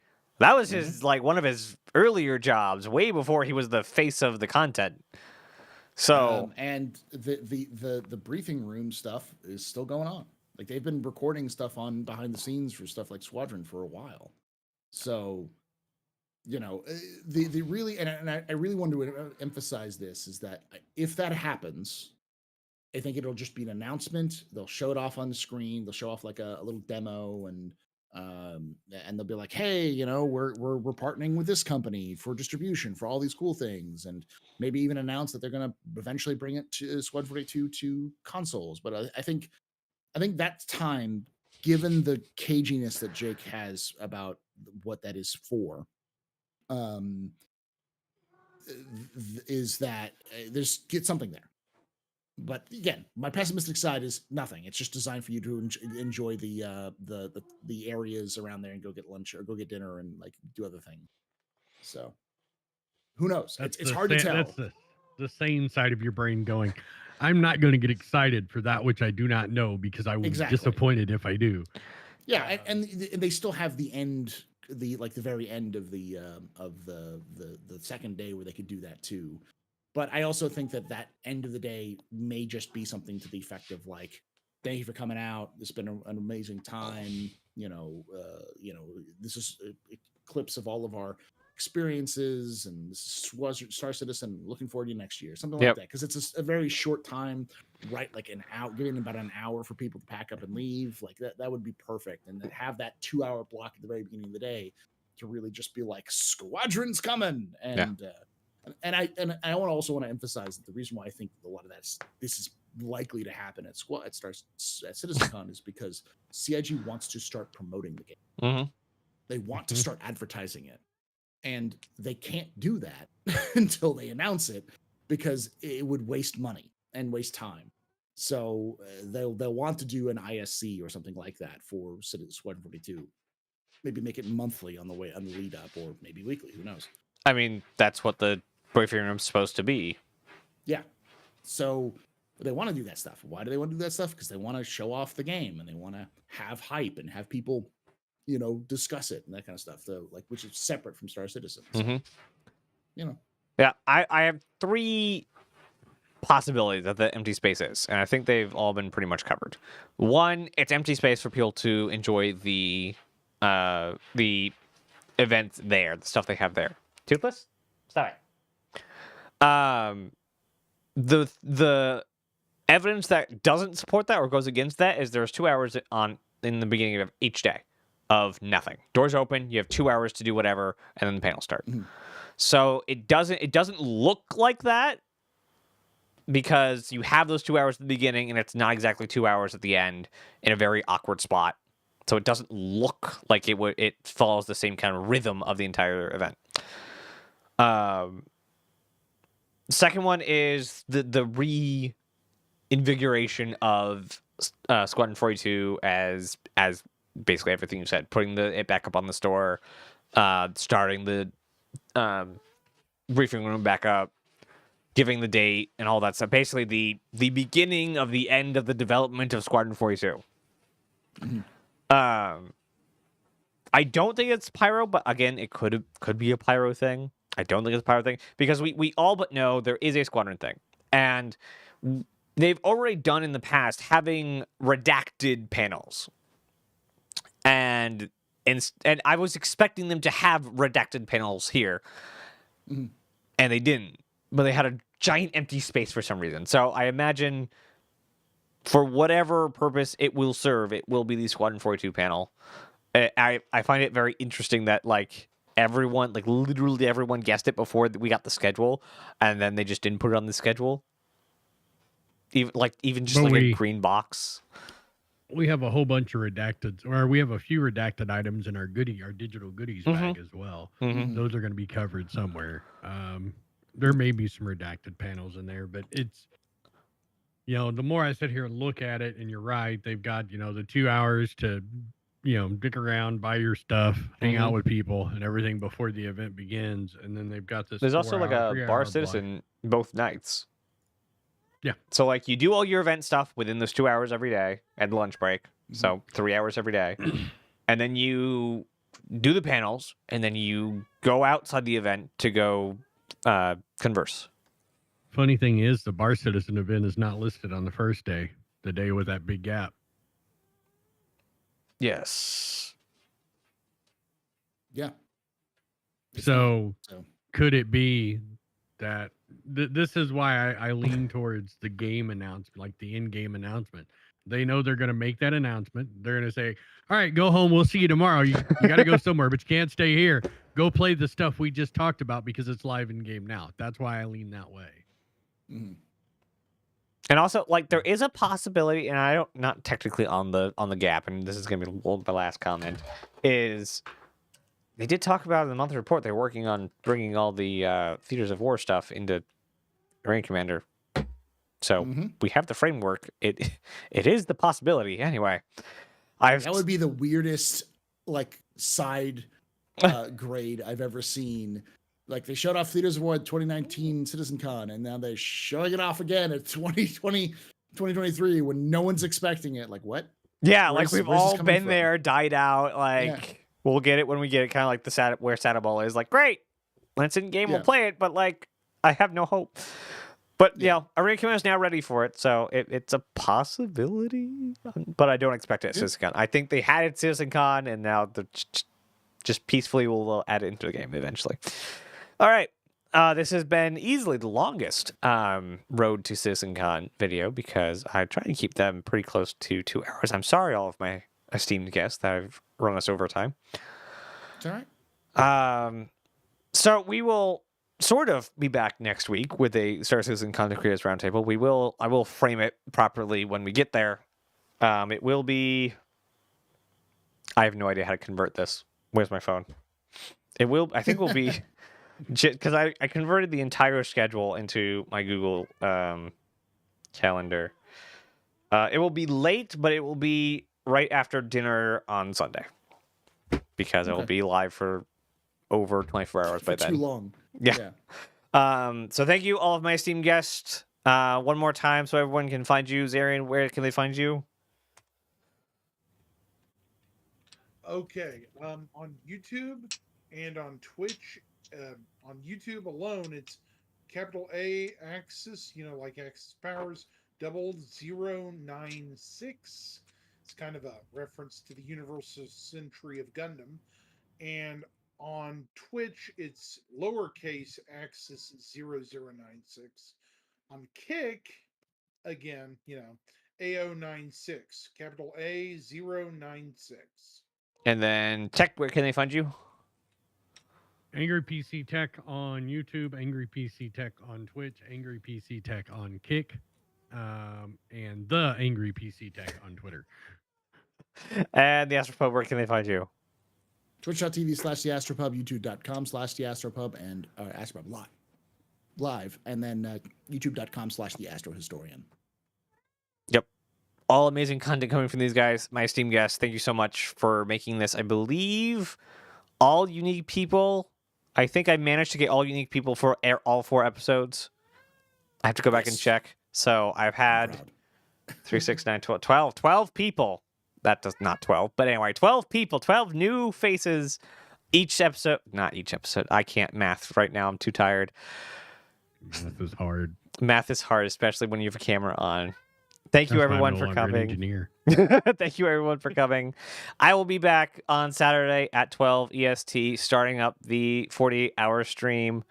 That was his like one of his earlier jobs, way before he was the face of the content. So and the briefing room stuff is still going on. Like they've been recording stuff on behind the scenes for stuff like Squadron for a while. So, you know, the really and I really want to emphasize this is that if that happens, I think it'll just be an announcement. They'll show it off on the screen. They'll show off like a little demo and they'll be like, hey, you know, we're partnering with this company for distribution for all these cool things, and maybe even announce that they're going to eventually bring it to Squad 42 to consoles. But I think that's time, given the caginess that Jake has about what that is for, is that there's get something there. But again, my pessimistic side is nothing. It's just designed for you to enjoy the areas around there and go get lunch or go get dinner and like do other things. So who knows? It's hard to tell. That's the sane side of your brain going, I'm not going to get excited for that which I do not know, because I will be disappointed if I do. Yeah, and they still have the end, the very end of the second day where they could do that too. But I also think that end of the day may just be something to the effect of like, thank you for coming out. It's been an amazing time. You know, this is clips of all of our experiences, and this was Star Citizen. Looking forward to you next year, something like that. Because it's a very short time, right? Like an hour, giving about an hour for people to pack up and leave. Like that would be perfect. And then have that 2-hour block at the very beginning of the day to really just be like, Squadron's coming. And I also want to emphasize that the reason why I think a lot of this is likely to happen at CitizenCon is because CIG wants to start promoting the game. Mm-hmm. They want to start advertising it, and they can't do that until they announce it, because it would waste money and waste time. So they'll want to do an ISC or something like that for Squadron 42. Maybe make it monthly on the lead up, or maybe weekly. Who knows? I mean, that's what the briefing room's supposed to be. Yeah. So they want to do that stuff. Why do they want to do that stuff? Because they want to show off the game, and they want to have hype and have people, you know, discuss it and that kind of stuff. So, like, which is separate from Star Citizen. So, you know. Yeah, I have 3 possibilities that the empty space is, and I think they've all been pretty much covered. One, it's empty space for people to enjoy the events there, the stuff they have there. Toothless? Stop it. The evidence that doesn't support that or goes against that is there's 2 hours in the beginning of each day of nothing. Doors open, you have 2 hours to do whatever, and then the panels start. So it doesn't look like that, because you have those 2 hours at the beginning, and it's not exactly 2 hours at the end in a very awkward spot. So it doesn't look like it follows the same kind of rhythm of the entire event. Second one is the reinvigoration of Squadron 42 as basically everything you said, putting it back up on the store, starting the briefing room back up, giving the date and all that stuff. Basically the beginning of the end of the development of Squadron 42. I don't think it's pyro, but again, it could be a pyro thing. I don't think it's a pyro thing, because we all but know there is a Squadron thing, and they've already done in the past having redacted panels, and I was expecting them to have redacted panels here, and they didn't. But they had a giant empty space for some reason. So I imagine, for whatever purpose it will serve, it will be the Squadron 42 panel. I find it very interesting that like everyone, like literally everyone guessed it before we got the schedule, and then they just didn't put it on the schedule. Even just a green box. We have a whole bunch of redacted, or we have a few redacted items in our digital goodies bag as well. Those are going to be covered somewhere. There may be some redacted panels in there, but it's, you know, the more I sit here and look at it, and you're right, they've got, you know, the 2 hours to dick around, buy your stuff, hang out Mhm. with people and everything before the event begins. And then they've got this. There's also like a 3 bar hour citizen both nights. Yeah. So like you do all your event stuff within those 2 hours every day and lunch break. So 3 hours every day. And then you do the panels and then you go outside the event to go converse. Funny thing is, the bar citizen event is not listed on the first day, the day with that big gap. Yes. Yeah. It's So, not, so could it be that this is why I lean towards the game announcement, like the in-game announcement? They know they're going to make that announcement. They're going to say, all right, go home. We'll see you tomorrow. You got to go somewhere, but you can't stay here. Go play the stuff we just talked about because it's live in game now. That's why I lean that way. mhm. And also, like, there is a possibility, and I don't, not technically on the gap, and this is going to be my last comment, is they did talk about in the monthly report they're working on bringing all the theaters of war stuff into Rain Commander. So we have the framework. It is the possibility. Anyway, That would be the weirdest like side grade I've ever seen. Like they showed off Theaters of War at 2019 CitizenCon, and now they're showing it off again at 2023 when no one's expecting it. Like what? Yeah, Where's- like we've where's this all coming been from? there, died out. Like we'll get it when we get it. Kind of like the where Ball is. Like great, when it's in game, we'll Yeah. play it. But like I have no hope. But Arena Commander is now ready for it, so it's a possibility. But I don't expect it at CitizenCon. I think they had it at CitizenCon, and now the just peacefully will add it into the game eventually. All right. This has been easily the longest road to CitizenCon video because I try to keep them pretty close to 2 hours. I'm sorry, all of my esteemed guests that I've run us over time. It's all right. So we will sort of be back next week with a Star Citizen Content Creators Roundtable. I will frame it properly when we get there. It will be. I have no idea how to convert this. Where's my phone? I think we'll be. Because I converted the entire schedule into my Google calendar. It will be late, but it will be right after dinner on Sunday. Because it will be live for over 24 hours by then. Too long. Yeah. So thank you, all of my esteemed guests. One more time so everyone can find you. Zarian, where can they find you? Okay. On YouTube and on Twitch. On YouTube alone, it's capital A Axis, like Axis Powers, 0096. It's kind of a reference to the Universal Century of Gundam. And on Twitch, it's lowercase Axis 0096. On Kick, again, A096, capital A 096. And then Tech, where can they find you? AngryPCTech on YouTube, AngryPCTech on Twitch, AngryPCTech on Kick, and the AngryPCTech on Twitter. And the Astropub, where can they find you? Twitch.tv/theastropub, youtube.com/theastropub, and Astropub live, and then youtube.com/theastrohistorian. Yep. All amazing content coming from these guys. My esteemed guests, thank you so much for making this. I believe all unique people. I think I managed to get all unique people for all 4 episodes. I have to go back and check. So I've had 3, 6, 9, 12 people. That does not 12. But anyway, 12 people, 12 new faces each episode. Not each episode. I can't math right now. I'm too tired. Math is hard. Math is hard, especially when you have a camera on. Thank you, everyone, for coming. Engineer. Thank you, everyone, for coming. I will be back on Saturday at 12 EST, starting up the 48-hour stream.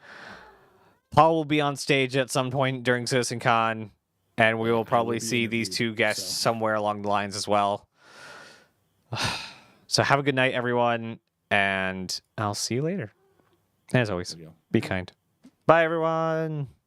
Paul will be on stage at some point during CitizenCon, and we will probably see these 2 guests somewhere along the lines as well. So have a good night, everyone, and I'll see you later. As always, be kind. Bye, everyone.